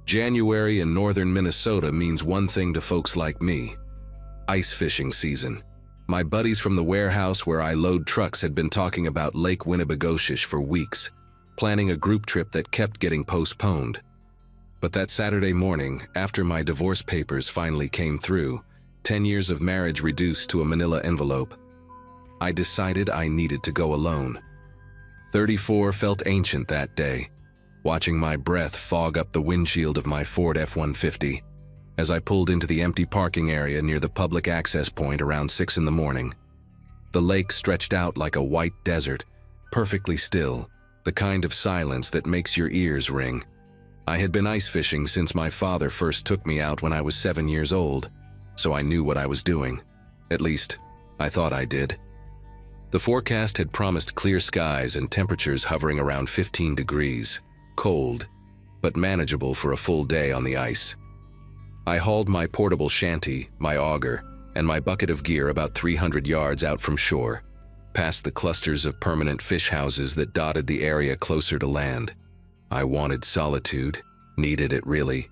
January in northern Minnesota means one thing to folks like me: ice fishing season. My buddies from the warehouse where I load trucks had been talking about Lake Winnebagoshish for weeks, planning a group trip that kept getting postponed. But that Saturday morning, after my divorce papers finally came through, 10 years of marriage reduced to a manila envelope, I decided I needed to go alone. 34 felt ancient that day, watching my breath fog up the windshield of my Ford F-150 as I pulled into the empty parking area near the public access point around 6 in the morning. The lake stretched out like a white desert, perfectly still, the kind of silence that makes your ears ring. I had been ice fishing since my father first took me out when I was 7 years old, so I knew what I was doing. At least, I thought I did. The forecast had promised clear skies and temperatures hovering around 15 degrees, cold, but manageable for a full day on the ice. I hauled my portable shanty, my auger, and my bucket of gear about 300 yards out from shore, past the clusters of permanent fish houses that dotted the area closer to land. I wanted solitude, needed it really,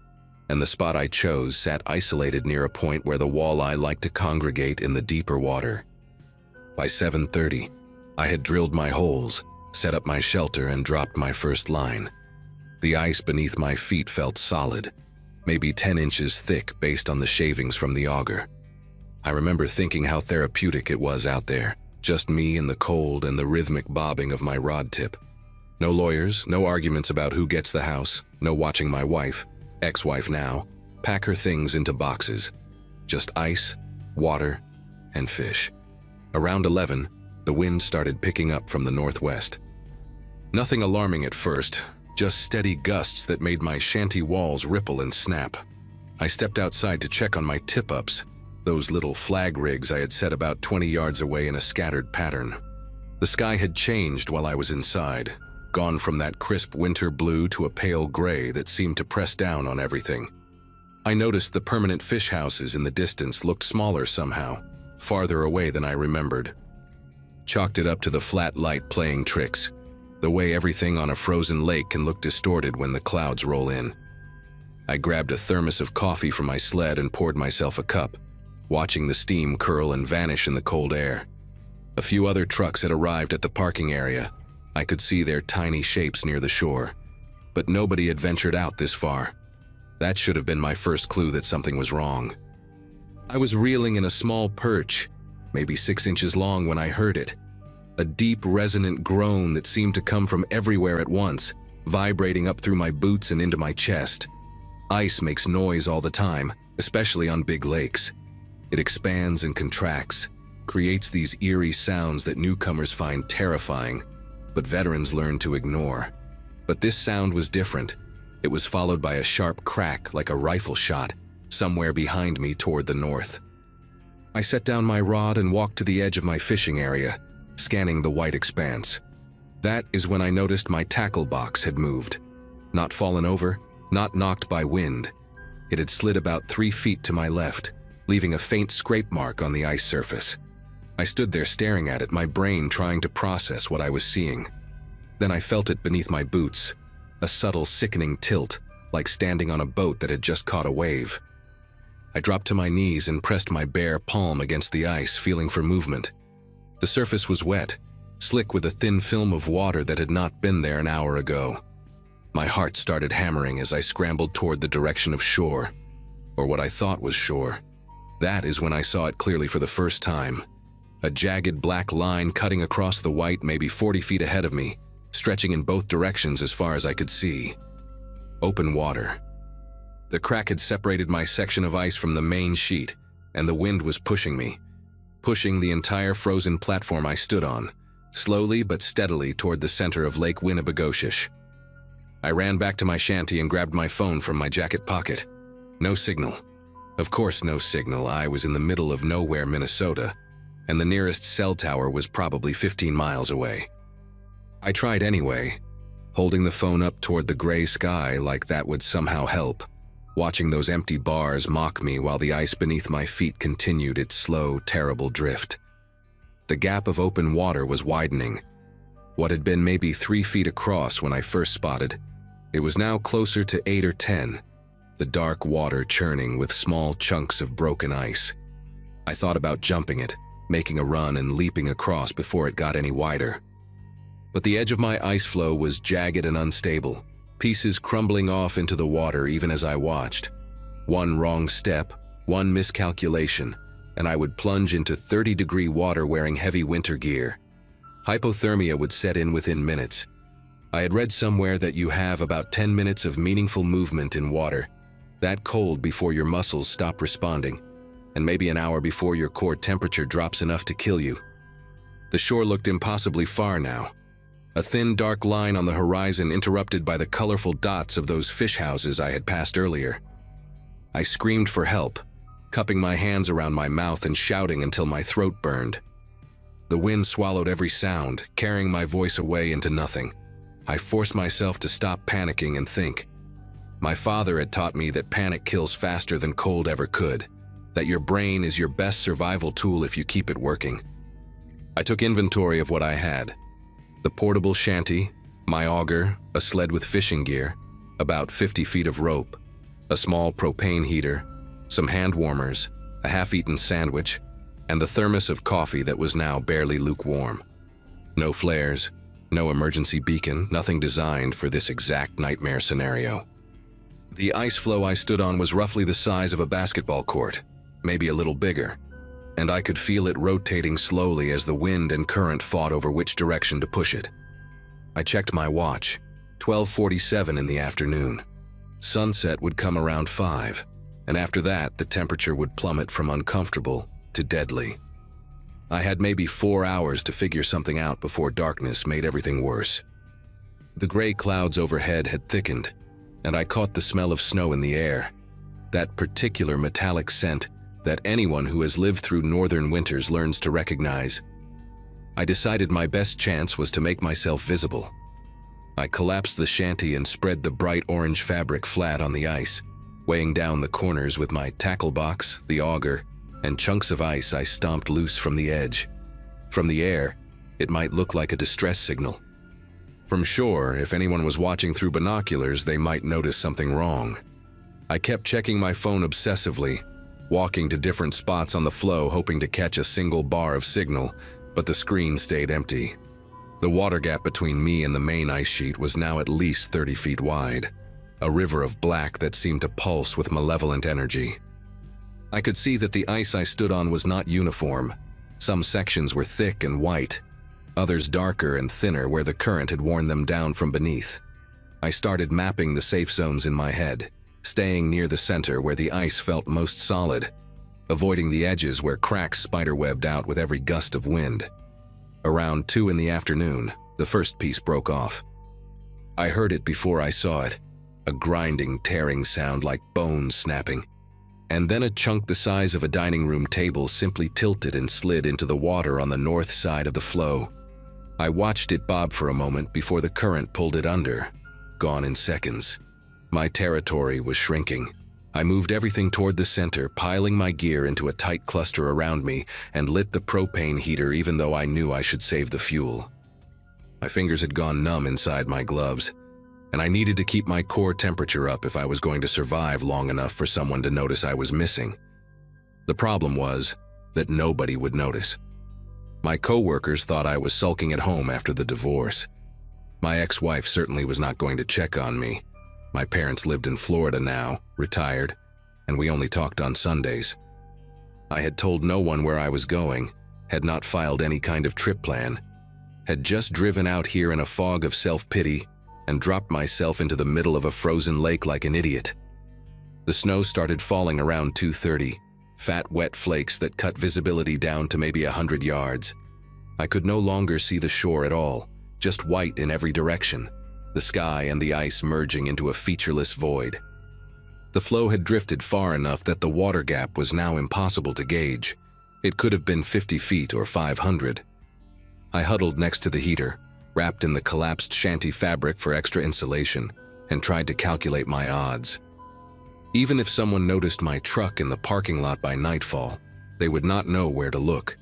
and the spot I chose sat isolated near a point where the walleye liked to congregate in the deeper water. By 7:30, I had drilled my holes, set up my shelter, and dropped my first line. The ice beneath my feet felt solid, maybe 10 inches thick based on the shavings from the auger. I remember thinking how therapeutic it was out there, just me and the cold and the rhythmic bobbing of my rod tip. No lawyers, no arguments about who gets the house, no watching my wife, ex-wife now, pack her things into boxes. Just ice, water, and fish. Around 11, the wind started picking up from the northwest. Nothing alarming at first, just steady gusts that made my shanty walls ripple and snap. I stepped outside to check on my tip-ups, those little flag rigs I had set about 20 yards away in a scattered pattern. The sky had changed while I was inside, gone from that crisp winter blue to a pale gray that seemed to press down on everything. I noticed the permanent fish houses in the distance looked smaller somehow, farther away than I remembered. Chalked it up to the flat light playing tricks, the way everything on a frozen lake can look distorted when the clouds roll in. I grabbed a thermos of coffee from my sled and poured myself a cup, watching the steam curl and vanish in the cold air. A few other trucks had arrived at the parking area. I could see their tiny shapes near the shore, but nobody had ventured out this far. That should have been my first clue that something was wrong. I was reeling in a small perch, maybe 6 inches long, when I heard it. A deep, resonant groan that seemed to come from everywhere at once, vibrating up through my boots and into my chest. Ice makes noise all the time, especially on big lakes. It expands and contracts, creates these eerie sounds that newcomers find terrifying, but veterans learn to ignore. But this sound was different. It was followed by a sharp crack like a rifle shot, somewhere behind me toward the north. I set down my rod and walked to the edge of my fishing area, scanning the white expanse. That is when I noticed my tackle box had moved. Not fallen over, not knocked by wind. It had slid about 3 feet to my left, leaving a faint scrape mark on the ice surface. I stood there staring at it, my brain trying to process what I was seeing. Then I felt it beneath my boots, a subtle sickening tilt, like standing on a boat that had just caught a wave. I dropped to my knees and pressed my bare palm against the ice, feeling for movement. The surface was wet, slick with a thin film of water that had not been there an hour ago. My heart started hammering as I scrambled toward the direction of shore, or what I thought was shore. That is when I saw it clearly for the first time. A jagged black line cutting across the white maybe 40 feet ahead of me, stretching in both directions as far as I could see. Open water. The crack had separated my section of ice from the main sheet, and the wind was pushing me, pushing the entire frozen platform I stood on, slowly but steadily toward the center of Lake Winnebagoshish. I ran back to my shanty and grabbed my phone from my jacket pocket. No signal. Of course no signal. I was in the middle of nowhere, Minnesota, and the nearest cell tower was probably 15 miles away. I tried anyway, holding the phone up toward the gray sky like that would somehow help, watching those empty bars mock me while the ice beneath my feet continued its slow, terrible drift. The gap of open water was widening. What had been maybe 3 feet across when I first spotted, it was now closer to 8 or 10, the dark water churning with small chunks of broken ice. I thought about jumping it, making a run and leaping across before it got any wider. But the edge of my ice floe was jagged and unstable, pieces crumbling off into the water even as I watched. One wrong step, one miscalculation, and I would plunge into 30-degree water wearing heavy winter gear. Hypothermia would set in within minutes. I had read somewhere that you have about 10 minutes of meaningful movement in water, that cold before your muscles stop responding, and maybe an hour before your core temperature drops enough to kill you. The shore looked impossibly far now, a thin dark line on the horizon interrupted by the colorful dots of those fish houses I had passed earlier. I screamed for help, cupping my hands around my mouth and shouting until my throat burned. The wind swallowed every sound, carrying my voice away into nothing. I forced myself to stop panicking and think. My father had taught me that panic kills faster than cold ever could, that your brain is your best survival tool if you keep it working. I took inventory of what I had. The portable shanty, my auger, a sled with fishing gear, about 50 feet of rope, a small propane heater, some hand warmers, a half-eaten sandwich, and the thermos of coffee that was now barely lukewarm. No flares, no emergency beacon, nothing designed for this exact nightmare scenario. The ice floe I stood on was roughly the size of a basketball court, maybe a little bigger, and I could feel it rotating slowly as the wind and current fought over which direction to push it. I checked my watch, 12:47 in the afternoon. Sunset would come around 5, and after that the temperature would plummet from uncomfortable to deadly. I had maybe 4 hours to figure something out before darkness made everything worse. The gray clouds overhead had thickened, and I caught the smell of snow in the air, that particular metallic scent that anyone who has lived through northern winters learns to recognize. I decided my best chance was to make myself visible. I collapsed the shanty and spread the bright orange fabric flat on the ice, weighing down the corners with my tackle box, the auger, and chunks of ice I stomped loose from the edge. From the air, it might look like a distress signal. From shore, if anyone was watching through binoculars, they might notice something wrong. I kept checking my phone obsessively, walking to different spots on the floe hoping to catch a single bar of signal, but the screen stayed empty. The water gap between me and the main ice sheet was now at least 30 feet wide, a river of black that seemed to pulse with malevolent energy. I could see that the ice I stood on was not uniform. Some sections were thick and white, others darker and thinner where the current had worn them down from beneath. I started mapping the safe zones in my head, staying near the center where the ice felt most solid, avoiding the edges where cracks spiderwebbed out with every gust of wind. Around 2 in the afternoon, the first piece broke off. I heard it before I saw it, a grinding, tearing sound like bones snapping. And then a chunk the size of a dining room table simply tilted and slid into the water on the north side of the floe. I watched it bob for a moment before the current pulled it under, gone in seconds. My territory was shrinking. I moved everything toward the center, piling my gear into a tight cluster around me, and lit the propane heater even though I knew I should save the fuel. My fingers had gone numb inside my gloves, and I needed to keep my core temperature up if I was going to survive long enough for someone to notice I was missing. The problem was that nobody would notice. My coworkers thought I was sulking at home after the divorce. My ex-wife certainly was not going to check on me. My parents lived in Florida now, retired, and we only talked on Sundays. I had told no one where I was going, had not filed any kind of trip plan, had just driven out here in a fog of self-pity and dropped myself into the middle of a frozen lake like an idiot. The snow started falling around 2:30, fat wet flakes that cut visibility down to maybe 100 yards. I could no longer see the shore at all, just white in every direction, the sky and the ice merging into a featureless void. The floe had drifted far enough that the water gap was now impossible to gauge. It could have been 50 feet or 500. I huddled next to the heater, wrapped in the collapsed shanty fabric for extra insulation, and tried to calculate my odds. Even if someone noticed my truck in the parking lot by nightfall, they would not know where to look.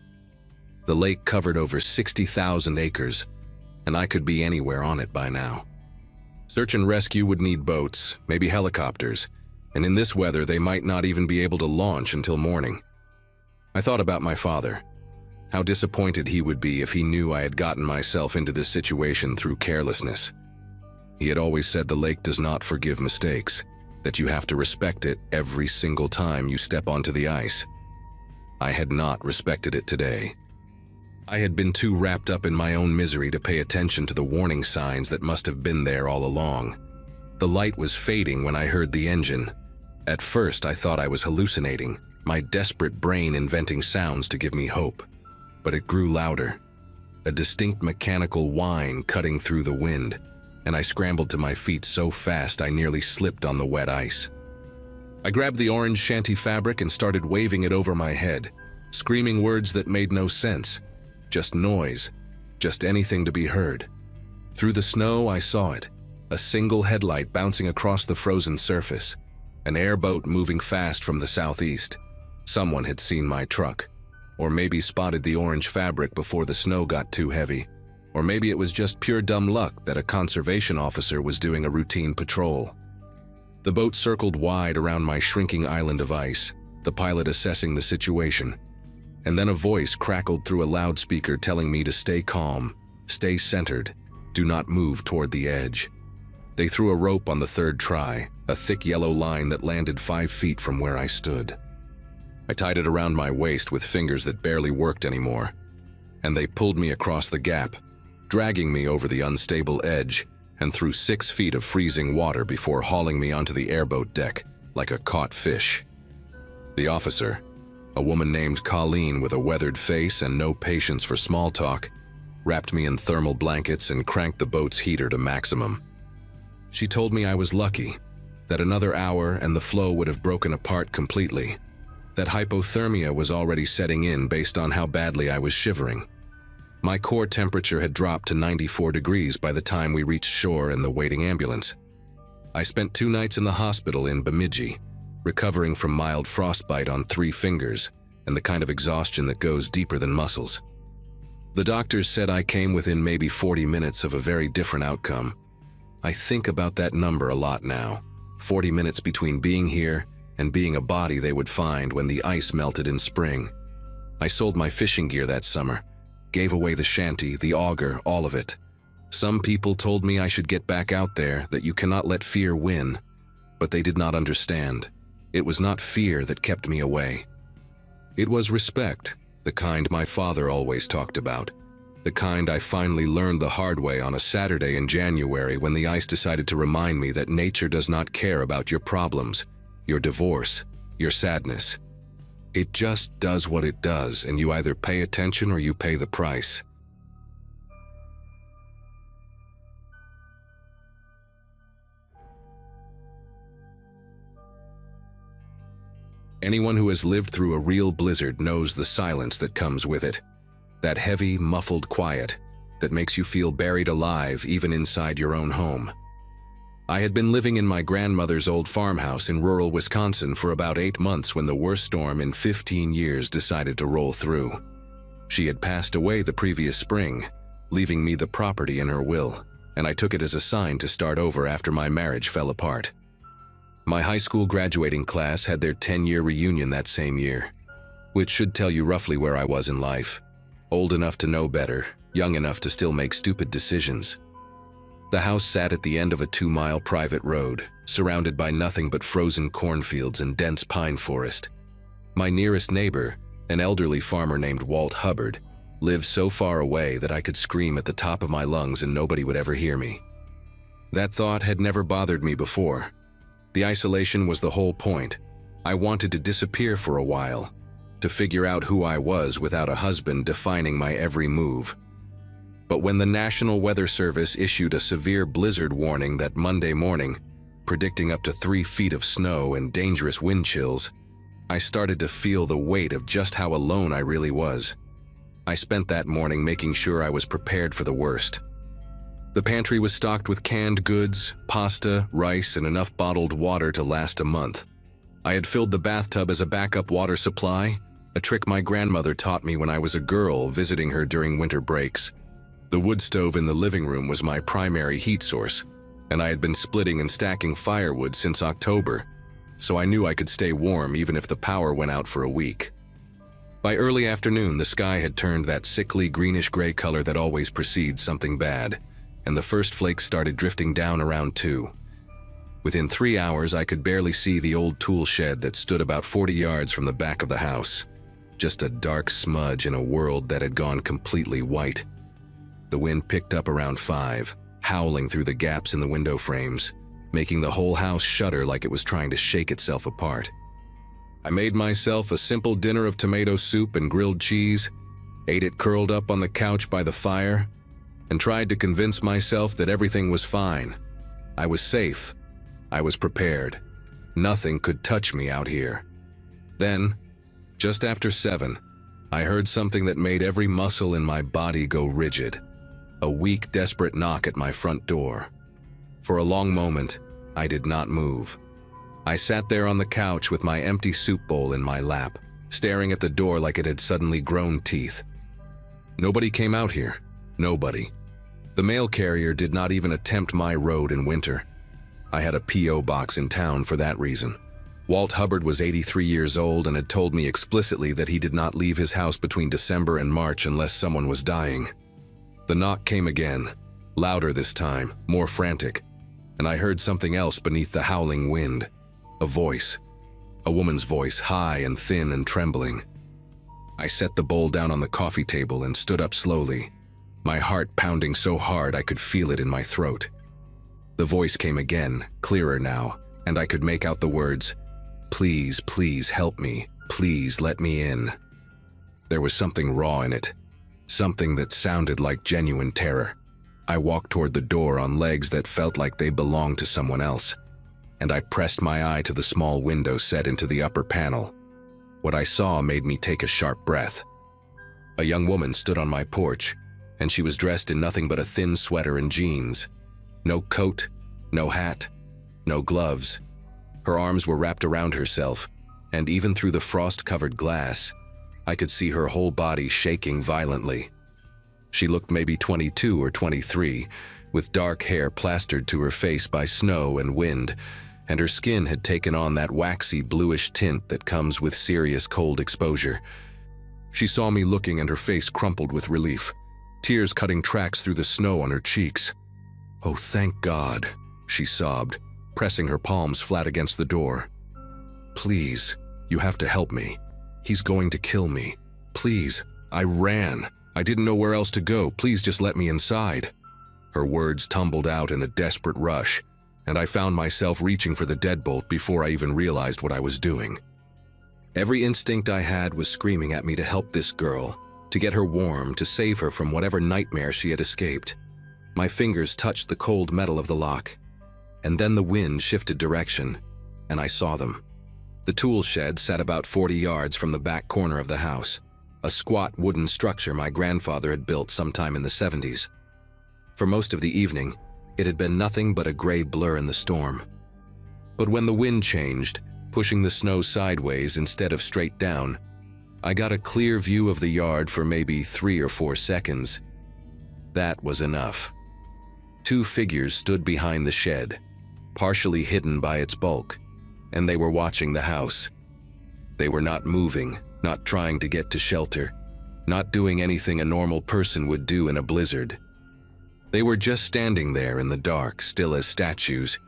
The lake covered over 60,000 acres, and I could be anywhere on it by now. Search and rescue would need boats, maybe helicopters, and in this weather they might not even be able to launch until morning. I thought about my father. How disappointed he would be if he knew I had gotten myself into this situation through carelessness. He had always said the lake does not forgive mistakes, that you have to respect it every single time you step onto the ice. I had not respected it today. I had been too wrapped up in my own misery to pay attention to the warning signs that must have been there all along. The light was fading when I heard the engine. At first, I thought I was hallucinating, my desperate brain inventing sounds to give me hope. But it grew louder, a distinct mechanical whine cutting through the wind, and I scrambled to my feet so fast I nearly slipped on the wet ice. I grabbed the orange shanty fabric and started waving it over my head, screaming words that made no sense. Just noise, just anything to be heard. Through the snow, I saw it, a single headlight bouncing across the frozen surface, an airboat moving fast from the southeast. Someone had seen my truck, or maybe spotted the orange fabric before the snow got too heavy, or maybe it was just pure dumb luck that a conservation officer was doing a routine patrol. The boat circled wide around my shrinking island of ice, the pilot assessing the situation. And then a voice crackled through a loudspeaker telling me to stay calm, stay centered, do not move toward the edge. They threw a rope on the third try, a thick yellow line that landed 5 feet from where I stood. I tied it around my waist with fingers that barely worked anymore, and they pulled me across the gap, dragging me over the unstable edge and through 6 feet of freezing water before hauling me onto the airboat deck like a caught fish. The officer, a woman named Colleen with a weathered face and no patience for small talk, wrapped me in thermal blankets and cranked the boat's heater to maximum. She told me I was lucky, that another hour and the flow would have broken apart completely, that hypothermia was already setting in based on how badly I was shivering. My core temperature had dropped to 94 degrees by the time we reached shore in the waiting ambulance. I spent 2 nights in the hospital in Bemidji, recovering from mild frostbite on 3 fingers and the kind of exhaustion that goes deeper than muscles. The doctors said I came within maybe 40 minutes of a very different outcome. I think about that number a lot now, 40 minutes between being here and being a body they would find when the ice melted in spring. I sold my fishing gear that summer, gave away the shanty, the auger, all of it. Some people told me I should get back out there, that you cannot let fear win, but they did not understand. It was not fear that kept me away. It was respect, the kind my father always talked about, the kind I finally learned the hard way on a Saturday in January when the ice decided to remind me that nature does not care about your problems, your divorce, your sadness. It just does what it does, and you either pay attention or you pay the price. Anyone who has lived through a real blizzard knows the silence that comes with it. That heavy, muffled quiet that makes you feel buried alive even inside your own home. I had been living in my grandmother's old farmhouse in rural Wisconsin for about 8 months when the worst storm in 15 years decided to roll through. She had passed away the previous spring, leaving me the property in her will, and I took it as a sign to start over after my marriage fell apart. My high school graduating class had their 10-year reunion that same year, which should tell you roughly where I was in life. Old enough to know better, young enough to still make stupid decisions. The house sat at the end of a 2-mile private road, surrounded by nothing but frozen cornfields and dense pine forest. My nearest neighbor, an elderly farmer named Walt Hubbard, lived so far away that I could scream at the top of my lungs and nobody would ever hear me. That thought had never bothered me before. The isolation was the whole point. I wanted to disappear for a while, to figure out who I was without a husband defining my every move. But when the National Weather Service issued a severe blizzard warning that Monday morning, predicting up to 3 feet of snow and dangerous wind chills, I started to feel the weight of just how alone I really was. I spent that morning making sure I was prepared for the worst. The pantry was stocked with canned goods, pasta, rice, and enough bottled water to last a month. I had filled the bathtub as a backup water supply, a trick my grandmother taught me when I was a girl visiting her during winter breaks. The wood stove in the living room was my primary heat source, and I had been splitting and stacking firewood since October. so I knew I could stay warm even if the power went out for a week. By early afternoon, the sky had turned that sickly greenish-gray color that always precedes something bad, and the first flakes started drifting down around 2. Within 3 hours, I could barely see the old tool shed that stood about 40 yards from the back of the house. Just a dark smudge in a world that had gone completely white. The wind picked up around 5, howling through the gaps in the window frames, making the whole house shudder like it was trying to shake itself apart. I made myself a simple dinner of tomato soup and grilled cheese, ate it curled up on the couch by the fire, and tried to convince myself that everything was fine. I was safe. I was prepared. Nothing could touch me out here. Then, just after 7, I heard something that made every muscle in my body go rigid. A weak, desperate knock at my front door. For a long moment, I did not move. I sat there on the couch with my empty soup bowl in my lap, staring at the door like it had suddenly grown teeth. Nobody came out here. Nobody. The mail carrier did not even attempt my road in winter. I had a P.O. box in town for that reason. Walt Hubbard was 83 years old and had told me explicitly that he did not leave his house between December and March unless someone was dying. The knock came again, louder this time, more frantic, and I heard something else beneath the howling wind. A voice. A woman's voice, high and thin and trembling. I set the bowl down on the coffee table and stood up slowly, my heart pounding so hard I could feel it in my throat. The voice came again, clearer now, and I could make out the words, "Please, please help me. Please let me in." There was something raw in it, something that sounded like genuine terror. I walked toward the door on legs that felt like they belonged to someone else, and I pressed my eye to the small window set into the upper panel. What I saw made me take a sharp breath. A young woman stood on my porch, and she was dressed in nothing but a thin sweater and jeans. No coat, no hat, no gloves. Her arms were wrapped around herself, and even through the frost-covered glass, I could see her whole body shaking violently. She looked maybe 22 or 23, with dark hair plastered to her face by snow and wind, and her skin had taken on that waxy bluish tint that comes with serious cold exposure. She saw me looking and her face crumpled with relief, tears cutting tracks through the snow on her cheeks. "Oh, thank God," she sobbed, pressing her palms flat against the door. "Please, you have to help me. He's going to kill me. Please." I ran. I didn't know where else to go. "Please just let me inside." Her words tumbled out in a desperate rush, and I found myself reaching for the deadbolt before I even realized what I was doing. Every instinct I had was screaming at me to help this girl, to get her warm, to save her from whatever nightmare she had escaped. My fingers touched the cold metal of the lock, and then the wind shifted direction, and I saw them. The tool shed sat about 40 yards from the back corner of the house, a squat wooden structure my grandfather had built sometime in the 70s. For most of the evening, it had been nothing but a gray blur in the storm. But when the wind changed, pushing the snow sideways instead of straight down, I got a clear view of the yard for maybe 3 or 4 seconds. That was enough. 2 figures stood behind the shed, partially hidden by its bulk, and they were watching the house. They were not moving, not trying to get to shelter, not doing anything a normal person would do in a blizzard. They were just standing there in the dark, still as statues,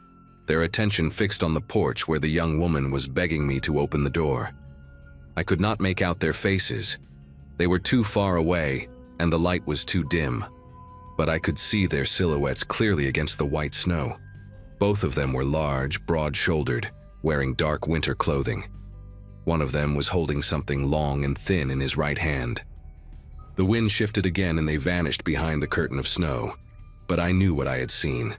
their attention fixed on the porch where the young woman was begging me to open the door. I could not make out their faces. They were too far away, and the light was too dim. But I could see their silhouettes clearly against the white snow. Both of them were large, broad-shouldered, wearing dark winter clothing. One of them was holding something long and thin in his right hand. The wind shifted again and they vanished behind the curtain of snow. But I knew what I had seen.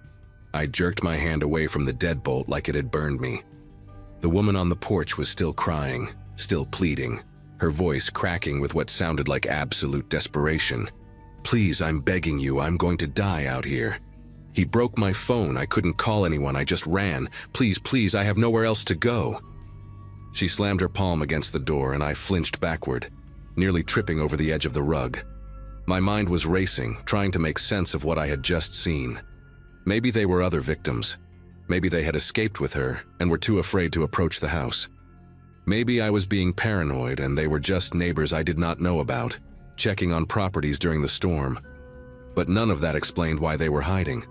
I jerked my hand away from the deadbolt like it had burned me. The woman on the porch was still crying, still pleading, her voice cracking with what sounded like absolute desperation. "Please, I'm begging you, I'm going to die out here. He broke my phone, I couldn't call anyone, I just ran. Please, please, I have nowhere else to go." She slammed her palm against the door and I flinched backward, nearly tripping over the edge of the rug. My mind was racing, trying to make sense of what I had just seen. Maybe they were other victims. Maybe they had escaped with her and were too afraid to approach the house. Maybe I was being paranoid and they were just neighbors I did not know about, checking on properties during the storm. But none of that explained why they were hiding.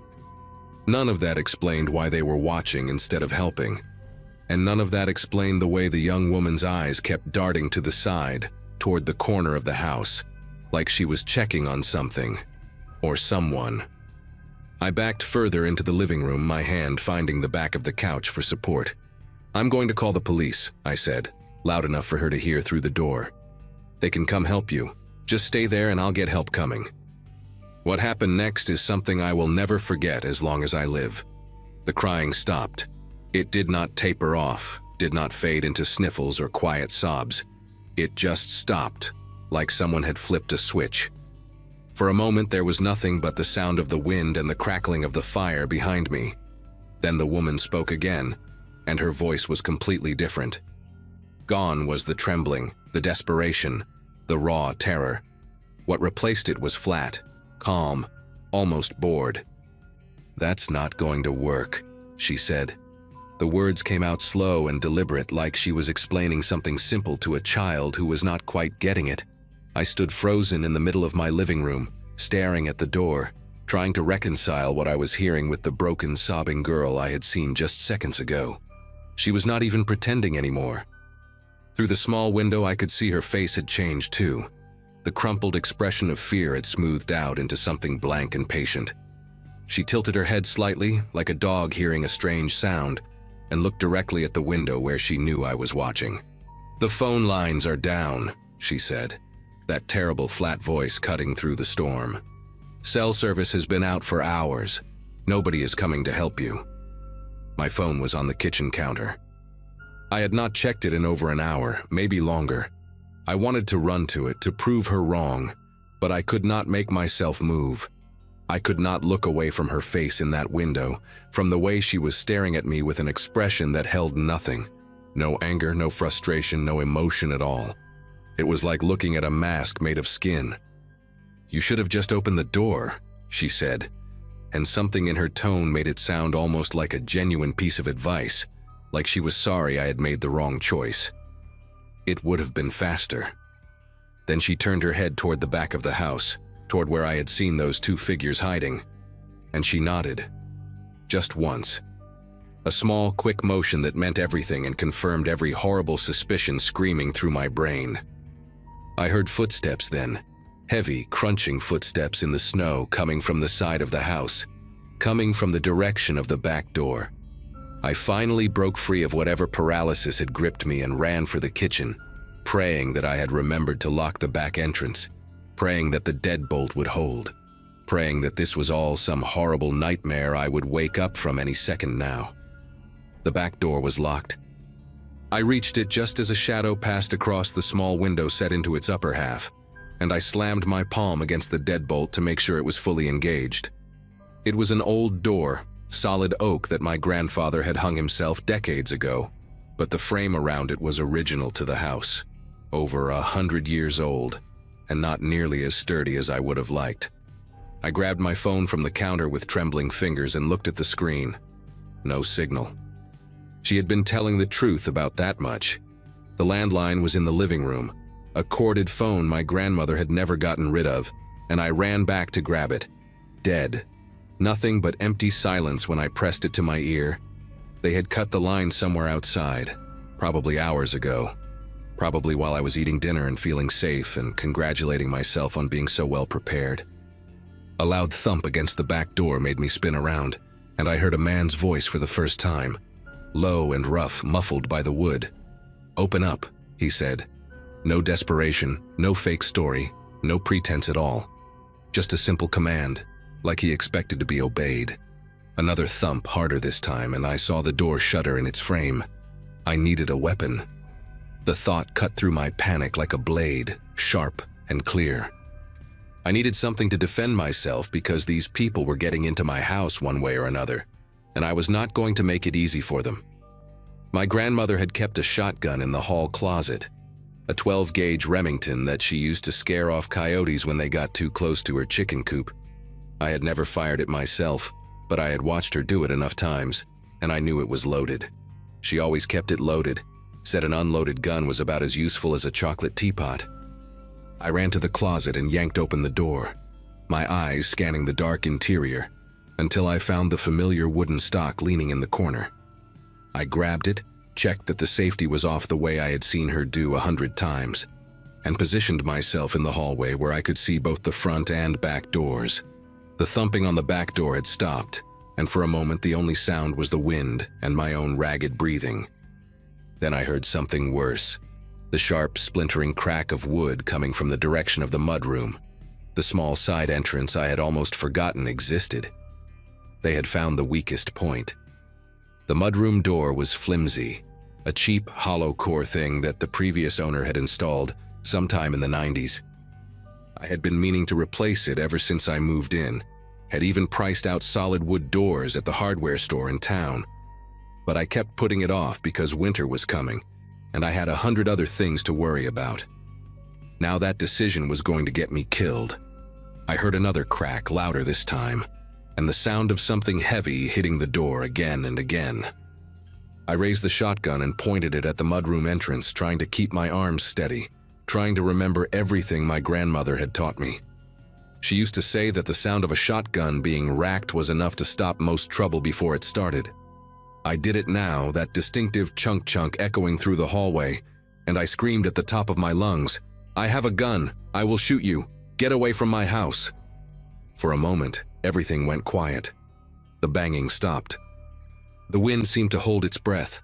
None of that explained why they were watching instead of helping. And none of that explained the way the young woman's eyes kept darting to the side, toward the corner of the house, like she was checking on something, or someone. I backed further into the living room, my hand finding the back of the couch for support. "I'm going to call the police," I said, loud enough for her to hear through the door. "They can come help you. Just stay there and I'll get help coming." What happened next is something I will never forget as long as I live. The crying stopped. It did not taper off, did not fade into sniffles or quiet sobs. It just stopped, like someone had flipped a switch. For a moment there was nothing but the sound of the wind and the crackling of the fire behind me. Then the woman spoke again, and her voice was completely different. Gone was the trembling, the desperation, the raw terror. What replaced it was flat, calm, almost bored. "That's not going to work," she said. The words came out slow and deliberate, like she was explaining something simple to a child who was not quite getting it. I stood frozen in the middle of my living room, staring at the door, trying to reconcile what I was hearing with the broken, sobbing girl I had seen just seconds ago. She was not even pretending anymore. Through the small window I could see her face had changed too. The crumpled expression of fear had smoothed out into something blank and patient. She tilted her head slightly, like a dog hearing a strange sound, and looked directly at the window where she knew I was watching. "The phone lines are down," she said, that terrible flat voice cutting through the storm. "Cell service has been out for hours. Nobody is coming to help you." My phone was on the kitchen counter. I had not checked it in over an hour, maybe longer. I wanted to run to it to prove her wrong, but I could not make myself move. I could not look away from her face in that window, from the way she was staring at me with an expression that held nothing. No anger, no frustration, no emotion at all. It was like looking at a mask made of skin. "You should have just opened the door," she said, and something in her tone made it sound almost like a genuine piece of advice, like she was sorry I had made the wrong choice. "It would have been faster." Then she turned her head toward the back of the house, toward where I had seen those two figures hiding, and she nodded. Just once. A small, quick motion that meant everything and confirmed every horrible suspicion screaming through my brain. I heard footsteps then, heavy, crunching footsteps in the snow coming from the side of the house, coming from the direction of the back door. I finally broke free of whatever paralysis had gripped me and ran for the kitchen, praying that I had remembered to lock the back entrance, praying that the deadbolt would hold, praying that this was all some horrible nightmare I would wake up from any second now. The back door was locked. I reached it just as a shadow passed across the small window set into its upper half, and I slammed my palm against the deadbolt to make sure it was fully engaged. It was an old door, solid oak that my grandfather had hung himself decades ago, but the frame around it was original to the house, over 100 years old, and not nearly as sturdy as I would have liked. I grabbed my phone from the counter with trembling fingers and looked at the screen. No signal. She had been telling the truth about that much. The landline was in the living room, a corded phone my grandmother had never gotten rid of, and I ran back to grab it. Dead. Nothing but empty silence when I pressed it to my ear. They had cut the line somewhere outside, probably hours ago. Probably while I was eating dinner and feeling safe and congratulating myself on being so well prepared. A loud thump against the back door made me spin around, and I heard a man's voice for the first time. Low and rough, muffled by the wood. "Open up," he said. No desperation, no fake story, no pretense at all. Just a simple command, like he expected to be obeyed. Another thump, harder this time, and I saw the door shudder in its frame. I needed a weapon. The thought cut through my panic like a blade, sharp and clear. I needed something to defend myself because these people were getting into my house one way or another, and I was not going to make it easy for them. My grandmother had kept a shotgun in the hall closet, a 12-gauge Remington that she used to scare off coyotes when they got too close to her chicken coop. I had never fired it myself, but I had watched her do it enough times, and I knew it was loaded. She always kept it loaded, said an unloaded gun was about as useful as a chocolate teapot. I ran to the closet and yanked open the door, my eyes scanning the dark interior, until I found the familiar wooden stock leaning in the corner. I grabbed it, checked that the safety was off the way I had seen her do 100 times, and positioned myself in the hallway where I could see both the front and back doors. The thumping on the back door had stopped, and for a moment the only sound was the wind and my own ragged breathing. Then I heard something worse, the sharp, splintering crack of wood coming from the direction of the mudroom, the small side entrance I had almost forgotten existed. They had found the weakest point. The mudroom door was flimsy, a cheap, hollow core thing that the previous owner had installed sometime in the 90s. I had been meaning to replace it ever since I moved in, had even priced out solid wood doors at the hardware store in town. But I kept putting it off because winter was coming, and I had 100 other things to worry about. Now that decision was going to get me killed. I heard another crack, louder this time, and the sound of something heavy hitting the door again and again. I raised the shotgun and pointed it at the mudroom entrance, trying to keep my arms steady, trying to remember everything my grandmother had taught me. She used to say that the sound of a shotgun being racked was enough to stop most trouble before it started. I did it now, that distinctive chunk echoing through the hallway, and I screamed at the top of my lungs, "I have a gun! I will shoot you! Get away from my house!" For a moment, everything went quiet. The banging stopped. The wind seemed to hold its breath.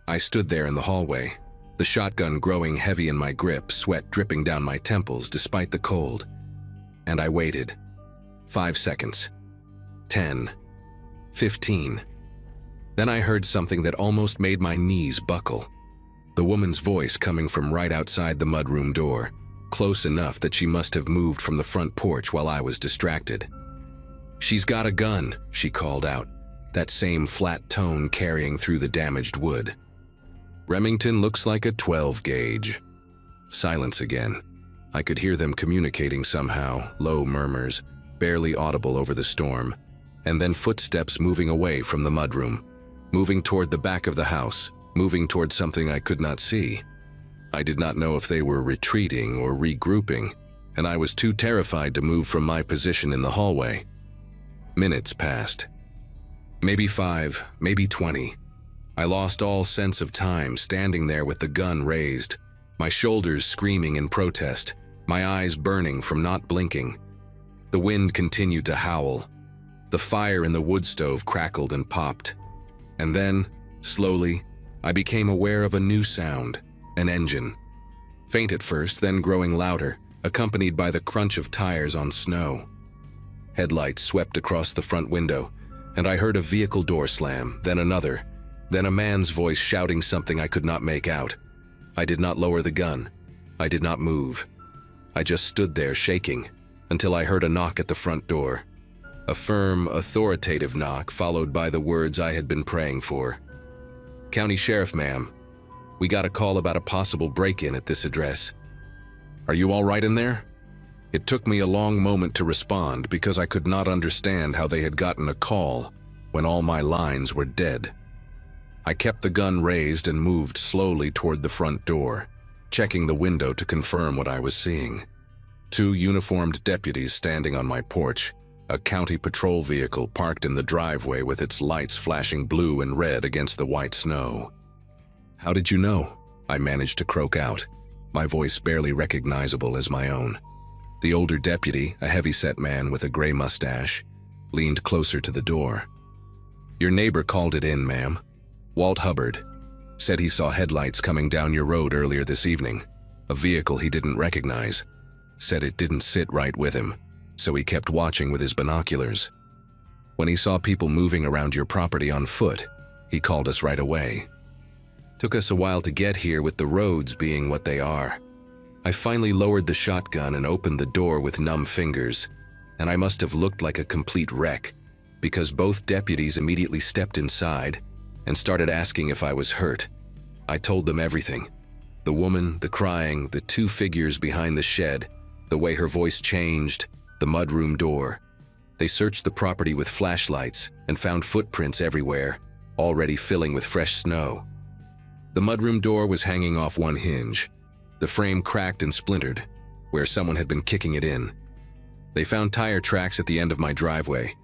I stood there in the hallway, the shotgun growing heavy in my grip, sweat dripping down my temples despite the cold. And I waited. 5 seconds. 10. 15. Then I heard something that almost made my knees buckle. The woman's voice coming from right outside the mudroom door, close enough that she must have moved from the front porch while I was distracted. "She's got a gun," she called out, that same flat tone carrying through the damaged wood. "Remington looks like a 12 gauge. Silence again. I could hear them communicating somehow, low murmurs, barely audible over the storm, and then footsteps moving away from the mudroom, moving toward the back of the house, moving toward something I could not see. I did not know if they were retreating or regrouping, and I was too terrified to move from my position in the hallway. Minutes passed. Maybe 5, maybe 20. I lost all sense of time, standing there with the gun raised, my shoulders screaming in protest, my eyes burning from not blinking. The wind continued to howl. The fire in the wood stove crackled and popped. And then, slowly, I became aware of a new sound, an engine. Faint at first, then growing louder, accompanied by the crunch of tires on snow. Headlights swept across the front window, and I heard a vehicle door slam, then another, then a man's voice shouting something I could not make out. I did not lower the gun. I did not move. I just stood there shaking, until I heard a knock at the front door. A firm, authoritative knock followed by the words I had been praying for. "County Sheriff, ma'am. We got a call about a possible break-in at this address. Are you all right in there?" It took me a long moment to respond because I could not understand how they had gotten a call when all my lines were dead. I kept the gun raised and moved slowly toward the front door, checking the window to confirm what I was seeing. 2 uniformed deputies standing on my porch, a county patrol vehicle parked in the driveway with its lights flashing blue and red against the white snow. "How did you know?" I managed to croak out, my voice barely recognizable as my own. The older deputy, a heavy-set man with a gray mustache, leaned closer to the door. "Your neighbor called it in, ma'am. Walt Hubbard. Said he saw headlights coming down your road earlier this evening. A vehicle he didn't recognize. Said it didn't sit right with him, so he kept watching with his binoculars. When he saw people moving around your property on foot, he called us right away. Took us a while to get here with the roads being what they are. I finally lowered the shotgun and opened the door with numb fingers, and I must have looked like a complete wreck, because both deputies immediately stepped inside and started asking if I was hurt. I told them everything. The woman, the crying, the 2 figures behind the shed, the way her voice changed, the mudroom door. They searched the property with flashlights and found footprints everywhere, already filling with fresh snow. The mudroom door was hanging off one hinge, the frame cracked and splintered, where someone had been kicking it in. They found tire tracks at the end of my driveway,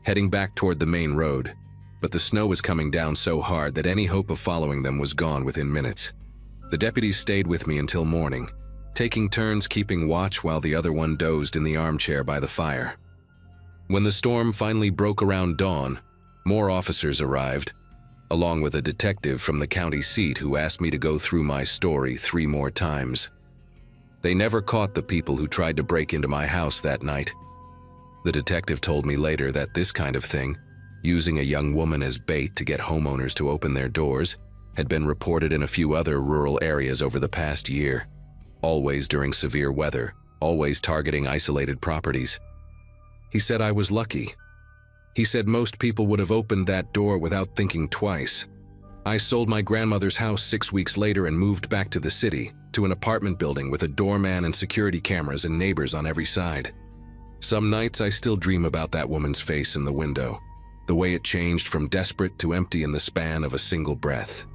heading back toward the main road, but the snow was coming down so hard that any hope of following them was gone within minutes. The deputies stayed with me until morning, taking turns keeping watch while the other one dozed in the armchair by the fire. When the storm finally broke around dawn, more officers arrived, along with a detective from the county seat who asked me to go through my story 3 more times. They never caught the people who tried to break into my house that night. The detective told me later that this kind of thing, using a young woman as bait to get homeowners to open their doors, had been reported in a few other rural areas over the past year, always during severe weather, always targeting isolated properties. He said I was lucky. He said most people would have opened that door without thinking twice. I sold my grandmother's house 6 weeks later and moved back to the city, to an apartment building with a doorman and security cameras and neighbors on every side. Some nights I still dream about that woman's face in the window, the way it changed from desperate to empty in the span of a single breath.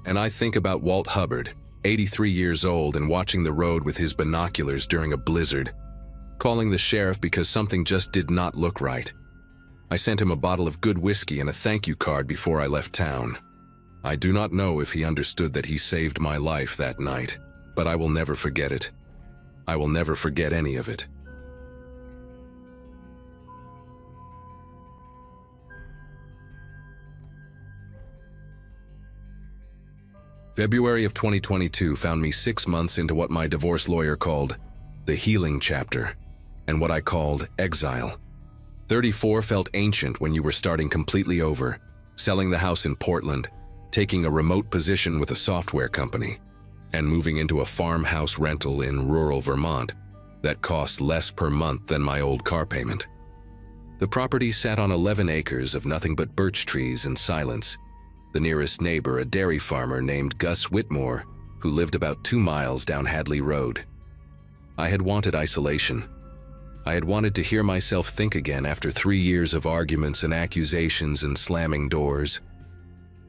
And I think about Walt Hubbard, 83 years old and watching the road with his binoculars during a blizzard, calling the sheriff because something just did not look right. I sent him a bottle of good whiskey and a thank you card before I left town. I do not know if he understood that he saved my life that night, but I will never forget it. I will never forget any of it. February of 2022 found me 6 months into what my divorce lawyer called the healing chapter, and what I called exile. 34 felt ancient when you were starting completely over, selling the house in Portland, taking a remote position with a software company, and moving into a farmhouse rental in rural Vermont that cost less per month than my old car payment. The property sat on 11 acres of nothing but birch trees and silence. The nearest neighbor, a dairy farmer named Gus Whitmore, who lived about 2 miles down Hadley Road. I had wanted isolation. I had wanted to hear myself think again after 3 years of arguments and accusations and slamming doors.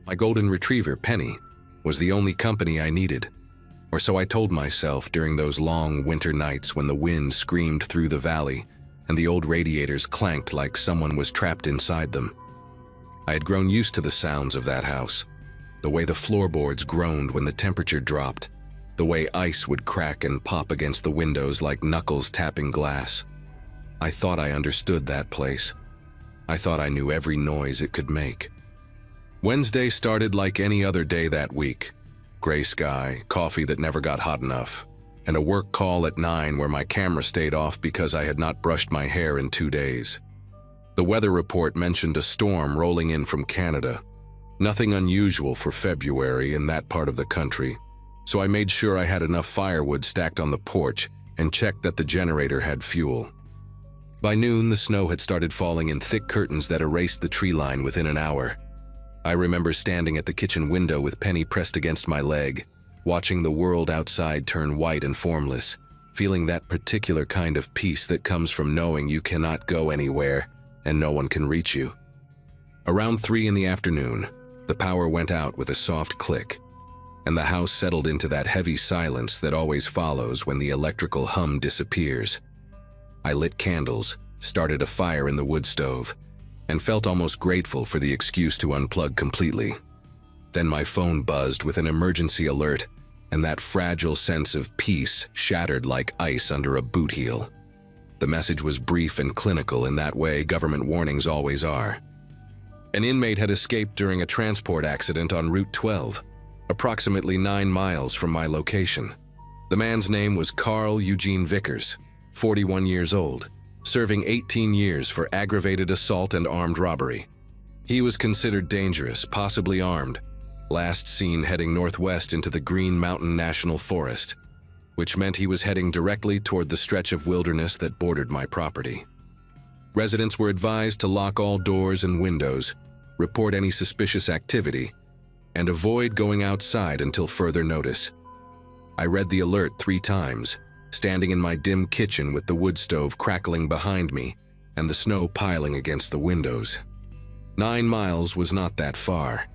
My golden retriever, Penny, was the only company I needed, or so I told myself during those long winter nights when the wind screamed through the valley and the old radiators clanked like someone was trapped inside them. I had grown used to the sounds of that house, the way the floorboards groaned when the temperature dropped, the way ice would crack and pop against the windows like knuckles tapping glass. I thought I understood that place. I thought I knew every noise it could make. Wednesday started like any other day that week. Gray sky, coffee that never got hot enough, and a work call at 9 where my camera stayed off because I had not brushed my hair in 2 days. The weather report mentioned a storm rolling in from Canada. Nothing unusual for February in that part of the country, so I made sure I had enough firewood stacked on the porch and checked that the generator had fuel. By noon, the snow had started falling in thick curtains that erased the tree line within an hour. I remember standing at the kitchen window with Penny pressed against my leg, watching the world outside turn white and formless, feeling that particular kind of peace that comes from knowing you cannot go anywhere and no one can reach you. Around 3 in the afternoon, the power went out with a soft click, and the house settled into that heavy silence that always follows when the electrical hum disappears. I lit candles, started a fire in the wood stove, and felt almost grateful for the excuse to unplug completely. Then my phone buzzed with an emergency alert, and that fragile sense of peace shattered like ice under a boot heel. The message was brief and clinical in that way government warnings always are. An inmate had escaped during a transport accident on Route 12, approximately 9 miles from my location. The man's name was Carl Eugene Vickers, 41 years old, serving 18 years for aggravated assault and armed robbery. He was considered dangerous, possibly armed, last seen heading northwest into the Green Mountain National Forest, which meant he was heading directly toward the stretch of wilderness that bordered my property. Residents were advised to lock all doors and windows, report any suspicious activity, and avoid going outside until further notice. I read the alert 3 times, standing in my dim kitchen with the wood stove crackling behind me and the snow piling against the windows. 9 miles was not that far.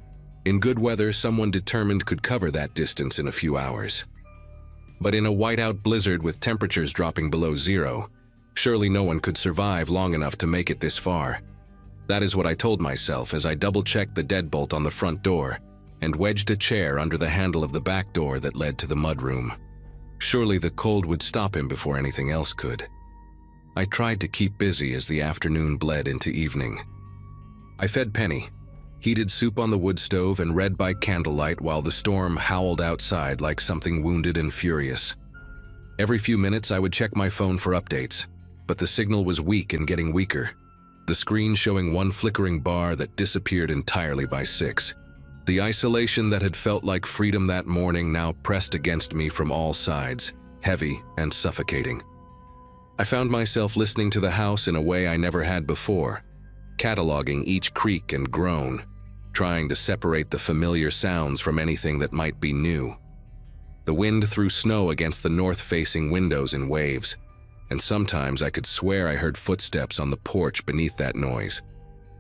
In good weather, someone determined could cover that distance in a few hours. But in a whiteout blizzard with temperatures dropping below zero, surely no one could survive long enough to make it this far. That is what I told myself as I double-checked the deadbolt on the front door and wedged a chair under the handle of the back door that led to the mudroom. Surely the cold would stop him before anything else could. I tried to keep busy as the afternoon bled into evening. I fed Penny, heated soup on the wood stove, and read by candlelight while the storm howled outside like something wounded and furious. Every few minutes I would check my phone for updates, but the signal was weak and getting weaker, the screen showing one flickering bar that disappeared entirely by 6. The isolation that had felt like freedom that morning now pressed against me from all sides, heavy and suffocating. I found myself listening to the house in a way I never had before, cataloging each creak and groan, trying to separate the familiar sounds from anything that might be new. The wind threw snow against the north-facing windows in waves, and sometimes I could swear I heard footsteps on the porch beneath that noise,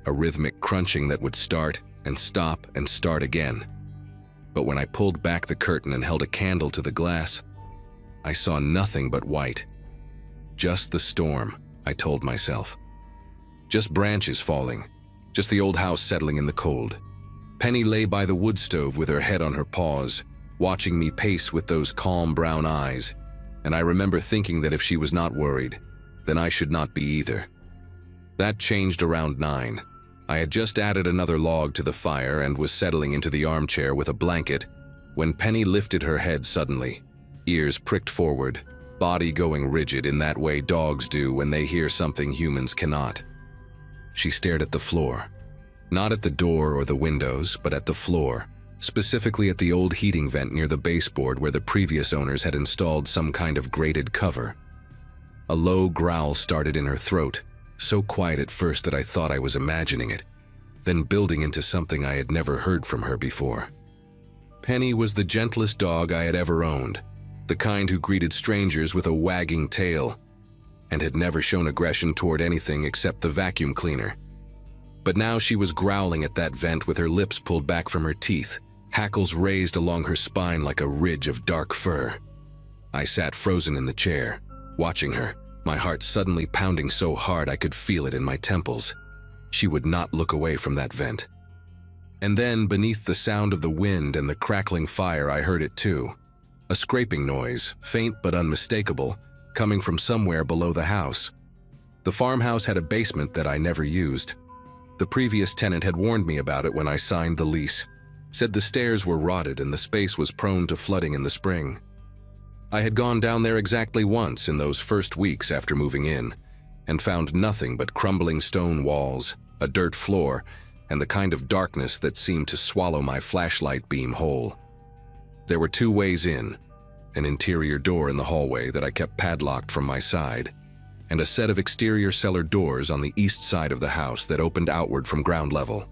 a rhythmic crunching that would start and start again. But when I pulled back the curtain and held a candle to the glass, I saw nothing but white. Just the storm, I told myself. Just branches falling, just the old house settling in the cold. Penny lay by the wood stove with her head on her paws, watching me pace with those calm brown eyes, and I remember thinking that if she was not worried, then I should not be either. That changed around 9. I had just added another log to the fire and was settling into the armchair with a blanket when Penny lifted her head suddenly, ears pricked forward, body going rigid in that way dogs do when they hear something humans cannot. She stared at the floor. Not at the door or the windows, but at the floor, specifically at the old heating vent near the baseboard where the previous owners had installed some kind of grated cover. A low growl started in her throat, so quiet at first that I thought I was imagining it, then building into something I had never heard from her before. Penny was the gentlest dog I had ever owned, the kind who greeted strangers with a wagging tail, and had never shown aggression toward anything except the vacuum cleaner. But now she was growling at that vent with her lips pulled back from her teeth, hackles raised along her spine like a ridge of dark fur. I sat frozen in the chair, watching her, my heart suddenly pounding so hard I could feel it in my temples. She would not look away from that vent. And then, beneath the sound of the wind and the crackling fire, I heard it too. A scraping noise, faint but unmistakable, coming from somewhere below the house. The farmhouse had a basement that I never used. The previous tenant had warned me about it when I signed the lease, said the stairs were rotted and the space was prone to flooding in the spring. I had gone down there exactly once in those first weeks after moving in, and found nothing but crumbling stone walls, a dirt floor, and the kind of darkness that seemed to swallow my flashlight beam whole. There were 2 ways in, an interior door in the hallway that I kept padlocked from my side, and a set of exterior cellar doors on the east side of the house that opened outward from ground level.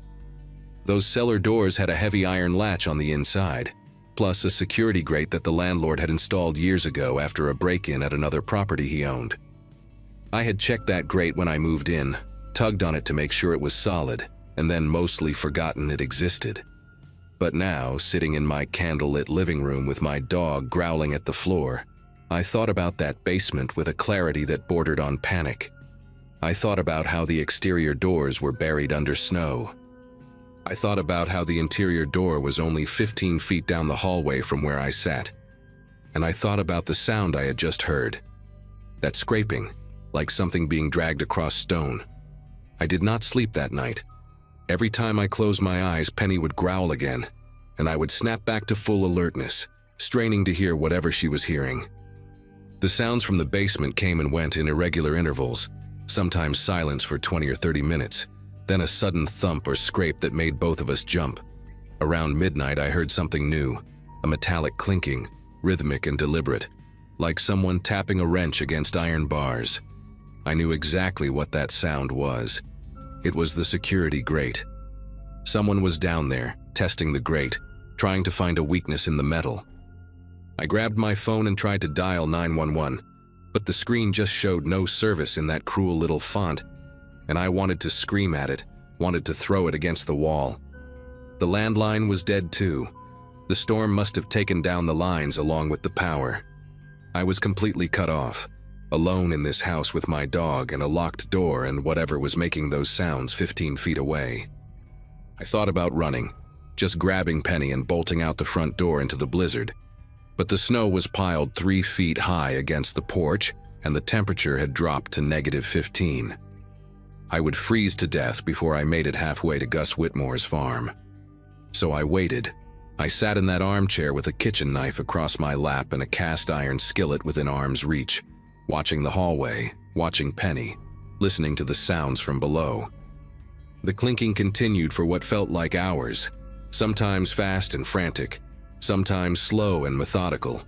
Those cellar doors had a heavy iron latch on the inside, plus a security grate that the landlord had installed years ago after a break-in at another property he owned. I had checked that grate when I moved in, tugged on it to make sure it was solid, and then mostly forgotten it existed. But now, sitting in my candlelit living room with my dog growling at the floor, I thought about that basement with a clarity that bordered on panic. I thought about how the exterior doors were buried under snow. I thought about how the interior door was only 15 feet down the hallway from where I sat. And I thought about the sound I had just heard. That scraping, like something being dragged across stone. I did not sleep that night. Every time I closed my eyes, Penny would growl again, and I would snap back to full alertness, straining to hear whatever she was hearing. The sounds from the basement came and went in irregular intervals, sometimes silence for 20 or 30 minutes, then a sudden thump or scrape that made both of us jump. Around midnight, I heard something new, a metallic clinking, rhythmic and deliberate, like someone tapping a wrench against iron bars. I knew exactly what that sound was. It was the security grate. Someone was down there, testing the grate, trying to find a weakness in the metal. I grabbed my phone and tried to dial 911, but the screen just showed no service in that cruel little font, and I wanted to scream at it, wanted to throw it against the wall. The landline was dead too. The storm must have taken down the lines along with the power. I was completely cut off, alone in this house with my dog and a locked door and whatever was making those sounds 15 feet away. I thought about running, just grabbing Penny and bolting out the front door into the blizzard. But the snow was piled 3 feet high against the porch, and the temperature had dropped to -15. I would freeze to death before I made it halfway to Gus Whitmore's farm. So I waited. I sat in that armchair with a kitchen knife across my lap and a cast iron skillet within arm's reach, watching the hallway, watching Penny, listening to the sounds from below. The clinking continued for what felt like hours, sometimes fast and frantic, sometimes slow and methodical.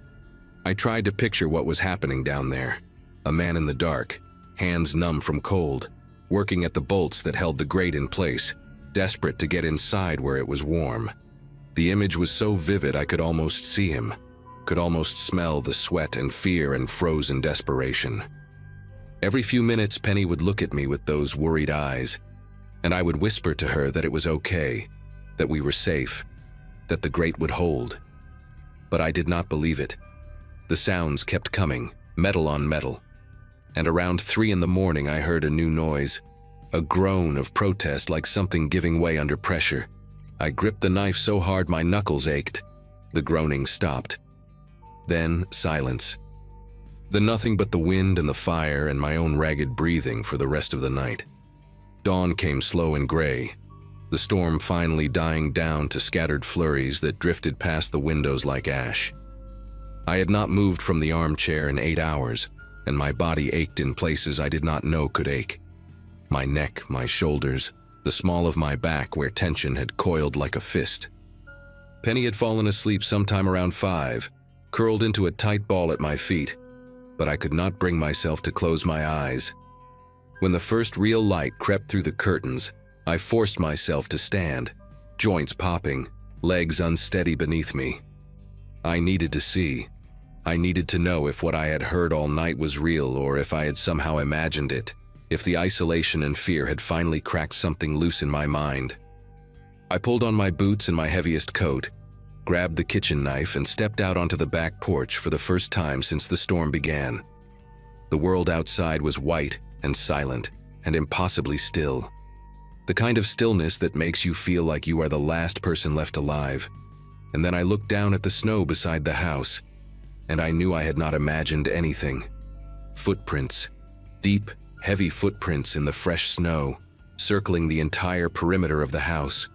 I tried to picture what was happening down there. A man in the dark, hands numb from cold, working at the bolts that held the grate in place, desperate to get inside where it was warm. The image was so vivid I could almost see him, could almost smell the sweat and fear and frozen desperation. Every few minutes Penny would look at me with those worried eyes, and I would whisper to her that it was okay, that we were safe, that the grate would hold. But I did not believe it. The sounds kept coming, metal on metal. And around 3 in the morning I heard a new noise, a groan of protest like something giving way under pressure. I gripped the knife so hard my knuckles ached. The groaning stopped. Then silence. Then nothing but the wind and the fire and my own ragged breathing for the rest of the night. Dawn came slow and gray, the storm finally dying down to scattered flurries that drifted past the windows like ash. I had not moved from the armchair in 8 hours, and my body ached in places I did not know could ache. My neck, my shoulders, the small of my back where tension had coiled like a fist. Penny had fallen asleep sometime around 5, curled into a tight ball at my feet, but I could not bring myself to close my eyes. When the first real light crept through the curtains, I forced myself to stand, joints popping, legs unsteady beneath me. I needed to see. I needed to know if what I had heard all night was real or if I had somehow imagined it, if the isolation and fear had finally cracked something loose in my mind. I pulled on my boots and my heaviest coat, grabbed the kitchen knife and stepped out onto the back porch for the first time since the storm began. The world outside was white and silent and impossibly still. The kind of stillness that makes you feel like you are the last person left alive. And then I looked down at the snow beside the house, and I knew I had not imagined anything. Footprints. Deep, heavy footprints in the fresh snow, circling the entire perimeter of the house.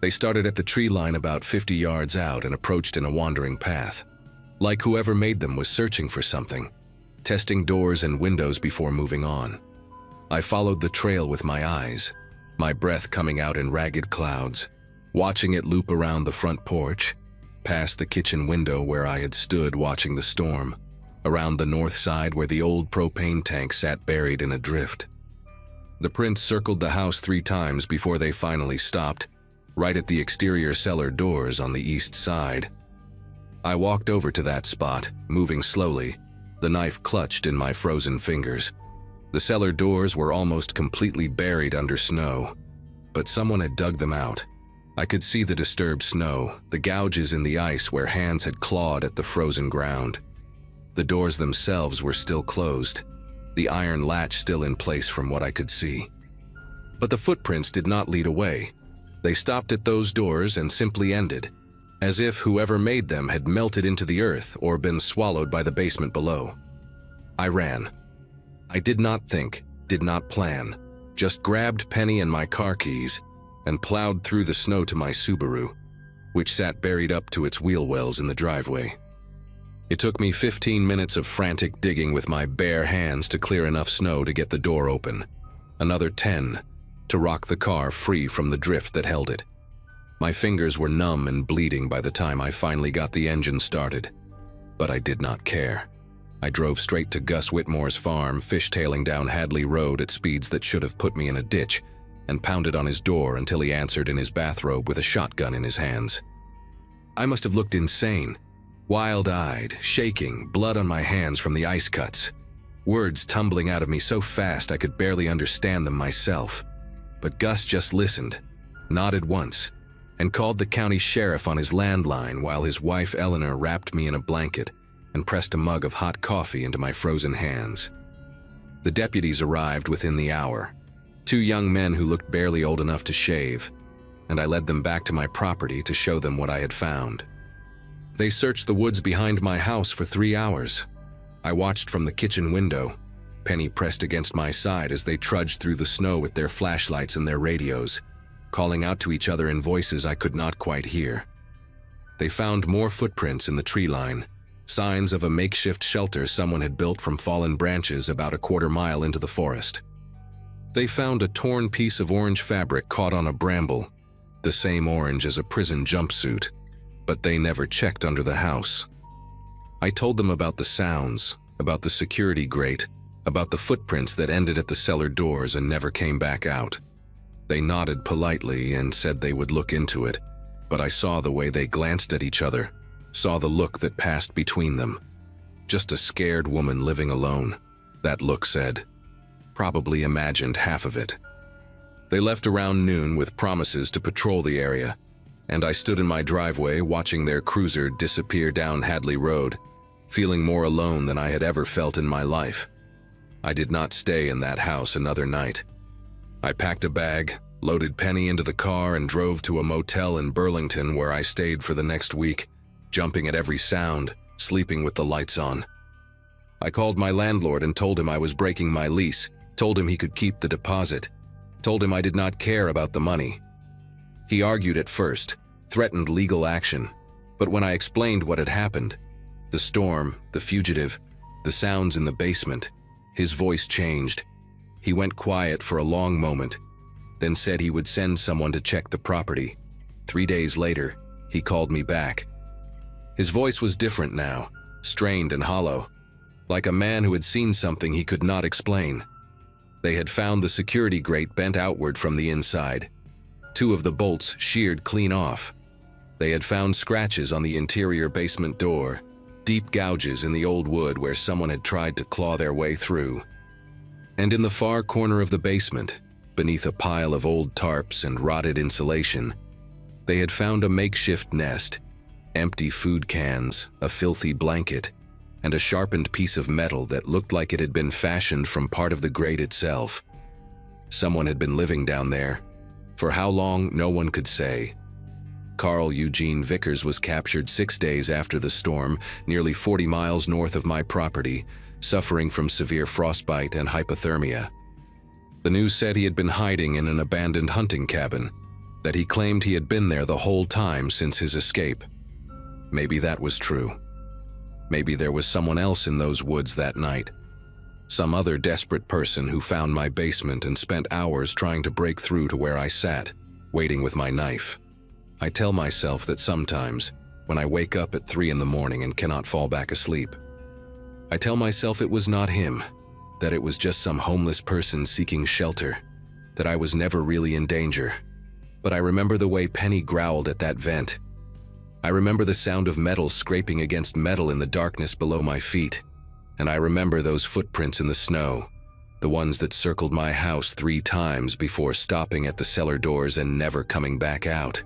They started at the tree line about 50 yards out and approached in a wandering path, like whoever made them was searching for something, testing doors and windows before moving on. I followed the trail with my eyes, my breath coming out in ragged clouds, watching it loop around the front porch, past the kitchen window where I had stood watching the storm, around the north side where the old propane tank sat buried in a drift. The prints circled the house 3 times before they finally stopped, right at the exterior cellar doors on the east side. I walked over to that spot, moving slowly, the knife clutched in my frozen fingers. The cellar doors were almost completely buried under snow, but someone had dug them out. I could see the disturbed snow, the gouges in the ice where hands had clawed at the frozen ground. The doors themselves were still closed, the iron latch still in place from what I could see. But the footprints did not lead away. They stopped at those doors and simply ended, as if whoever made them had melted into the earth or been swallowed by the basement below. I ran. I did not think, did not plan, just grabbed Penny and my car keys and plowed through the snow to my Subaru, which sat buried up to its wheel wells in the driveway. It took me 15 minutes of frantic digging with my bare hands to clear enough snow to get the door open, another 10 to rock the car free from the drift that held it. My fingers were numb and bleeding by the time I finally got the engine started, but I did not care. I drove straight to Gus Whitmore's farm, fishtailing down Hadley Road at speeds that should have put me in a ditch, and pounded on his door until he answered in his bathrobe with a shotgun in his hands. I must have looked insane, wild-eyed, shaking, blood on my hands from the ice cuts, words tumbling out of me so fast I could barely understand them myself. But Gus just listened, nodded once, and called the county sheriff on his landline while his wife Eleanor wrapped me in a blanket and pressed a mug of hot coffee into my frozen hands. The deputies arrived within the hour, 2 young men who looked barely old enough to shave, and I led them back to my property to show them what I had found. They searched the woods behind my house for 3 hours. I watched from the kitchen window, Penny pressed against my side as they trudged through the snow with their flashlights and their radios, calling out to each other in voices I could not quite hear. They found more footprints in the tree line, signs of a makeshift shelter someone had built from fallen branches about a quarter mile into the forest. They found a torn piece of orange fabric caught on a bramble, the same orange as a prison jumpsuit, but they never checked under the house. I told them about the sounds, about the security grate, about the footprints that ended at the cellar doors and never came back out. They nodded politely and said they would look into it, but I saw the way they glanced at each other, saw the look that passed between them. Just a scared woman living alone, that look said. Probably imagined half of it. They left around noon with promises to patrol the area, and I stood in my driveway watching their cruiser disappear down Hadley Road, feeling more alone than I had ever felt in my life. I did not stay in that house another night. I packed a bag, loaded Penny into the car, and drove to a motel in Burlington where I stayed for the next week, jumping at every sound, sleeping with the lights on. I called my landlord and told him I was breaking my lease, told him he could keep the deposit, told him I did not care about the money. He argued at first, threatened legal action, but when I explained what had happened, the storm, the fugitive, the sounds in the basement, his voice changed. He went quiet for a long moment, then said he would send someone to check the property. 3 days later, he called me back. His voice was different now, strained and hollow, like a man who had seen something he could not explain. They had found the security grate bent outward from the inside, 2 of the bolts sheared clean off. They had found scratches on the interior basement door, deep gouges in the old wood where someone had tried to claw their way through. And in the far corner of the basement, beneath a pile of old tarps and rotted insulation, they had found a makeshift nest, empty food cans, a filthy blanket, and a sharpened piece of metal that looked like it had been fashioned from part of the grate itself. Someone had been living down there. For how long, no one could say. Carl Eugene Vickers was captured 6 days after the storm, nearly 40 miles north of my property, suffering from severe frostbite and hypothermia. The news said he had been hiding in an abandoned hunting cabin, that he claimed he had been there the whole time since his escape. Maybe that was true. Maybe there was someone else in those woods that night. Some other desperate person who found my basement and spent hours trying to break through to where I sat, waiting with my knife. I tell myself that sometimes, when I wake up at 3 in the morning and cannot fall back asleep, I tell myself it was not him, that it was just some homeless person seeking shelter, that I was never really in danger. But I remember the way Penny growled at that vent. I remember the sound of metal scraping against metal in the darkness below my feet. And I remember those footprints in the snow, the ones that circled my house 3 times before stopping at the cellar doors and never coming back out.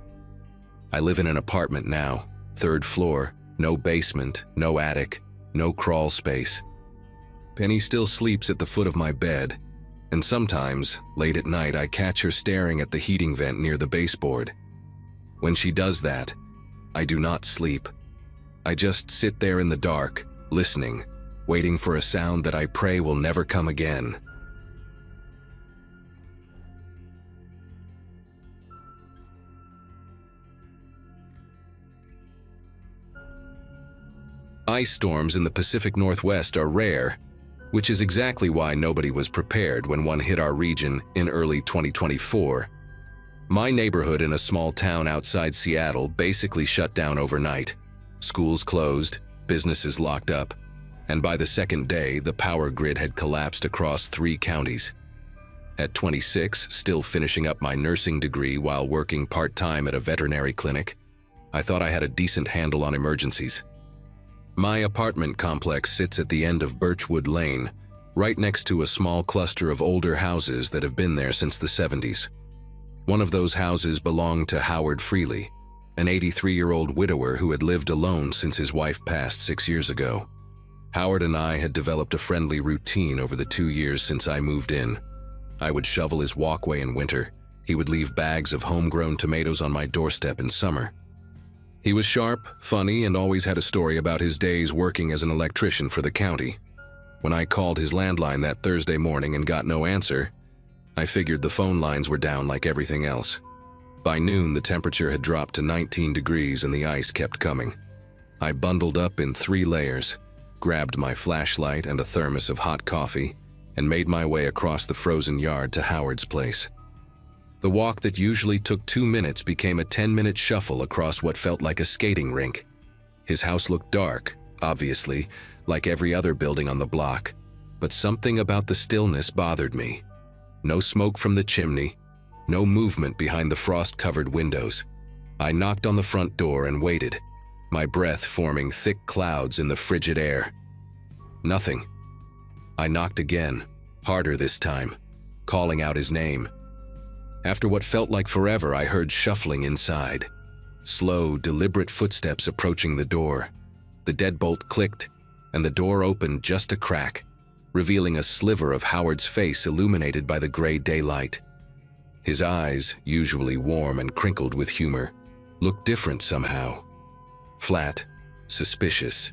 I live in an apartment now, 3rd floor, no basement, no attic, no crawl space. Penny still sleeps at the foot of my bed, and sometimes, late at night, I catch her staring at the heating vent near the baseboard. When she does that, I do not sleep. I just sit there in the dark, listening, waiting for a sound that I pray will never come again. Ice storms in the Pacific Northwest are rare, which is exactly why nobody was prepared when one hit our region in early 2024. My neighborhood in a small town outside Seattle basically shut down overnight. Schools closed, businesses locked up, and by the second day, the power grid had collapsed across 3 counties. At 26, still finishing up my nursing degree while working part-time at a veterinary clinic, I thought I had a decent handle on emergencies. My apartment complex sits at the end of Birchwood Lane, right next to a small cluster of older houses that have been there since the 70s. One of those houses belonged to Howard Freely, an 83-year-old widower who had lived alone since his wife passed 6 years ago. Howard and I had developed a friendly routine over the 2 years since I moved in. I would shovel his walkway in winter. He would leave bags of homegrown tomatoes on my doorstep in summer. He was sharp, funny, and always had a story about his days working as an electrician for the county. When I called his landline that Thursday morning and got no answer, I figured the phone lines were down like everything else. By noon, the temperature had dropped to 19 degrees and the ice kept coming. I bundled up in 3 layers, grabbed my flashlight and a thermos of hot coffee, and made my way across the frozen yard to Howard's place. The walk that usually took 2 minutes became a 10-minute shuffle across what felt like a skating rink. His house looked dark, obviously, like every other building on the block, but something about the stillness bothered me. No smoke from the chimney, no movement behind the frost-covered windows. I knocked on the front door and waited, my breath forming thick clouds in the frigid air. Nothing. I knocked again, harder this time, calling out his name. After what felt like forever, I heard shuffling inside. Slow, deliberate footsteps approaching the door. The deadbolt clicked, and the door opened just a crack, revealing a sliver of Howard's face illuminated by the gray daylight. His eyes, usually warm and crinkled with humor, looked different somehow. Flat, suspicious.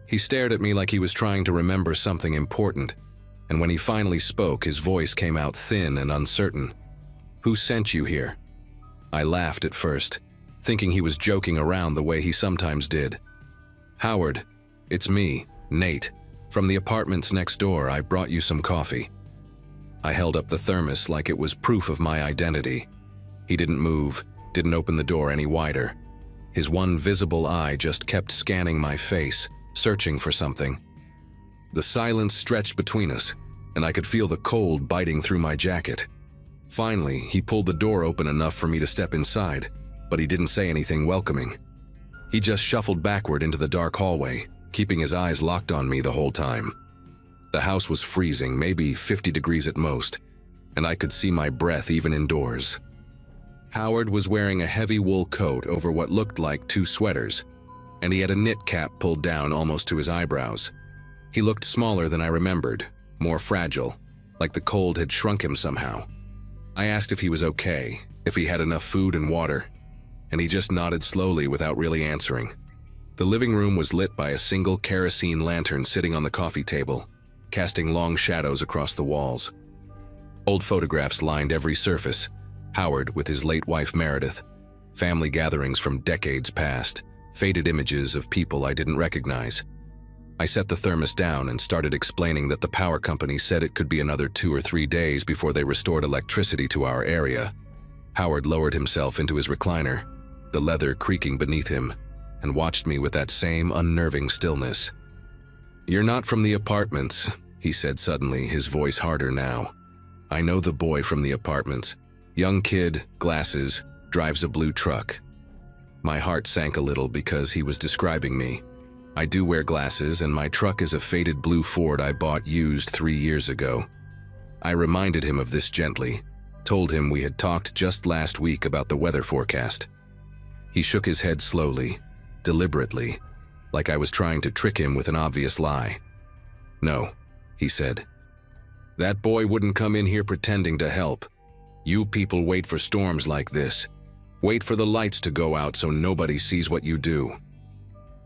He stared at me like he was trying to remember something important, and when he finally spoke, his voice came out thin and uncertain. "Who sent you here?" I laughed at first, thinking he was joking around the way he sometimes did. "Howard, it's me, Nate. From the apartments next door, I brought you some coffee." I held up the thermos like it was proof of my identity. He didn't move, didn't open the door any wider. His one visible eye just kept scanning my face, searching for something. The silence stretched between us, and I could feel the cold biting through my jacket. Finally, he pulled the door open enough for me to step inside, but he didn't say anything welcoming. He just shuffled backward into the dark hallway, keeping his eyes locked on me the whole time. The house was freezing, maybe 50 degrees at most, and I could see my breath even indoors. Howard was wearing a heavy wool coat over what looked like 2 sweaters, and he had a knit cap pulled down almost to his eyebrows. He looked smaller than I remembered, more fragile, like the cold had shrunk him somehow. I asked if he was okay, if he had enough food and water, and he just nodded slowly without really answering. The living room was lit by a single kerosene lantern sitting on the coffee table, casting long shadows across the walls. Old photographs lined every surface, Howard with his late wife Meredith, family gatherings from decades past, faded images of people I didn't recognize. I set the thermos down and started explaining that the power company said it could be another 2 or 3 days before they restored electricity to our area. Howard lowered himself into his recliner, the leather creaking beneath him, and watched me with that same unnerving stillness. "You're not from the apartments," he said suddenly, his voice harder now. "I know the boy from the apartments. Young kid, glasses, drives a blue truck." My heart sank a little because he was describing me. I do wear glasses, and my truck is a faded blue Ford I bought used 3 years ago. I reminded him of this gently, told him we had talked just last week about the weather forecast. He shook his head slowly, deliberately, like I was trying to trick him with an obvious lie. "No," he said. "That boy wouldn't come in here pretending to help. You people wait for storms like this. Wait for the lights to go out so nobody sees what you do."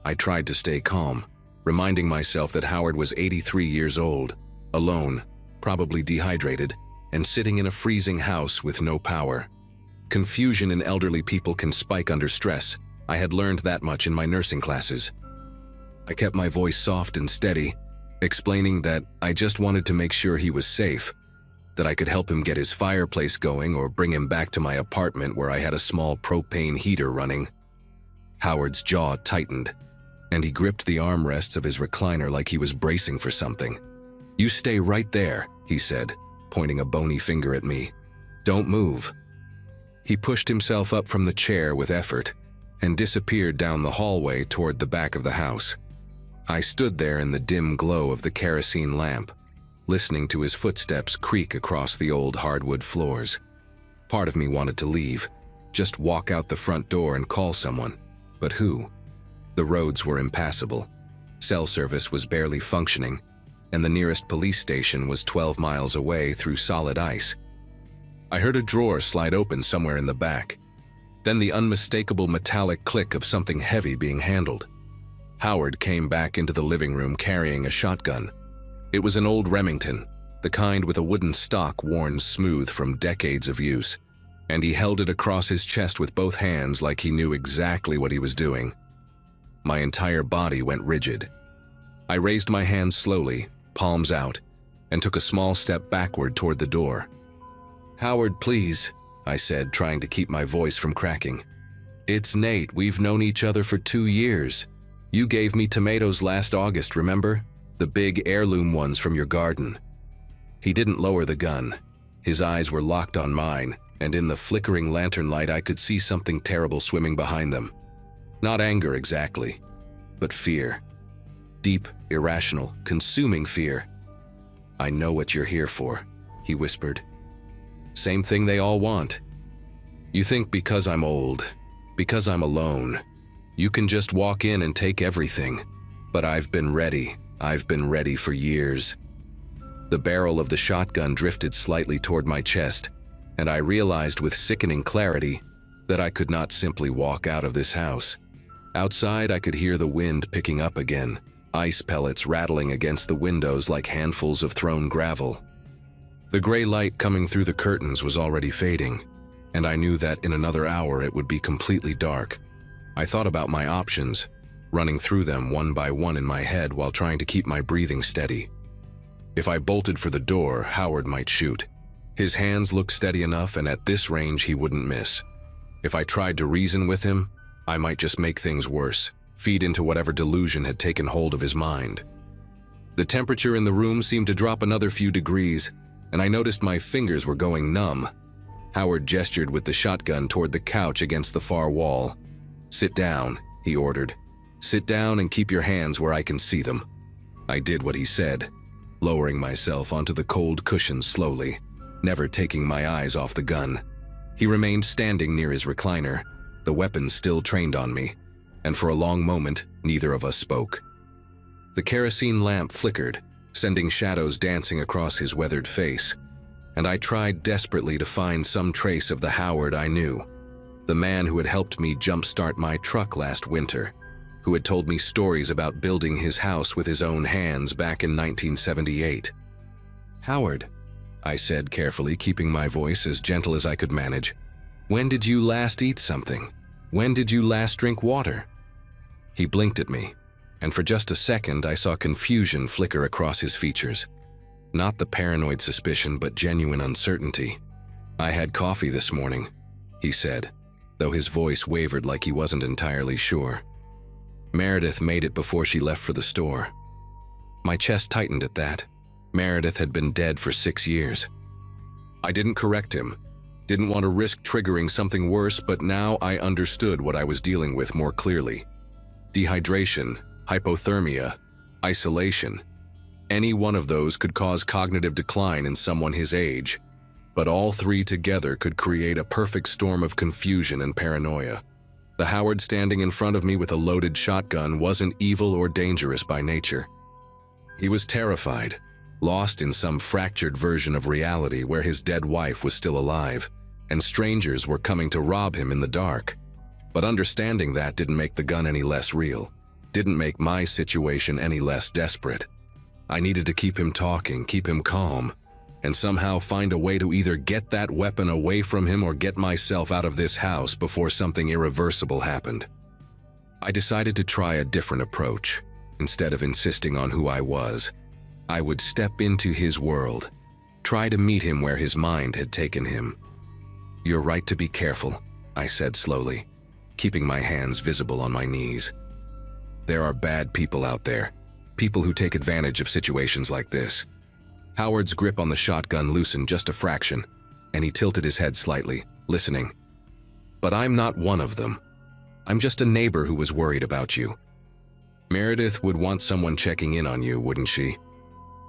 I tried to stay calm, reminding myself that Howard was 83 years old, alone, probably dehydrated, and sitting in a freezing house with no power. Confusion in elderly people can spike under stress. I had learned that much in my nursing classes. I kept my voice soft and steady, explaining that I just wanted to make sure he was safe, that I could help him get his fireplace going or bring him back to my apartment where I had a small propane heater running. Howard's jaw tightened, and he gripped the armrests of his recliner like he was bracing for something. "You stay right there," he said, pointing a bony finger at me. "Don't move." He pushed himself up from the chair with effort and disappeared down the hallway toward the back of the house. I stood there in the dim glow of the kerosene lamp, listening to his footsteps creak across the old hardwood floors. Part of me wanted to leave, just walk out the front door and call someone. But who? The roads were impassable. Cell service was barely functioning, and the nearest police station was 12 miles away through solid ice. I heard a drawer slide open somewhere in the back, then the unmistakable metallic click of something heavy being handled. Howard came back into the living room carrying a shotgun. It was an old Remington, the kind with a wooden stock worn smooth from decades of use, and he held it across his chest with both hands like he knew exactly what he was doing. My entire body went rigid. I raised my hands slowly, palms out, and took a small step backward toward the door. "Howard, please," I said, trying to keep my voice from cracking. "It's Nate. We've known each other for 2 years. You gave me tomatoes last August, remember? The big heirloom ones from your garden." He didn't lower the gun. His eyes were locked on mine, and in the flickering lantern light I could see something terrible swimming behind them. Not anger exactly, but fear. Deep, irrational, consuming fear. "I know what you're here for," he whispered. "Same thing they all want. You think because I'm old, because I'm alone, you can just walk in and take everything. But I've been ready. I've been ready for years." The barrel of the shotgun drifted slightly toward my chest, and I realized with sickening clarity that I could not simply walk out of this house. Outside, I could hear the wind picking up again, ice pellets rattling against the windows like handfuls of thrown gravel. The gray light coming through the curtains was already fading, and I knew that in another hour it would be completely dark. I thought about my options, running through them one by one in my head while trying to keep my breathing steady. If I bolted for the door, Howard might shoot. His hands looked steady enough, and at this range he wouldn't miss. If I tried to reason with him, I might just make things worse, feed into whatever delusion had taken hold of his mind. The temperature in the room seemed to drop another few degrees, and I noticed my fingers were going numb. Howard gestured with the shotgun toward the couch against the far wall. "Sit down," he ordered. "Sit down and keep your hands where I can see them." I did what he said, lowering myself onto the cold cushions slowly, never taking my eyes off the gun. He remained standing near his recliner, the weapon still trained on me, and for a long moment, neither of us spoke. The kerosene lamp flickered, sending shadows dancing across his weathered face, and I tried desperately to find some trace of the Howard I knew, the man who had helped me jumpstart my truck last winter, who had told me stories about building his house with his own hands back in 1978. "Howard," I said carefully, keeping my voice as gentle as I could manage, "when did you last eat something? When did you last drink water?" He blinked at me, and for just a second I saw confusion flicker across his features. Not the paranoid suspicion, but genuine uncertainty. "I had coffee this morning," he said, though his voice wavered like he wasn't entirely sure. "Meredith made it before she left for the store." My chest tightened at that. Meredith had been dead for 6 years. I didn't correct him, didn't want to risk triggering something worse, but now I understood what I was dealing with more clearly. Dehydration, hypothermia, isolation. Any one of those could cause cognitive decline in someone his age, but all three together could create a perfect storm of confusion and paranoia. The Howard standing in front of me with a loaded shotgun wasn't evil or dangerous by nature. He was terrified, lost in some fractured version of reality where his dead wife was still alive, and strangers were coming to rob him in the dark. But understanding that didn't make the gun any less real, didn't make my situation any less desperate. I needed to keep him talking, keep him calm, and somehow find a way to either get that weapon away from him or get myself out of this house before something irreversible happened. I decided to try a different approach. Instead of insisting on who I was, I would step into his world, try to meet him where his mind had taken him. "You're right to be careful," I said slowly, keeping my hands visible on my knees. "There are bad people out there, people who take advantage of situations like this." Howard's grip on the shotgun loosened just a fraction, and he tilted his head slightly, listening. "But I'm not one of them. I'm just a neighbor who was worried about you. Meredith would want someone checking in on you, wouldn't she?"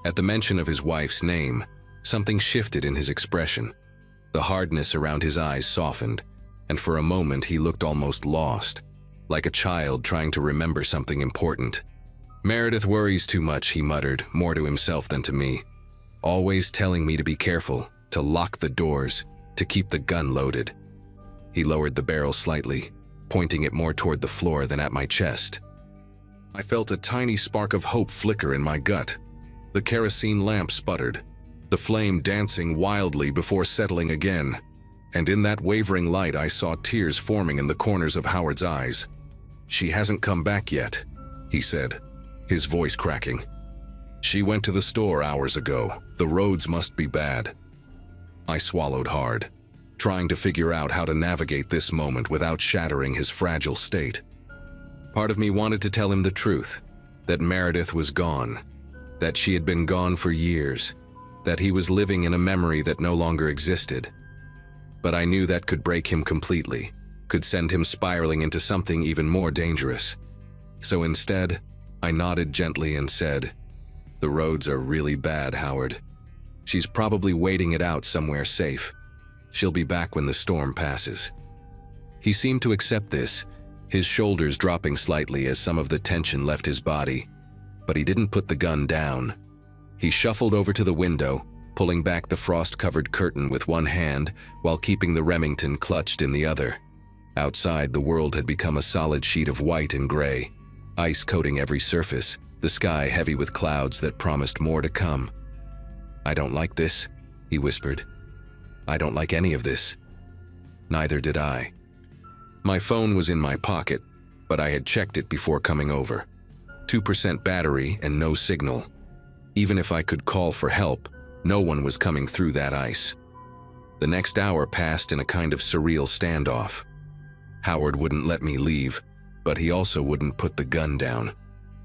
At the mention of his wife's name, something shifted in his expression. The hardness around his eyes softened, and for a moment he looked almost lost, like a child trying to remember something important. "Meredith worries too much," he muttered, more to himself than to me. "Always telling me to be careful, to lock the doors, to keep the gun loaded." He lowered the barrel slightly, pointing it more toward the floor than at my chest. I felt a tiny spark of hope flicker in my gut. The kerosene lamp sputtered, the flame dancing wildly before settling again, and in that wavering light I saw tears forming in the corners of Howard's eyes. "She hasn't come back yet," he said, his voice cracking. "She went to the store hours ago. The roads must be bad." I swallowed hard, trying to figure out how to navigate this moment without shattering his fragile state. Part of me wanted to tell him the truth, that Meredith was gone, that she had been gone for years, that he was living in a memory that no longer existed. But I knew that could break him completely, could send him spiraling into something even more dangerous. So instead, I nodded gently and said, "The roads are really bad, Howard. She's probably waiting it out somewhere safe. She'll be back when the storm passes." He seemed to accept this, his shoulders dropping slightly as some of the tension left his body. But he didn't put the gun down. He shuffled over to the window, pulling back the frost-covered curtain with one hand while keeping the Remington clutched in the other. Outside, the world had become a solid sheet of white and gray, ice coating every surface, the sky heavy with clouds that promised more to come. "I don't like this," he whispered. "I don't like any of this." Neither did I. My phone was in my pocket, but I had checked it before coming over. 2% battery and no signal. Even if I could call for help, no one was coming through that ice. The next hour passed in a kind of surreal standoff. Howard wouldn't let me leave, but he also wouldn't put the gun down.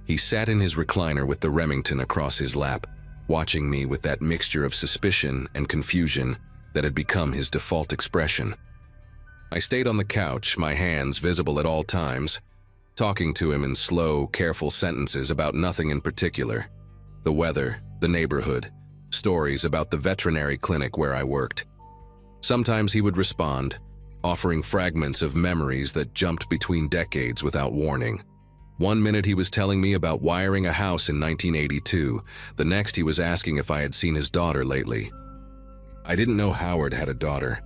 He sat in his recliner with the Remington across his lap, watching me with that mixture of suspicion and confusion that had become his default expression. I stayed on the couch, my hands visible at all times, talking to him in slow, careful sentences about nothing in particular. The weather, the neighborhood, stories about the veterinary clinic where I worked. Sometimes he would respond, offering fragments of memories that jumped between decades without warning. One minute he was telling me about wiring a house in 1982, the next he was asking if I had seen his daughter lately. I didn't know Howard had a daughter.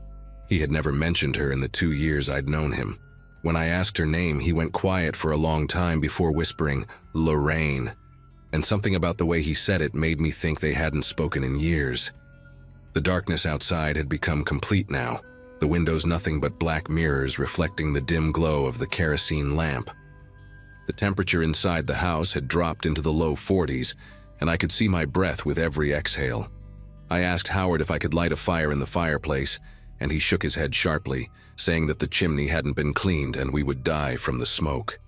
He had never mentioned her in the 2 years I'd known him. When I asked her name, he went quiet for a long time before whispering, "Lorraine," and something about the way he said it made me think they hadn't spoken in years. The darkness outside had become complete now, the windows nothing but black mirrors reflecting the dim glow of the kerosene lamp. The temperature inside the house had dropped into the low 40s, and I could see my breath with every exhale. I asked Howard if I could light a fire in the fireplace, and he shook his head sharply, saying that the chimney hadn't been cleaned and we would die from the smoke.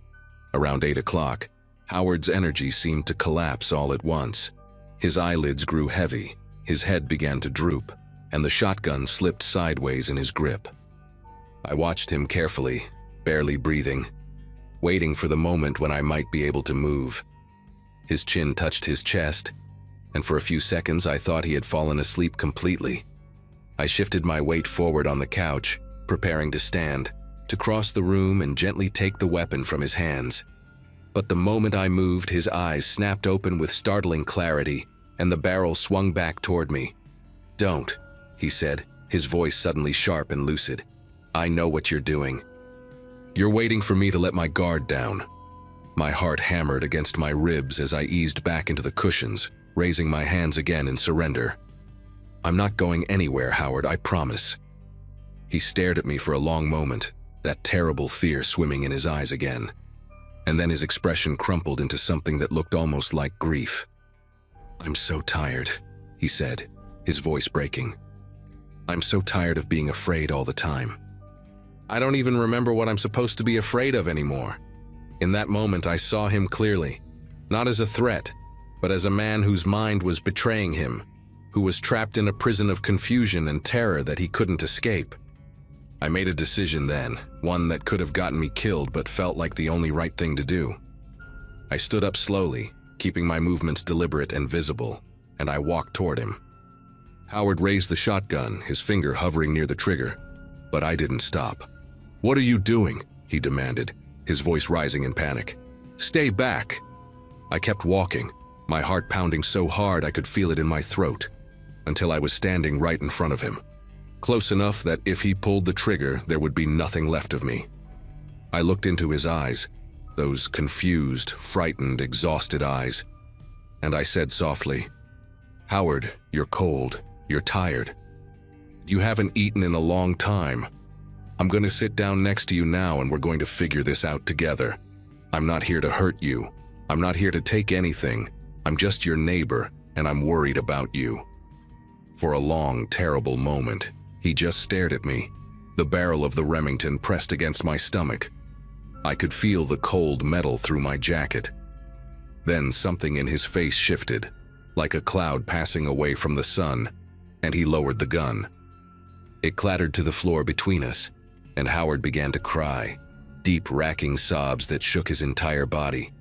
Around 8 o'clock, Howard's energy seemed to collapse all at once. His eyelids grew heavy, his head began to droop, and the shotgun slipped sideways in his grip. I watched him carefully, barely breathing, waiting for the moment when I might be able to move. His chin touched his chest, and for a few seconds I thought he had fallen asleep completely. I shifted my weight forward on the couch, preparing to stand, to cross the room and gently take the weapon from his hands. But the moment I moved, his eyes snapped open with startling clarity, and the barrel swung back toward me. "Don't," he said, his voice suddenly sharp and lucid. "I know what you're doing. You're waiting for me to let my guard down." My heart hammered against my ribs as I eased back into the cushions, raising my hands again in surrender. "I'm not going anywhere, Howard, I promise." He stared at me for a long moment, that terrible fear swimming in his eyes again. And then his expression crumpled into something that looked almost like grief. "I'm so tired," he said, his voice breaking. "I'm so tired of being afraid all the time. I don't even remember what I'm supposed to be afraid of anymore." In that moment, I saw him clearly, not as a threat, but as a man whose mind was betraying him, who was trapped in a prison of confusion and terror that he couldn't escape. I made a decision then, one that could have gotten me killed but felt like the only right thing to do. I stood up slowly, keeping my movements deliberate and visible, and I walked toward him. Howard raised the shotgun, his finger hovering near the trigger. But I didn't stop. "What are you doing?" he demanded, his voice rising in panic. "Stay back." I kept walking, my heart pounding so hard I could feel it in my throat, until I was standing right in front of him, close enough that if he pulled the trigger, there would be nothing left of me. I looked into his eyes, those confused, frightened, exhausted eyes, and I said softly, "Howard, you're cold, you're tired. You haven't eaten in a long time. I'm going to sit down next to you now and we're going to figure this out together. I'm not here to hurt you. I'm not here to take anything. I'm just your neighbor, and I'm worried about you." For a long, terrible moment, he just stared at me, the barrel of the Remington pressed against my stomach. I could feel the cold metal through my jacket. Then something in his face shifted, like a cloud passing away from the sun, and he lowered the gun. It clattered to the floor between us, and Howard began to cry, deep, racking sobs that shook his entire body.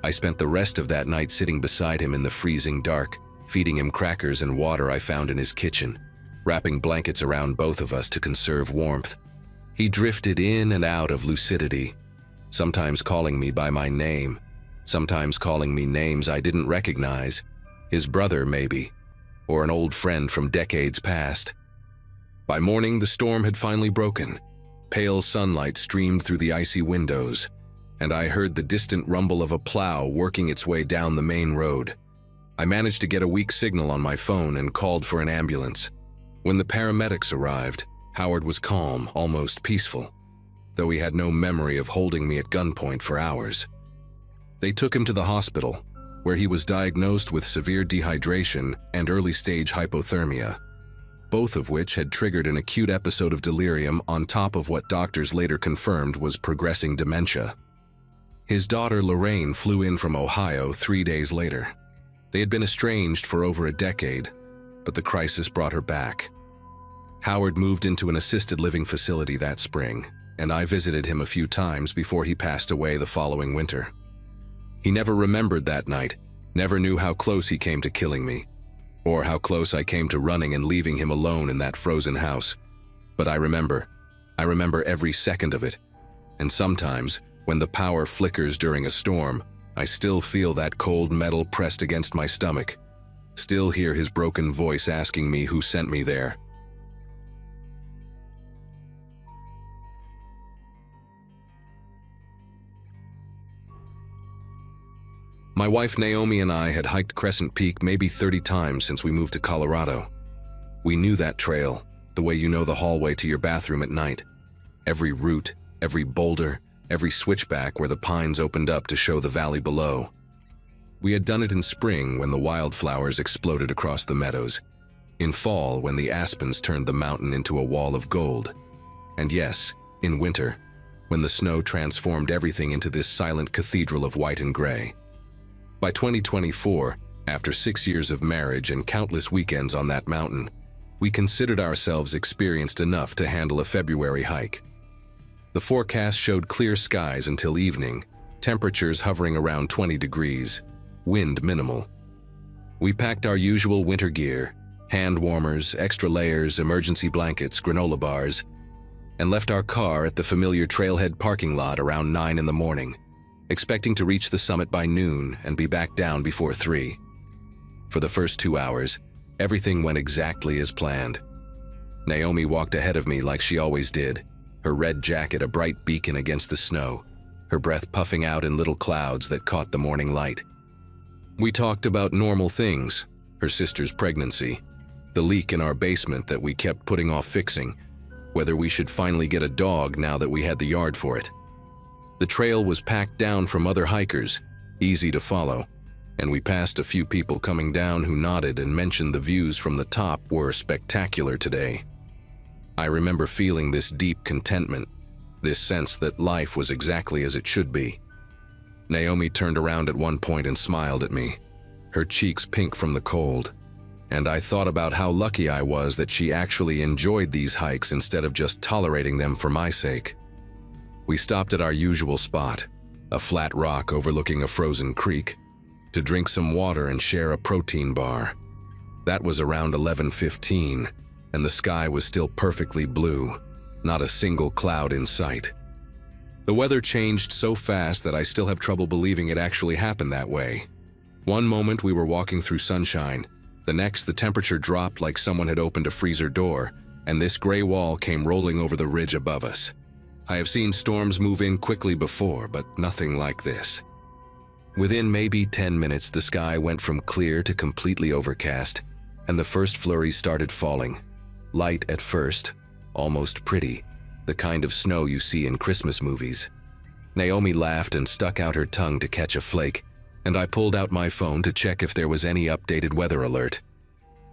I spent the rest of that night sitting beside him in the freezing dark, feeding him crackers and water I found in his kitchen, wrapping blankets around both of us to conserve warmth. He drifted in and out of lucidity, sometimes calling me by my name, sometimes calling me names I didn't recognize, his brother maybe, or an old friend from decades past. By morning, the storm had finally broken. Pale sunlight streamed through the icy windows, and I heard the distant rumble of a plow working its way down the main road. I managed to get a weak signal on my phone and called for an ambulance. When the paramedics arrived, Howard was calm, almost peaceful, though he had no memory of holding me at gunpoint for hours. They took him to the hospital, where he was diagnosed with severe dehydration and early-stage hypothermia, both of which had triggered an acute episode of delirium on top of what doctors later confirmed was progressing dementia. His daughter Lorraine flew in from Ohio 3 days later. They had been estranged for over a decade, but the crisis brought her back. Howard moved into an assisted living facility that spring, and I visited him a few times before he passed away the following winter. He never remembered that night, never knew how close he came to killing me, or how close I came to running and leaving him alone in that frozen house. But I remember every second of it, and sometimes, when the power flickers during a storm, I still feel that cold metal pressed against my stomach, still hear his broken voice asking me who sent me there. My wife Naomi and I had hiked Crescent Peak maybe 30 times since we moved to Colorado. We knew that trail, the way you know the hallway to your bathroom at night. Every route, every boulder, every switchback where the pines opened up to show the valley below. We had done it in spring when the wildflowers exploded across the meadows, in fall when the aspens turned the mountain into a wall of gold, and yes, in winter, when the snow transformed everything into this silent cathedral of white and gray. By 2024, after 6 years of marriage and countless weekends on that mountain, we considered ourselves experienced enough to handle a February hike. The forecast showed clear skies until evening, temperatures hovering around 20 degrees, wind minimal. We packed our usual winter gear, hand warmers, extra layers, emergency blankets, granola bars, and left our car at the familiar trailhead parking lot around 9 in the morning, expecting to reach the summit by noon and be back down before 3. For the first 2 hours, everything went exactly as planned. Naomi walked ahead of me like she always did, her red jacket a bright beacon against the snow, her breath puffing out in little clouds that caught the morning light. We talked about normal things, her sister's pregnancy, the leak in our basement that we kept putting off fixing, whether we should finally get a dog now that we had the yard for it. The trail was packed down from other hikers, easy to follow, and we passed a few people coming down who nodded and mentioned the views from the top were spectacular today. I remember feeling this deep contentment, this sense that life was exactly as it should be. Naomi turned around at one point and smiled at me, her cheeks pink from the cold, and I thought about how lucky I was that she actually enjoyed these hikes instead of just tolerating them for my sake. We stopped at our usual spot, a flat rock overlooking a frozen creek, to drink some water and share a protein bar. That was around 11:15, and the sky was still perfectly blue, not a single cloud in sight. The weather changed so fast that I still have trouble believing it actually happened that way. One moment we were walking through sunshine, the next the temperature dropped like someone had opened a freezer door, and this gray wall came rolling over the ridge above us. I have seen storms move in quickly before, but nothing like this. Within maybe 10 minutes, the sky went from clear to completely overcast, and the first flurries started falling. Light at first, almost pretty, the kind of snow you see in Christmas movies. Naomi laughed and stuck out her tongue to catch a flake, and I pulled out my phone to check if there was any updated weather alert.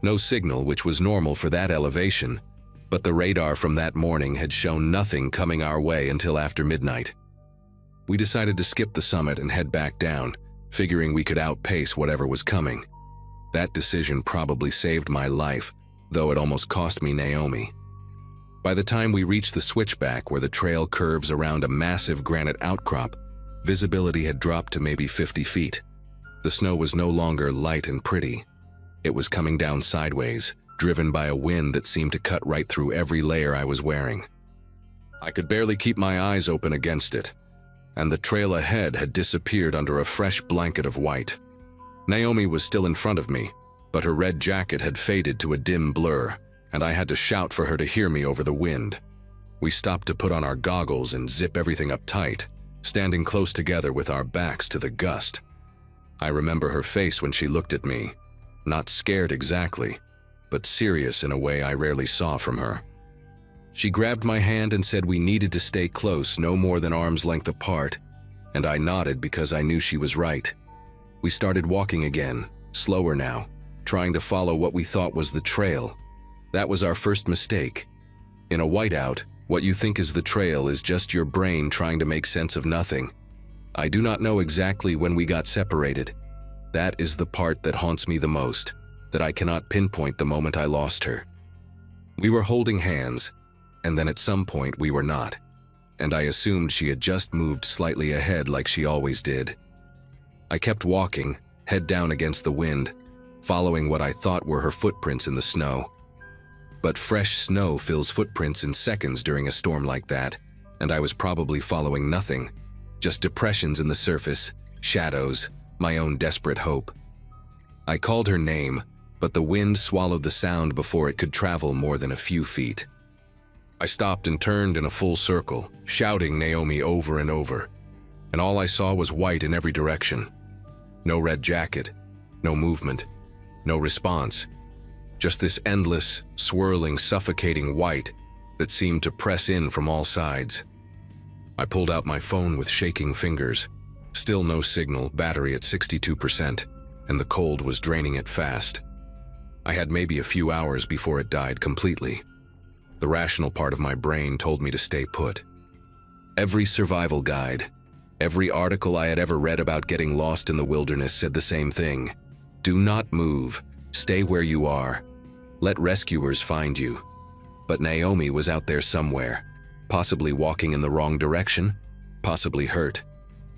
No signal, which was normal for that elevation, but the radar from that morning had shown nothing coming our way until after midnight. We decided to skip the summit and head back down, figuring we could outpace whatever was coming. That decision probably saved my life, though it almost cost me Naomi. By the time we reached the switchback where the trail curves around a massive granite outcrop, visibility had dropped to maybe 50 feet. The snow was no longer light and pretty. It was coming down sideways, driven by a wind that seemed to cut right through every layer I was wearing. I could barely keep my eyes open against it, and the trail ahead had disappeared under a fresh blanket of white. Naomi was still in front of me, but her red jacket had faded to a dim blur, and I had to shout for her to hear me over the wind. We stopped to put on our goggles and zip everything up tight, standing close together with our backs to the gust. I remember her face when she looked at me, not scared exactly, but serious in a way I rarely saw from her. She grabbed my hand and said we needed to stay close, no more than arm's length apart, and I nodded because I knew she was right. We started walking again, slower now, trying to follow what we thought was the trail. That was our first mistake. In a whiteout, what you think is the trail is just your brain trying to make sense of nothing. I do not know exactly when we got separated. That is the part that haunts me the most, that I cannot pinpoint the moment I lost her. We were holding hands, and then at some point we were not, and I assumed she had just moved slightly ahead like she always did. I kept walking, head down against the wind, following what I thought were her footprints in the snow. But fresh snow fills footprints in seconds during a storm like that, and I was probably following nothing, just depressions in the surface, shadows, my own desperate hope. I called her name, but the wind swallowed the sound before it could travel more than a few feet. I stopped and turned in a full circle, shouting Naomi over and over, and all I saw was white in every direction. No red jacket, no movement, no response. Just this endless, swirling, suffocating white that seemed to press in from all sides. I pulled out my phone with shaking fingers. Still no signal, battery at 62%, and the cold was draining it fast. I had maybe a few hours before it died completely. The rational part of my brain told me to stay put. Every survival guide, every article I had ever read about getting lost in the wilderness said the same thing. Do not move. Stay where you are. Let rescuers find you. But Naomi was out there somewhere, possibly walking in the wrong direction, possibly hurt,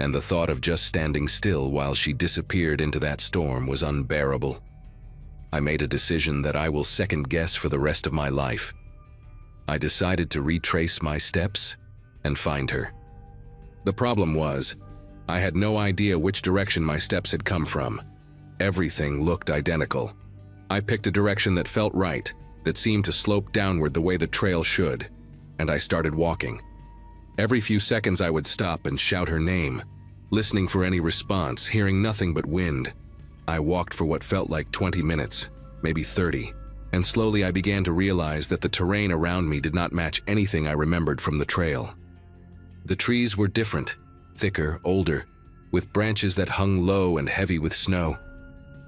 and the thought of just standing still while she disappeared into that storm was unbearable. I made a decision that I will second guess for the rest of my life. I decided to retrace my steps and find her. The problem was, I had no idea which direction my steps had come from. Everything looked identical. I picked a direction that felt right, that seemed to slope downward the way the trail should, and I started walking. Every few seconds I would stop and shout her name, listening for any response, hearing nothing but wind. I walked for what felt like 20 minutes, maybe 30, and slowly I began to realize that the terrain around me did not match anything I remembered from the trail. The trees were different, thicker, older, with branches that hung low and heavy with snow.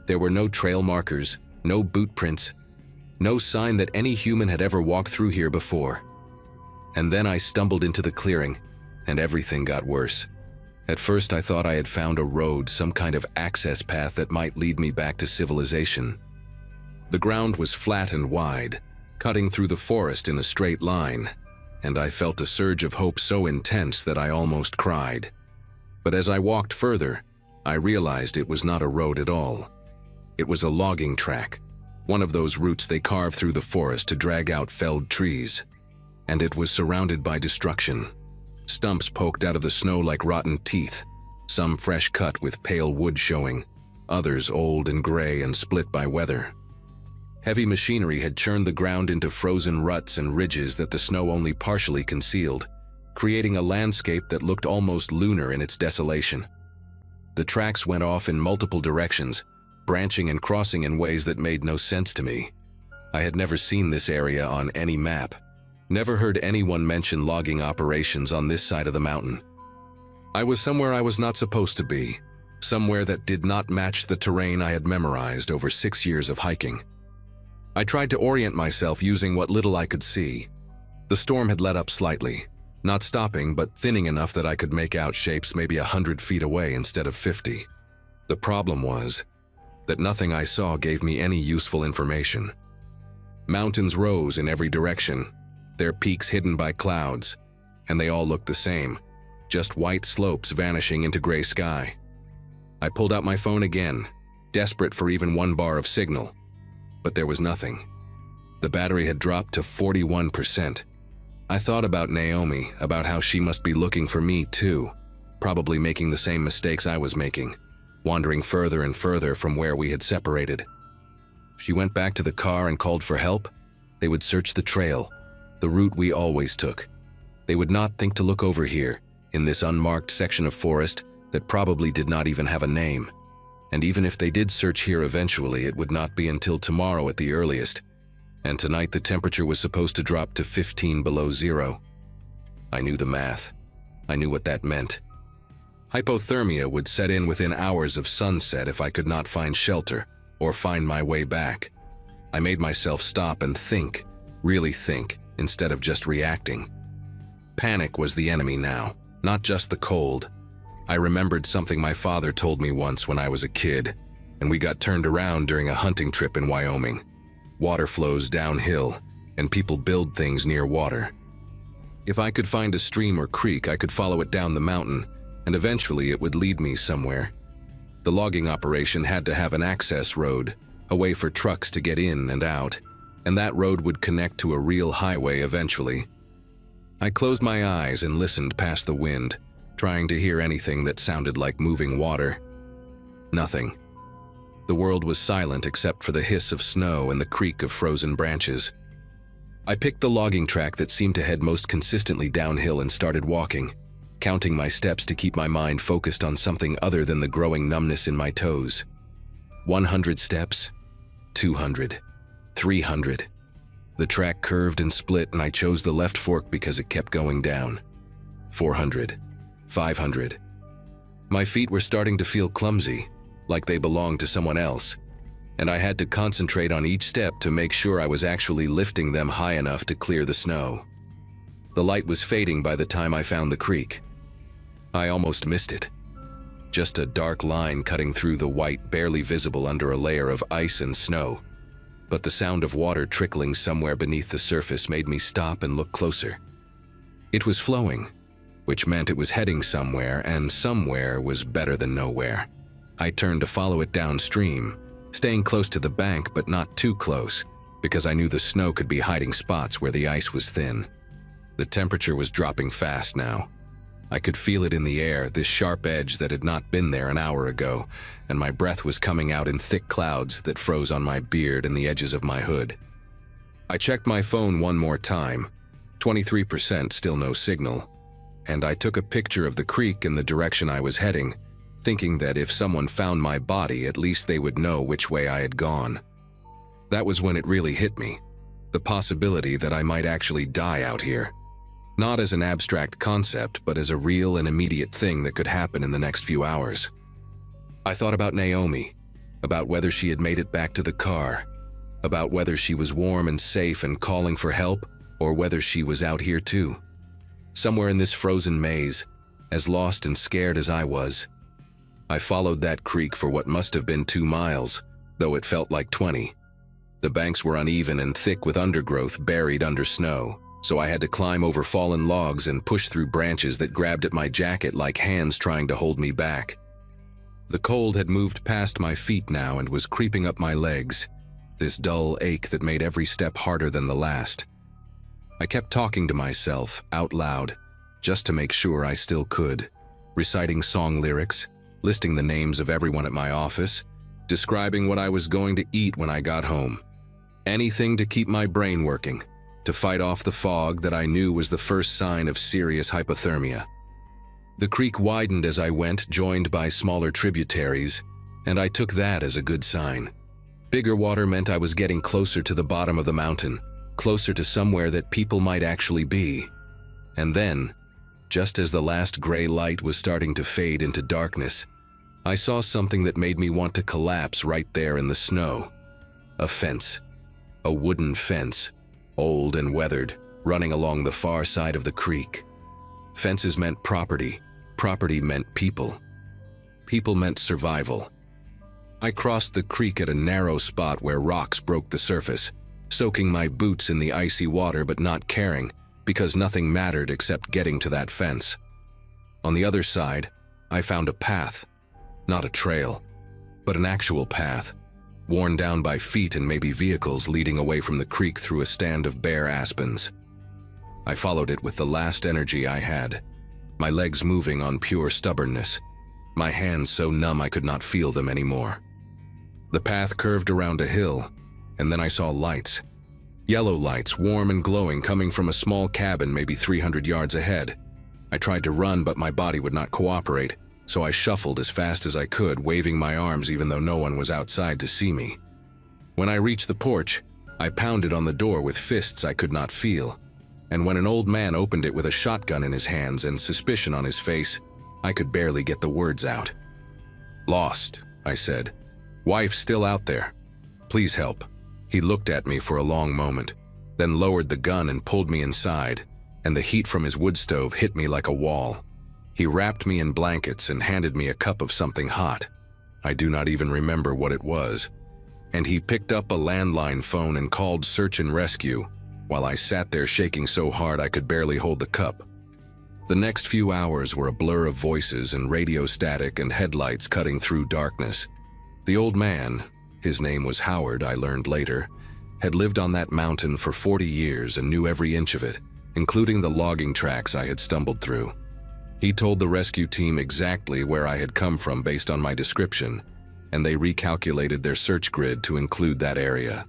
There were no trail markers, no boot prints, no sign that any human had ever walked through here before. And then I stumbled into the clearing, and everything got worse. At first I thought I had found a road, some kind of access path that might lead me back to civilization. The ground was flat and wide, cutting through the forest in a straight line, and I felt a surge of hope so intense that I almost cried. But as I walked further, I realized it was not a road at all. It was a logging track, one of those routes they carve through the forest to drag out felled trees. And it was surrounded by destruction. Stumps poked out of the snow like rotten teeth, some fresh cut with pale wood showing, others old and gray and split by weather. Heavy machinery had churned the ground into frozen ruts and ridges that the snow only partially concealed, creating a landscape that looked almost lunar in its desolation. The tracks went off in multiple directions, branching and crossing in ways that made no sense to me. I had never seen this area on any map, never heard anyone mention logging operations on this side of the mountain. I was somewhere I was not supposed to be, somewhere that did not match the terrain I had memorized over 6 years of hiking. I tried to orient myself using what little I could see. The storm had let up slightly, not stopping but thinning enough that I could make out shapes maybe 100 feet away instead of 50. The problem was that nothing I saw gave me any useful information. Mountains rose in every direction, their peaks hidden by clouds, and they all looked the same, just white slopes vanishing into gray sky. I pulled out my phone again, desperate for even one bar of signal. But there was nothing. The battery had dropped to 41%. I thought about Naomi, about how she must be looking for me too, probably making the same mistakes I was making, wandering further and further from where we had separated. If she went back to the car and called for help, they would search the trail, the route we always took. They would not think to look over here, in this unmarked section of forest that probably did not even have a name. And even if they did search here eventually, it would not be until tomorrow at the earliest, and tonight the temperature was supposed to drop to 15 below zero. I knew the math. I knew what that meant. Hypothermia would set in within hours of sunset if I could not find shelter or find my way back. I made myself stop and think, really think, instead of just reacting. Panic was the enemy now, not just the cold. I remembered something my father told me once when I was a kid, and we got turned around during a hunting trip in Wyoming. Water flows downhill, and people build things near water. If I could find a stream or creek, I could follow it down the mountain, and eventually it would lead me somewhere. The logging operation had to have an access road, a way for trucks to get in and out, and that road would connect to a real highway eventually. I closed my eyes and listened past the wind, trying to hear anything that sounded like moving water. Nothing. The world was silent except for the hiss of snow and the creak of frozen branches. I picked the logging track that seemed to head most consistently downhill and started walking, counting my steps to keep my mind focused on something other than the growing numbness in my toes. 100 steps, 200, 300. The track curved and split, and I chose the left fork because it kept going down. 400. 500. My feet were starting to feel clumsy, like they belonged to someone else, and I had to concentrate on each step to make sure I was actually lifting them high enough to clear the snow. The light was fading by the time I found the creek. I almost missed it. Just a dark line cutting through the white, barely visible under a layer of ice and snow. But the sound of water trickling somewhere beneath the surface made me stop and look closer. It was flowing, which meant it was heading somewhere, and somewhere was better than nowhere. I turned to follow it downstream, staying close to the bank but not too close, because I knew the snow could be hiding spots where the ice was thin. The temperature was dropping fast now. I could feel it in the air, this sharp edge that had not been there an hour ago, and my breath was coming out in thick clouds that froze on my beard and the edges of my hood. I checked my phone one more time. 23%, still no signal. And I took a picture of the creek in the direction I was heading, thinking that if someone found my body, at least they would know which way I had gone. That was when it really hit me, the possibility that I might actually die out here. Not as an abstract concept, but as a real and immediate thing that could happen in the next few hours. I thought about Naomi, about whether she had made it back to the car, about whether she was warm and safe and calling for help, or whether she was out here too. Somewhere in this frozen maze, as lost and scared as I was. I followed that creek for what must have been 2 miles, though it felt like 20. The banks were uneven and thick with undergrowth buried under snow, so I had to climb over fallen logs and push through branches that grabbed at my jacket like hands trying to hold me back. The cold had moved past my feet now and was creeping up my legs, this dull ache that made every step harder than the last. I kept talking to myself, out loud, just to make sure I still could, reciting song lyrics, listing the names of everyone at my office, describing what I was going to eat when I got home. Anything to keep my brain working, to fight off the fog that I knew was the first sign of serious hypothermia. The creek widened as I went, joined by smaller tributaries, and I took that as a good sign. Bigger water meant I was getting closer to the bottom of the mountain, closer to somewhere that people might actually be. And then, just as the last gray light was starting to fade into darkness, I saw something that made me want to collapse right there in the snow. A fence. A wooden fence, old and weathered, running along the far side of the creek. Fences meant property. Property meant people. People meant survival. I crossed the creek at a narrow spot where rocks broke the surface, soaking my boots in the icy water but not caring, because nothing mattered except getting to that fence. On the other side, I found a path. Not a trail, but an actual path, worn down by feet and maybe vehicles leading away from the creek through a stand of bare aspens. I followed it with the last energy I had, my legs moving on pure stubbornness, my hands so numb I could not feel them anymore. The path curved around a hill, and then I saw lights. Yellow lights, warm and glowing, coming from a small cabin maybe 300 yards ahead. I tried to run, but my body would not cooperate, so I shuffled as fast as I could, waving my arms even though no one was outside to see me. When I reached the porch, I pounded on the door with fists I could not feel, and when an old man opened it with a shotgun in his hands and suspicion on his face, I could barely get the words out. "Lost," I said. "Wife's still out there. Please help." He looked at me for a long moment, then lowered the gun and pulled me inside, and the heat from his wood stove hit me like a wall. He wrapped me in blankets and handed me a cup of something hot. I do not even remember what it was. And he picked up a landline phone and called search and rescue, while I sat there shaking so hard I could barely hold the cup. The next few hours were a blur of voices and radio static and headlights cutting through darkness. The old man, his name was Howard, I learned later, had lived on that mountain for 40 years and knew every inch of it, including the logging tracks I had stumbled through. He told the rescue team exactly where I had come from based on my description, and they recalculated their search grid to include that area.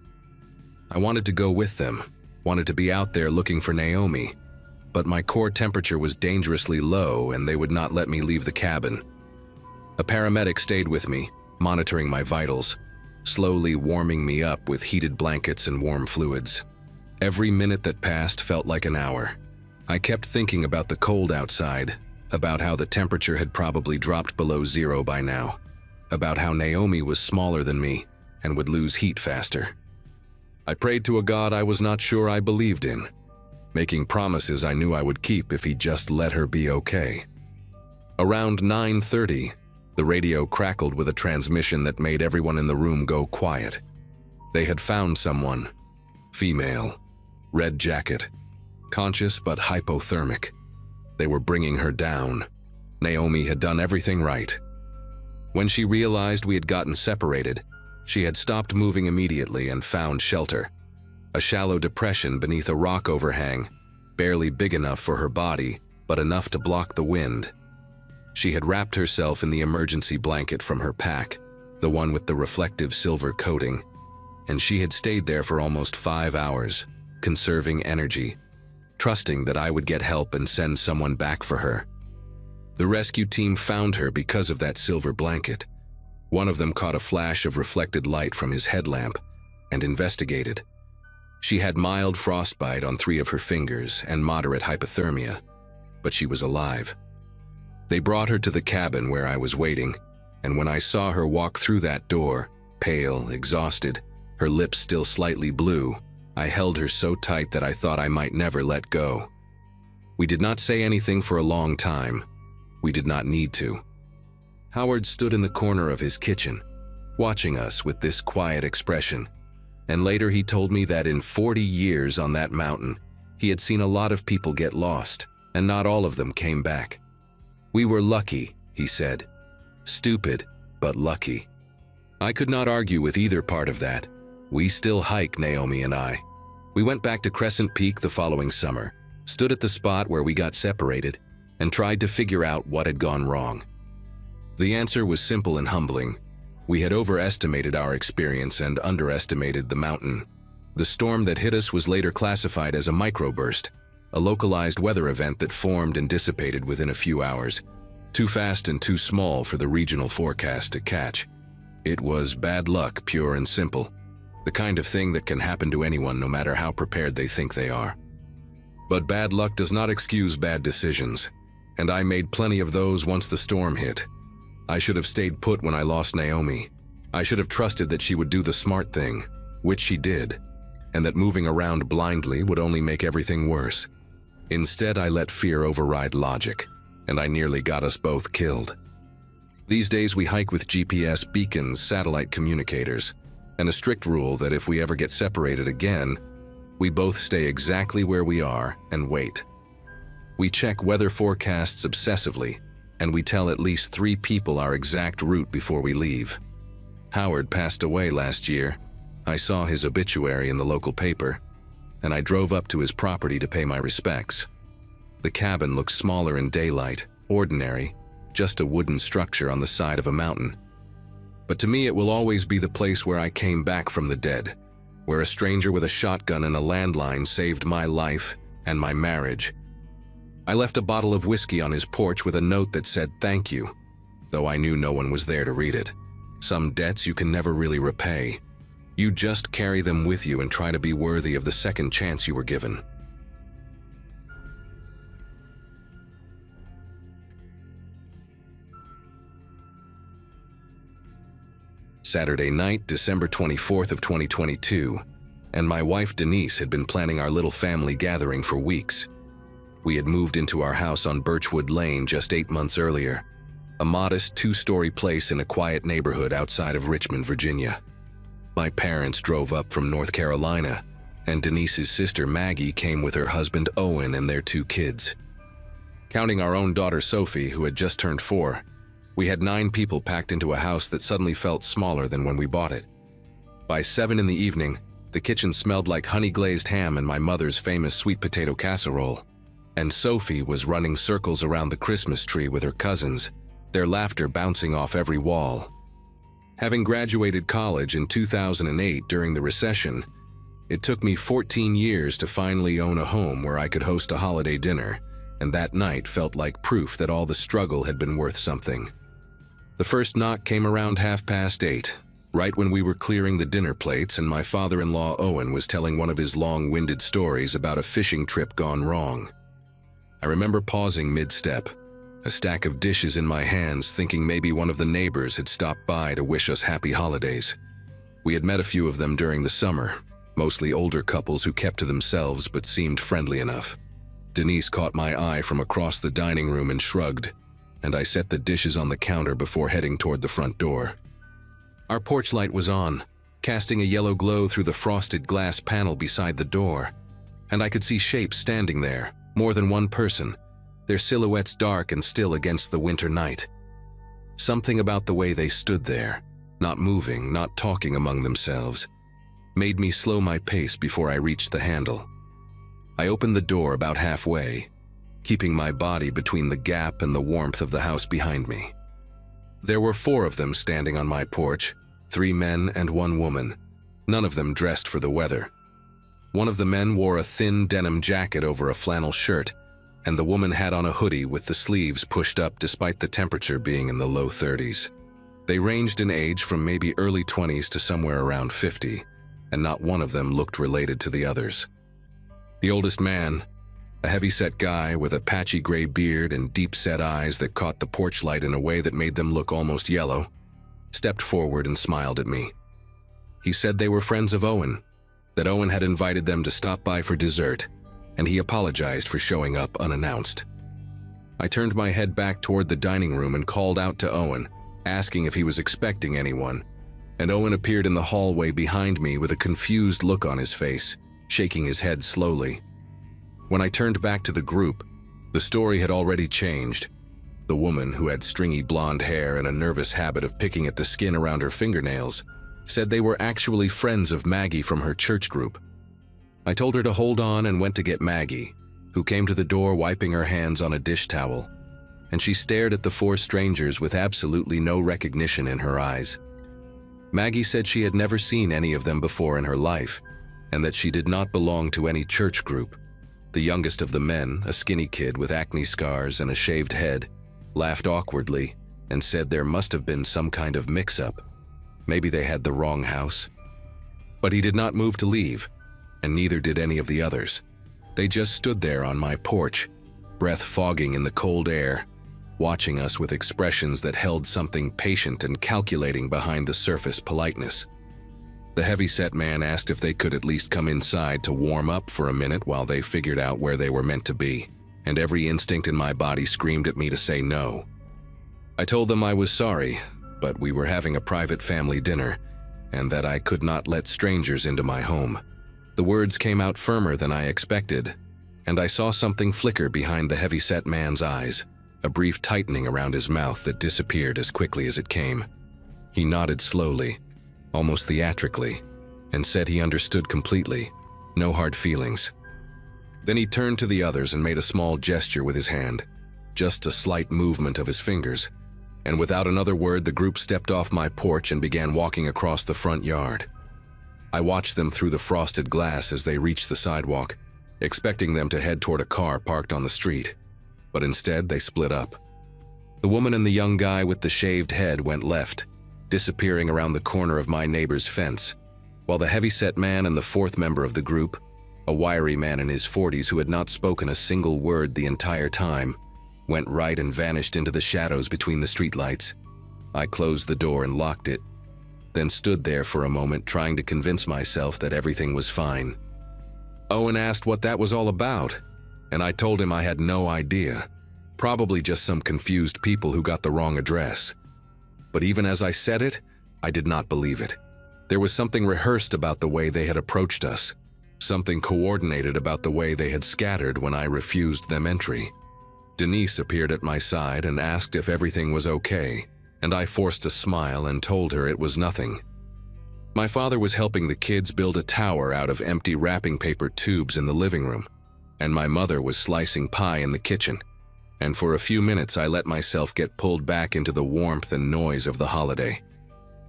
I wanted to go with them, wanted to be out there looking for Naomi, but my core temperature was dangerously low and they would not let me leave the cabin. A paramedic stayed with me, monitoring my vitals, slowly warming me up with heated blankets and warm fluids. Every minute that passed felt like an hour. I kept thinking about the cold outside, about how the temperature had probably dropped below zero by now, about how Naomi was smaller than me and would lose heat faster. I prayed to a God I was not sure I believed in, making promises I knew I would keep if he just let her be okay. Around 9:30, the radio crackled with a transmission that made everyone in the room go quiet. They had found someone. Female. Red jacket. Conscious but hypothermic. They were bringing her down. Naomi had done everything right. When she realized we had gotten separated, she had stopped moving immediately and found shelter. A shallow depression beneath a rock overhang, barely big enough for her body, but enough to block the wind. She had wrapped herself in the emergency blanket from her pack, the one with the reflective silver coating, and she had stayed there for almost 5 hours, conserving energy, trusting that I would get help and send someone back for her. The rescue team found her because of that silver blanket. One of them caught a flash of reflected light from his headlamp and investigated. She had mild frostbite on 3 of her fingers and moderate hypothermia, but she was alive. They brought her to the cabin where I was waiting, and when I saw her walk through that door, pale, exhausted, her lips still slightly blue, I held her so tight that I thought I might never let go. We did not say anything for a long time. We did not need to. Howard stood in the corner of his kitchen, watching us with this quiet expression, and later he told me that in 40 years on that mountain, he had seen a lot of people get lost, and not all of them came back. We were lucky, he said. Stupid, but lucky. I could not argue with either part of that, We still hike, Naomi and I. We went back to Crescent Peak the following summer, stood at the spot where we got separated, and tried to figure out what had gone wrong. The answer was simple and humbling. We had overestimated our experience and underestimated the mountain. The storm that hit us was later classified as a microburst, a localized weather event that formed and dissipated within a few hours, too fast and too small for the regional forecast to catch. It was bad luck, pure and simple, the kind of thing that can happen to anyone no matter how prepared they think they are. But bad luck does not excuse bad decisions, and I made plenty of those once the storm hit. I should have stayed put when I lost Naomi. I should have trusted that she would do the smart thing, which she did, and that moving around blindly would only make everything worse. Instead, I let fear override logic, and I nearly got us both killed. These days we hike with GPS beacons, satellite communicators, and a strict rule that if we ever get separated again, we both stay exactly where we are and wait. We check weather forecasts obsessively, and we tell at least 3 people our exact route before we leave. Howard passed away last year. I saw his obituary in the local paper, and I drove up to his property to pay my respects. The cabin looks smaller in daylight, ordinary, just a wooden structure on the side of a mountain. But to me it will always be the place where I came back from the dead, where a stranger with a shotgun and a landline saved my life and my marriage. I left a bottle of whiskey on his porch with a note that said thank you, though I knew no one was there to read it. Some debts you can never really repay. You just carry them with you and try to be worthy of the second chance you were given. Saturday night, December 24th of 2022, and my wife Denise had been planning our little family gathering for weeks. We had moved into our house on Birchwood Lane just 8 months earlier, a modest 2-story place in a quiet neighborhood outside of Richmond, Virginia. My parents drove up from North Carolina, and Denise's sister Maggie came with her husband Owen and their 2 kids. Counting our own daughter Sophie, who had just turned 4, we had 9 people packed into a house that suddenly felt smaller than when we bought it. By 7 in the evening, the kitchen smelled like honey-glazed ham and my mother's famous sweet potato casserole. And Sophie was running circles around the Christmas tree with her cousins, their laughter bouncing off every wall. Having graduated college in 2008 during the recession, it took me 14 years to finally own a home where I could host a holiday dinner, and that night felt like proof that all the struggle had been worth something. The first knock came around 8:30, right when we were clearing the dinner plates and my father-in-law Owen was telling one of his long-winded stories about a fishing trip gone wrong. I remember pausing mid-step, a stack of dishes in my hands, thinking maybe one of the neighbors had stopped by to wish us happy holidays. We had met a few of them during the summer, mostly older couples who kept to themselves but seemed friendly enough. Denise caught my eye from across the dining room and shrugged, and I set the dishes on the counter before heading toward the front door. Our porch light was on, casting a yellow glow through the frosted glass panel beside the door, and I could see shapes standing there, more than one person, their silhouettes dark and still against the winter night. Something about the way they stood there, not moving, not talking among themselves, made me slow my pace before I reached the handle. I opened the door about halfway, keeping my body between the gap and the warmth of the house behind me. There were 4 of them standing on my porch, 3 men and 1 woman, none of them dressed for the weather. One of the men wore a thin denim jacket over a flannel shirt, and the woman had on a hoodie with the sleeves pushed up despite the temperature being in the low 30s. They ranged in age from maybe early 20s to somewhere around 50, and not one of them looked related to the others. The oldest man, a heavy-set guy with a patchy gray beard and deep-set eyes that caught the porch light in a way that made them look almost yellow, stepped forward and smiled at me. He said they were friends of Owen, that Owen had invited them to stop by for dessert, and he apologized for showing up unannounced. I turned my head back toward the dining room and called out to Owen, asking if he was expecting anyone, and Owen appeared in the hallway behind me with a confused look on his face, shaking his head slowly. When I turned back to the group, the story had already changed. The woman, who had stringy blonde hair and a nervous habit of picking at the skin around her fingernails, said they were actually friends of Maggie from her church group. I told her to hold on and went to get Maggie, who came to the door wiping her hands on a dish towel, and she stared at the four strangers with absolutely no recognition in her eyes. Maggie said she had never seen any of them before in her life, and that she did not belong to any church group. The youngest of the men, a skinny kid with acne scars and a shaved head, laughed awkwardly and said there must have been some kind of mix-up. Maybe they had the wrong house. But he did not move to leave, and neither did any of the others. They just stood there on my porch, breath fogging in the cold air, watching us with expressions that held something patient and calculating behind the surface politeness. The heavy-set man asked if they could at least come inside to warm up for a minute while they figured out where they were meant to be, and every instinct in my body screamed at me to say no. I told them I was sorry, but we were having a private family dinner, and that I could not let strangers into my home. The words came out firmer than I expected, and I saw something flicker behind the heavy-set man's eyes, a brief tightening around his mouth that disappeared as quickly as it came. He nodded slowly, almost theatrically, and said he understood completely, no hard feelings. Then he turned to the others and made a small gesture with his hand, just a slight movement of his fingers, and without another word the group stepped off my porch and began walking across the front yard. I watched them through the frosted glass as they reached the sidewalk, expecting them to head toward a car parked on the street, but instead they split up. The woman and the young guy with the shaved head went left, disappearing around the corner of my neighbor's fence, while the heavy-set man and the fourth member of the group, a wiry man in his 40s who had not spoken a single word the entire time, went right and vanished into the shadows between the streetlights. I closed the door and locked it, then stood there for a moment trying to convince myself that everything was fine. Owen asked what that was all about, and I told him I had no idea. Probably just some confused people who got the wrong address. But even as I said it, I did not believe it. There was something rehearsed about the way they had approached us, something coordinated about the way they had scattered when I refused them entry. Denise appeared at my side and asked if everything was okay, and I forced a smile and told her it was nothing. My father was helping the kids build a tower out of empty wrapping paper tubes in the living room, and my mother was slicing pie in the kitchen, and for a few minutes I let myself get pulled back into the warmth and noise of the holiday.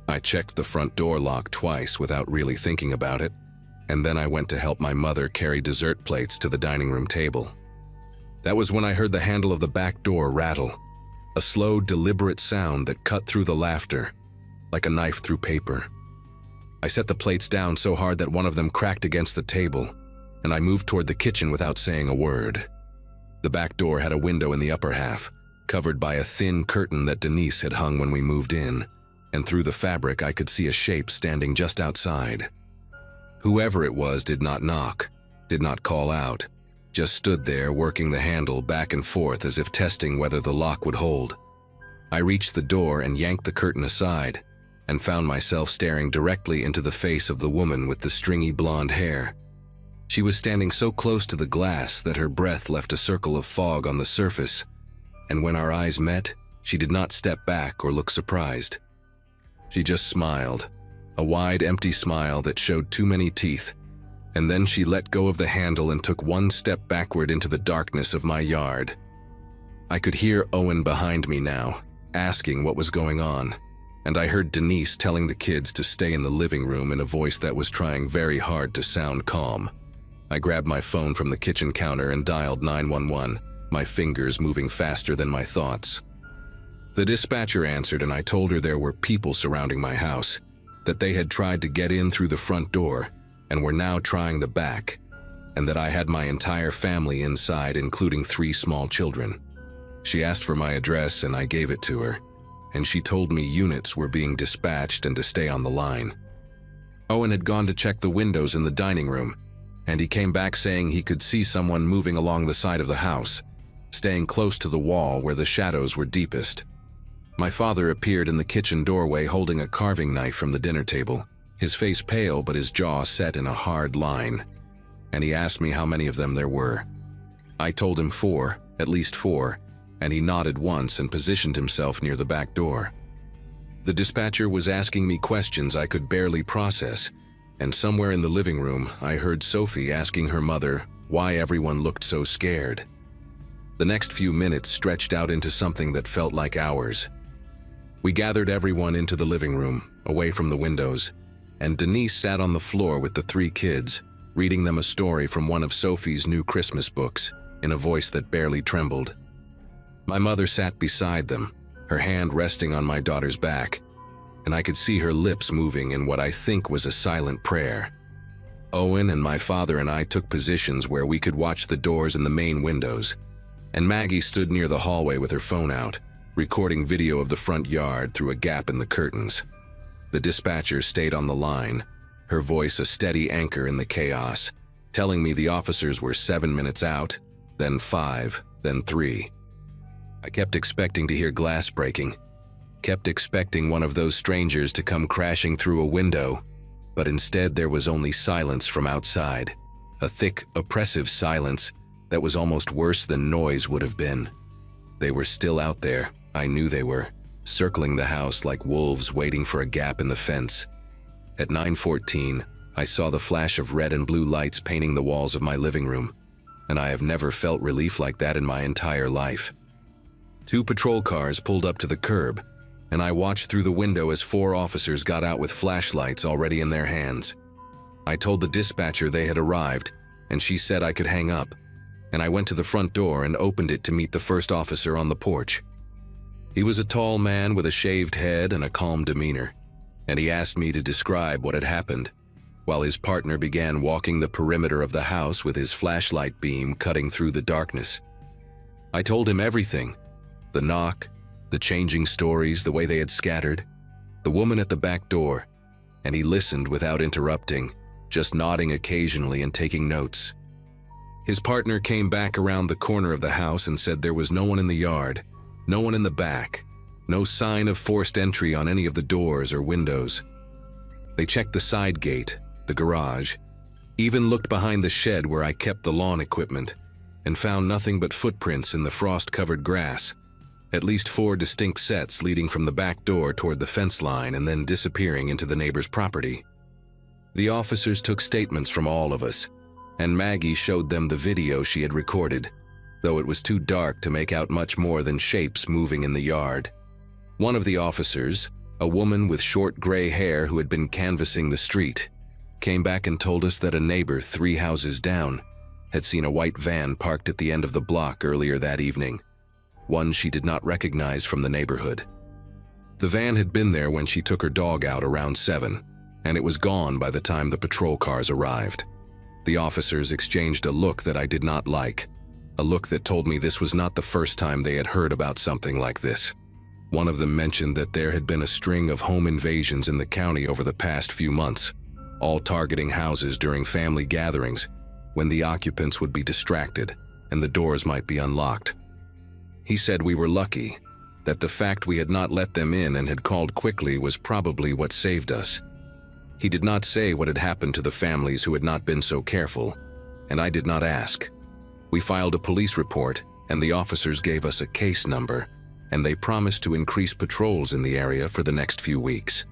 I checked the front door lock twice without really thinking about it, and then I went to help my mother carry dessert plates to the dining room table. That was when I heard the handle of the back door rattle, a slow, deliberate sound that cut through the laughter, like a knife through paper. I set the plates down so hard that one of them cracked against the table, and I moved toward the kitchen without saying a word. The back door had a window in the upper half, covered by a thin curtain that Denise had hung when we moved in, and through the fabric I could see a shape standing just outside. Whoever it was did not knock, did not call out, just stood there working the handle back and forth as if testing whether the lock would hold. I reached the door and yanked the curtain aside, and found myself staring directly into the face of the woman with the stringy blonde hair. She was standing so close to the glass that her breath left a circle of fog on the surface, and when our eyes met, she did not step back or look surprised. She just smiled, a wide, empty smile that showed too many teeth, and then she let go of the handle and took one step backward into the darkness of my yard. I could hear Owen behind me now, asking what was going on, and I heard Denise telling the kids to stay in the living room in a voice that was trying very hard to sound calm. I grabbed my phone from the kitchen counter and dialed 911, my fingers moving faster than my thoughts. The dispatcher answered and I told her there were people surrounding my house, that they had tried to get in through the front door and were now trying the back, and that I had my entire family inside, including 3 small children. She asked for my address and I gave it to her, and she told me units were being dispatched and to stay on the line. Owen had gone to check the windows in the dining room, and he came back saying he could see someone moving along the side of the house, staying close to the wall where the shadows were deepest. My father appeared in the kitchen doorway holding a carving knife from the dinner table, his face pale but his jaw set in a hard line, and he asked me how many of them there were. I told him 4, at least 4, and he nodded once and positioned himself near the back door. The dispatcher was asking me questions I could barely process, and somewhere in the living room, I heard Sophie asking her mother why everyone looked so scared. The next few minutes stretched out into something that felt like hours. We gathered everyone into the living room, away from the windows, and Denise sat on the floor with the 3 kids, reading them a story from one of Sophie's new Christmas books, in a voice that barely trembled. My mother sat beside them, her hand resting on my daughter's back, and I could see her lips moving in what I think was a silent prayer. Owen and my father and I took positions where we could watch the doors and the main windows, and Maggie stood near the hallway with her phone out, recording video of the front yard through a gap in the curtains. The dispatcher stayed on the line, her voice a steady anchor in the chaos, telling me the officers were 7 minutes out, then 5, then 3. I kept expecting to hear glass breaking, kept expecting one of those strangers to come crashing through a window, but instead there was only silence from outside, a thick, oppressive silence that was almost worse than noise would have been. They were still out there, I knew they were, circling the house like wolves waiting for a gap in the fence. At 9:14, I saw the flash of red and blue lights painting the walls of my living room, and I have never felt relief like that in my entire life. 2 patrol cars pulled up to the curb, and I watched through the window as 4 officers got out with flashlights already in their hands. I told the dispatcher they had arrived, and she said I could hang up, and I went to the front door and opened it to meet the first officer on the porch. He was a tall man with a shaved head and a calm demeanor, and he asked me to describe what had happened, while his partner began walking the perimeter of the house with his flashlight beam cutting through the darkness. I told him everything: the knock, the changing stories, the way they had scattered, the woman at the back door, and he listened without interrupting, just nodding occasionally and taking notes. His partner came back around the corner of the house and said there was no one in the yard, no one in the back, no sign of forced entry on any of the doors or windows. They checked the side gate, the garage, even looked behind the shed where I kept the lawn equipment, and found nothing but footprints in the frost-covered grass, at least 4 distinct sets leading from the back door toward the fence line and then disappearing into the neighbor's property. The officers took statements from all of us, and Maggie showed them the video she had recorded, though it was too dark to make out much more than shapes moving in the yard. One of the officers, a woman with short gray hair who had been canvassing the street, came back and told us that a neighbor 3 houses down had seen a white van parked at the end of the block earlier that evening, one she did not recognize from the neighborhood. The van had been there when she took her dog out around 7, and it was gone by the time the patrol cars arrived. The officers exchanged a look that I did not like, a look that told me this was not the first time they had heard about something like this. One of them mentioned that there had been a string of home invasions in the county over the past few months, all targeting houses during family gatherings when the occupants would be distracted and the doors might be unlocked. He said we were lucky, that the fact we had not let them in and had called quickly was probably what saved us. He did not say what had happened to the families who had not been so careful, and I did not ask. We filed a police report, and the officers gave us a case number, and they promised to increase patrols in the area for the next few weeks.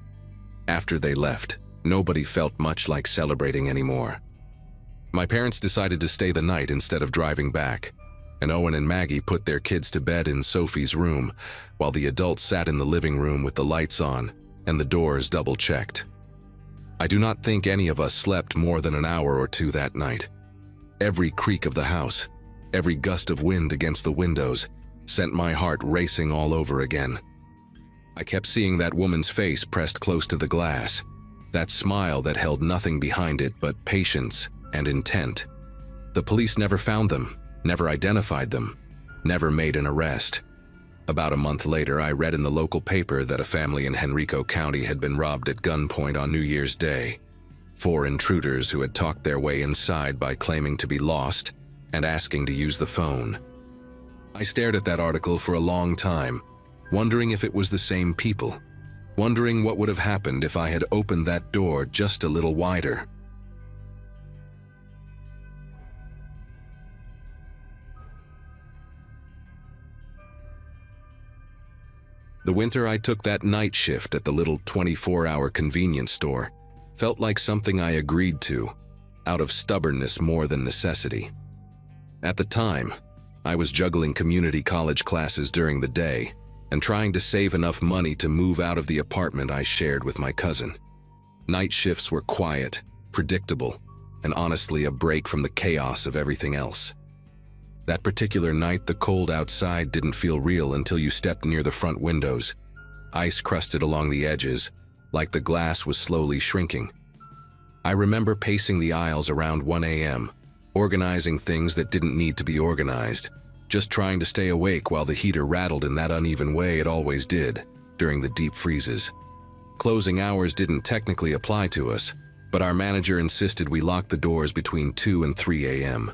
After they left, nobody felt much like celebrating anymore. My parents decided to stay the night instead of driving back, and Owen and Maggie put their kids to bed in Sophie's room, while the adults sat in the living room with the lights on and the doors double-checked. I do not think any of us slept more than an hour or 2 that night. Every creak of the house, every gust of wind against the windows, sent my heart racing all over again. I kept seeing that woman's face pressed close to the glass, that smile that held nothing behind it but patience and intent. The police never found them, never identified them, never made an arrest. About a month later, I read in the local paper that a family in Henrico County had been robbed at gunpoint on New Year's Day. 4 intruders who had talked their way inside by claiming to be lost and asking to use the phone. I stared at that article for a long time, wondering if it was the same people, wondering what would have happened if I had opened that door just a little wider. The winter I took that night shift at the little 24-hour convenience store felt like something I agreed to, out of stubbornness more than necessity. At the time, I was juggling community college classes during the day and trying to save enough money to move out of the apartment I shared with my cousin. Night shifts were quiet, predictable, and honestly a break from the chaos of everything else. That particular night, the cold outside didn't feel real until you stepped near the front windows, ice crusted along the edges, like the glass was slowly shrinking. I remember pacing the aisles around 1 a.m., organizing things that didn't need to be organized, just trying to stay awake while the heater rattled in that uneven way it always did during the deep freezes. Closing hours didn't technically apply to us, but our manager insisted we lock the doors between 2 and 3 a.m.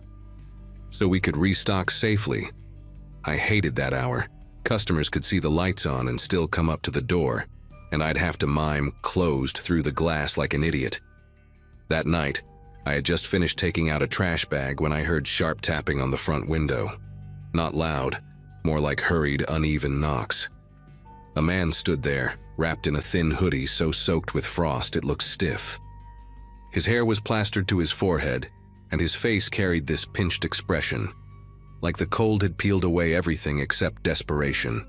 so we could restock safely. I hated that hour. Customers could see the lights on and still come up to the door, and I'd have to mime closed through the glass like an idiot. That night, I had just finished taking out a trash bag when I heard sharp tapping on the front window. Not loud, more like hurried, uneven knocks. A man stood there, wrapped in a thin hoodie so soaked with frost it looked stiff. His hair was plastered to his forehead, and his face carried this pinched expression, like the cold had peeled away everything except desperation.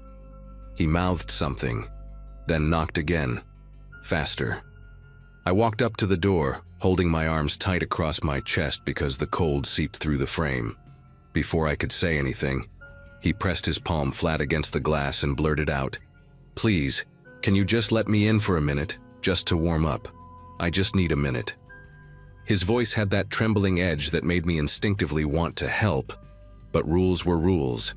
He mouthed something, then knocked again, faster. I walked up to the door, holding my arms tight across my chest because the cold seeped through the frame. Before I could say anything, he pressed his palm flat against the glass and blurted out, "Please, can you just let me in for a minute, just to warm up? I just need a minute." His voice had that trembling edge that made me instinctively want to help, but rules were rules,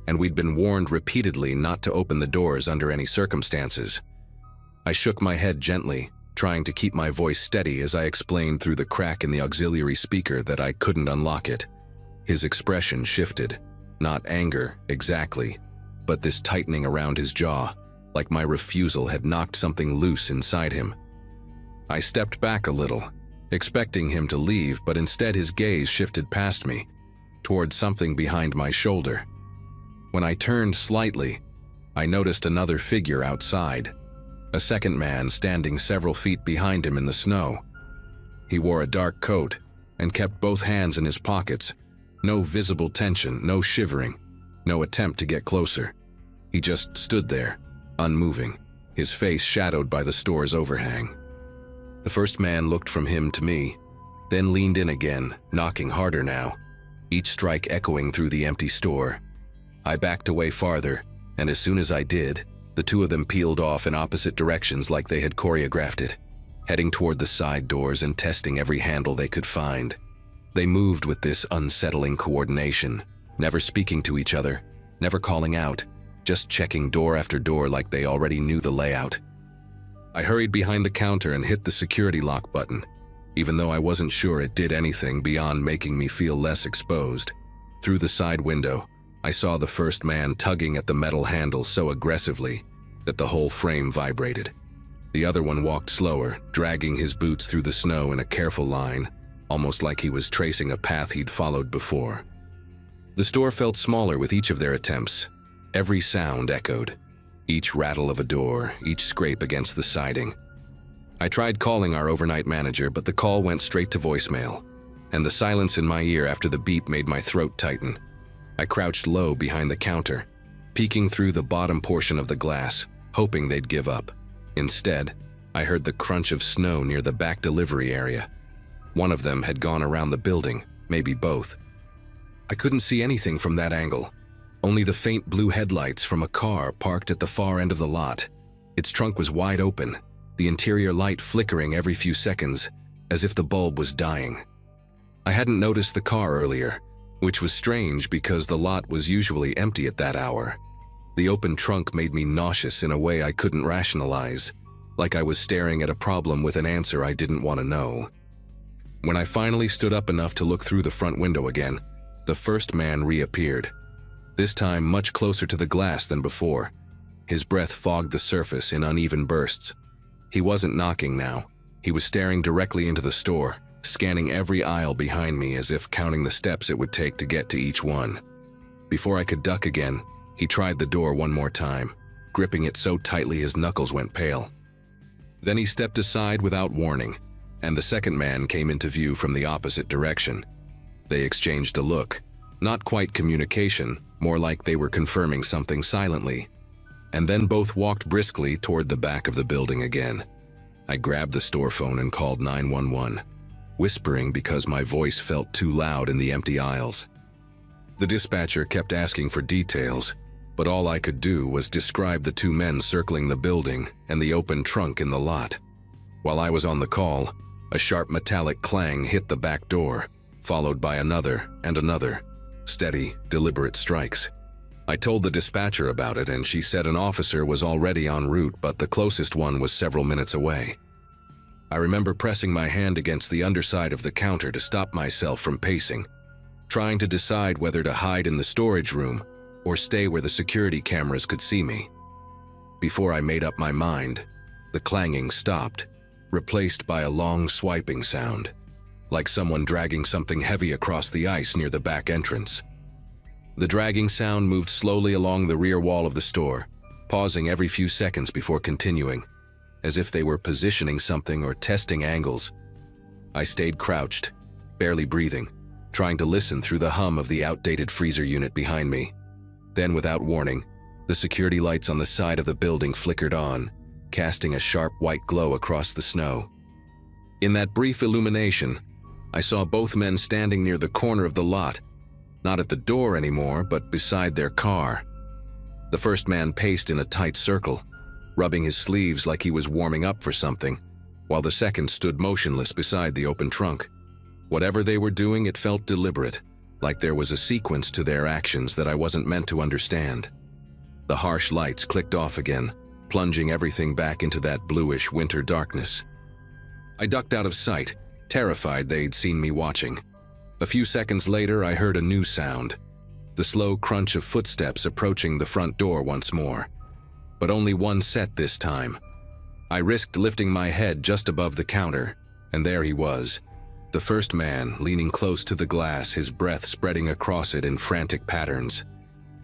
and we'd been warned repeatedly not to open the doors under any circumstances. I shook my head gently, trying to keep my voice steady as I explained through the crack in the auxiliary speaker that I couldn't unlock it. His expression shifted, not anger exactly, but this tightening around his jaw, like my refusal had knocked something loose inside him. I stepped back a little, expecting him to leave, but instead his gaze shifted past me, towards something behind my shoulder. When I turned slightly, I noticed another figure outside, a second man standing several feet behind him in the snow. He wore a dark coat and kept both hands in his pockets. No visible tension, no shivering, no attempt to get closer. He just stood there, unmoving, his face shadowed by the store's overhang. The first man looked from him to me, then leaned in again, knocking harder now, each strike echoing through the empty store. I backed away farther, and as soon as I did, the two of them peeled off in opposite directions like they had choreographed it, heading toward the side doors and testing every handle they could find. They moved with this unsettling coordination, never speaking to each other, never calling out, just checking door after door like they already knew the layout. I hurried behind the counter and hit the security lock button, even though I wasn't sure it did anything beyond making me feel less exposed. Through the side window, I saw the first man tugging at the metal handle so aggressively that the whole frame vibrated. The other one walked slower, dragging his boots through the snow in a careful line, almost like he was tracing a path he'd followed before. The store felt smaller with each of their attempts. Every sound echoed, each rattle of a door, each scrape against the siding. I tried calling our overnight manager, but the call went straight to voicemail, and the silence in my ear after the beep made my throat tighten. I crouched low behind the counter, peeking through the bottom portion of the glass, hoping they'd give up. Instead, I heard the crunch of snow near the back delivery area. One of them had gone around the building, maybe both. I couldn't see anything from that angle, only the faint blue headlights from a car parked at the far end of the lot. Its trunk was wide open, the interior light flickering every few seconds, as if the bulb was dying. I hadn't noticed the car earlier, which was strange because the lot was usually empty at that hour. The open trunk made me nauseous in a way I couldn't rationalize, like I was staring at a problem with an answer I didn't want to know. When I finally stood up enough to look through the front window again, the first man reappeared, this time much closer to the glass than before. His breath fogged the surface in uneven bursts. He wasn't knocking now. He was staring directly into the store, scanning every aisle behind me as if counting the steps it would take to get to each one. Before I could duck again, he tried the door one more time. gripping it so tightly his knuckles went pale. Then he stepped aside without warning, and the second man came into view from the opposite direction. They exchanged a look, not quite communication, more like they were confirming something silently, and then both walked briskly toward the back of the building again. I grabbed the store phone and called 911, whispering because my voice felt too loud in the empty aisles. The dispatcher kept asking for details, but all I could do was describe the two men circling the building and the open trunk in the lot. While I was on the call, a sharp metallic clang hit the back door, followed by another and another, steady, deliberate strikes. I told the dispatcher about it, and she said an officer was already en route, but the closest one was several minutes away. I remember pressing my hand against the underside of the counter to stop myself from pacing, trying to decide whether to hide in the storage room or stay where the security cameras could see me. Before I made up my mind, the clanging stopped, replaced by a long swiping sound, like someone dragging something heavy across the ice near the back entrance. The dragging sound moved slowly along the rear wall of the store, pausing every few seconds before continuing, as if they were positioning something or testing angles. I stayed crouched, barely breathing, trying to listen through the hum of the outdated freezer unit behind me. Then, without warning, the security lights on the side of the building flickered on, casting a sharp white glow across the snow. In that brief illumination, I saw both men standing near the corner of the lot, not at the door anymore, but beside their car. The first man paced in a tight circle, rubbing his sleeves like he was warming up for something, while the second stood motionless beside the open trunk. Whatever they were doing, it felt deliberate, like there was a sequence to their actions that I wasn't meant to understand. The harsh lights clicked off again, plunging everything back into that bluish winter darkness. I ducked out of sight, terrified they'd seen me watching. A few seconds later, I heard a new sound, the slow crunch of footsteps approaching the front door once more. But only one set this time. I risked lifting my head just above the counter, and there he was, the first man leaning close to the glass, his breath spreading across it in frantic patterns.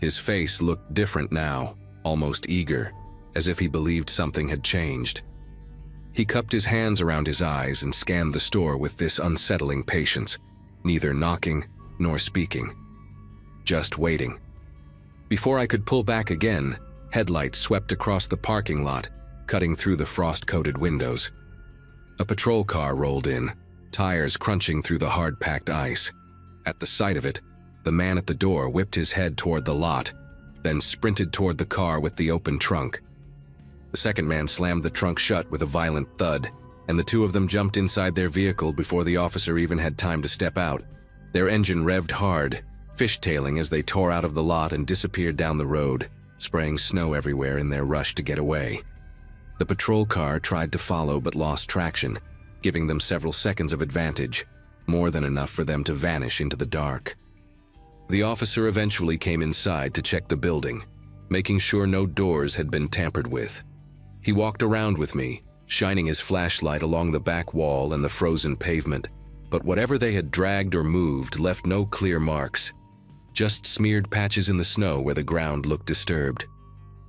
His face looked different now, almost eager, as if he believed something had changed. He cupped his hands around his eyes and scanned the store with this unsettling patience, neither knocking nor speaking. Just waiting. Before I could pull back again, headlights swept across the parking lot, cutting through the frost-coated windows. A patrol car rolled in, tires crunching through the hard-packed ice. At the sight of it, the man at the door whipped his head toward the lot, then sprinted toward the car with the open trunk. The second man slammed the trunk shut with a violent thud, and the two of them jumped inside their vehicle before the officer even had time to step out. Their engine revved hard, fishtailing as they tore out of the lot and disappeared down the road, spraying snow everywhere in their rush to get away. The patrol car tried to follow but lost traction, giving them several seconds of advantage, more than enough for them to vanish into the dark. The officer eventually came inside to check the building, making sure no doors had been tampered with. He walked around with me, shining his flashlight along the back wall and the frozen pavement, but whatever they had dragged or moved left no clear marks, just smeared patches in the snow where the ground looked disturbed.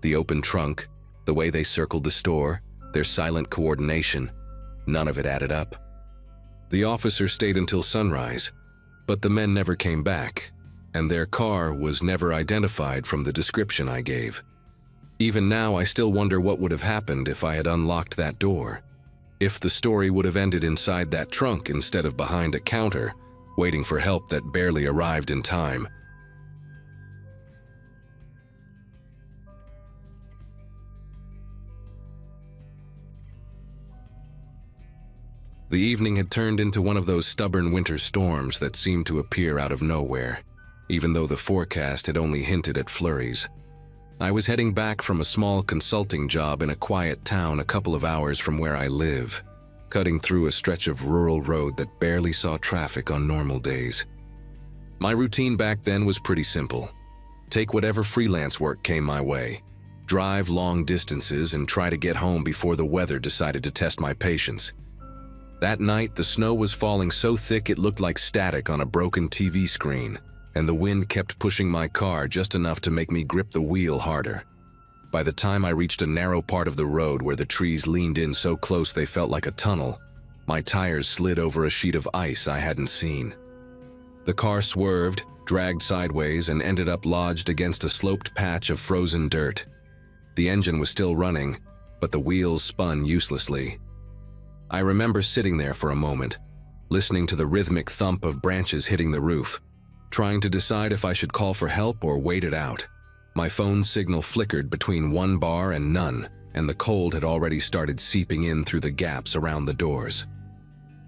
The open trunk, the way they circled the store, their silent coordination, none of it added up. The officer stayed until sunrise, but the men never came back, and their car was never identified from the description I gave. Even now, I still wonder what would have happened if I had unlocked that door. If the story would have ended inside that trunk instead of behind a counter, waiting for help that barely arrived in time. The evening had turned into one of those stubborn winter storms that seemed to appear out of nowhere, even though the forecast had only hinted at flurries. I was heading back from a small consulting job in a quiet town a couple of hours from where I live, cutting through a stretch of rural road that barely saw traffic on normal days. My routine back then was pretty simple. Take whatever freelance work came my way, drive long distances, and try to get home before the weather decided to test my patience. That night, the snow was falling so thick it looked like static on a broken TV screen, and the wind kept pushing my car just enough to make me grip the wheel harder. By the time I reached a narrow part of the road where the trees leaned in so close they felt like a tunnel, my tires slid over a sheet of ice I hadn't seen. The car swerved, dragged sideways, and ended up lodged against a sloped patch of frozen dirt. The engine was still running, but the wheels spun uselessly. I remember sitting there for a moment, listening to the rhythmic thump of branches hitting the roof, trying to decide if I should call for help or wait it out. My phone signal flickered between 1 bar and none, and the cold had already started seeping in through the gaps around the doors.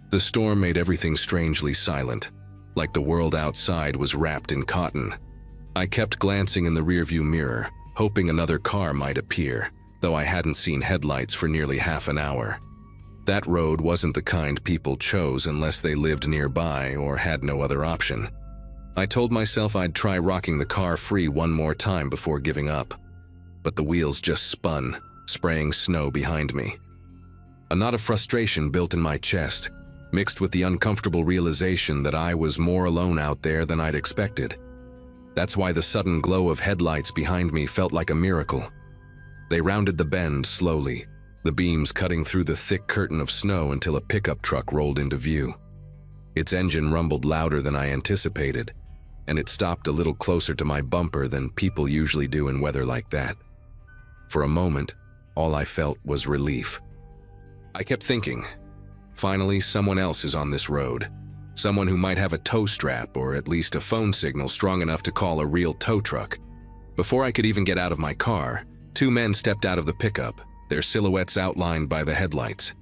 The storm made everything strangely silent, like the world outside was wrapped in cotton. I kept glancing in the rearview mirror, hoping another car might appear, though I hadn't seen headlights for nearly half an hour. That road wasn't the kind people chose unless they lived nearby or had no other option. I told myself I'd try rocking the car free one more time before giving up, but the wheels just spun, spraying snow behind me. A knot of frustration built in my chest, mixed with the uncomfortable realization that I was more alone out there than I'd expected. That's why the sudden glow of headlights behind me felt like a miracle. They rounded the bend slowly, the beams cutting through the thick curtain of snow until a pickup truck rolled into view. Its engine rumbled louder than I anticipated, and it stopped a little closer to my bumper than people usually do in weather like that. For a moment, all I felt was relief. I kept thinking, finally someone else is on this road. Someone who might have a tow strap or at least a phone signal strong enough to call a real tow truck. Before I could even get out of my car, 2 men stepped out of the pickup, their silhouettes outlined by the headlights.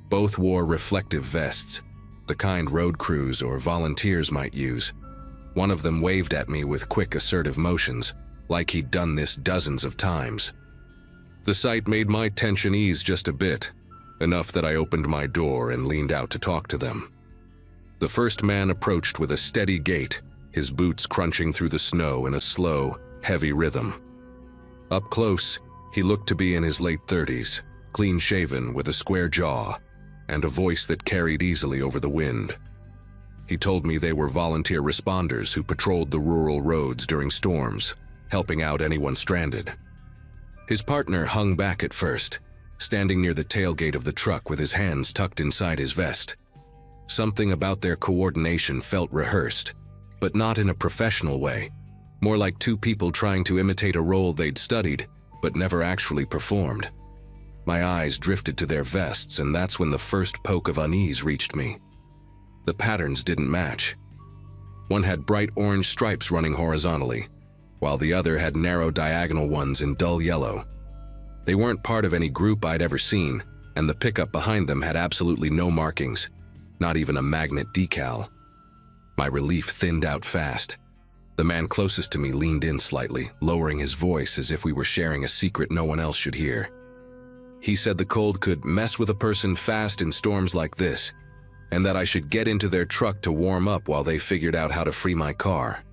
Both wore reflective vests, the kind road crews or volunteers might use. One of them waved at me with quick, assertive motions, like he'd done this dozens of times. The sight made my tension ease just a bit, enough that I opened my door and leaned out to talk to them. The first man approached with a steady gait, his boots crunching through the snow in a slow, heavy rhythm. Up close, he looked to be in his late 30s, clean-shaven with a square jaw, and a voice that carried easily over the wind. He told me they were volunteer responders who patrolled the rural roads during storms, helping out anyone stranded. His partner hung back at first, standing near the tailgate of the truck with his hands tucked inside his vest. Something about their coordination felt rehearsed, but not in a professional way, more like 2 people trying to imitate a role they'd studied, but never actually performed. My eyes drifted to their vests, and that's when the first poke of unease reached me. The patterns didn't match. One had bright orange stripes running horizontally, while the other had narrow diagonal ones in dull yellow. They weren't part of any group I'd ever seen, and the pickup behind them had absolutely no markings, not even a magnet decal. My relief thinned out fast. The man closest to me leaned in slightly, lowering his voice as if we were sharing a secret no one else should hear. He said the cold could mess with a person fast in storms like this, and that I should get into their truck to warm up while they figured out how to free my car.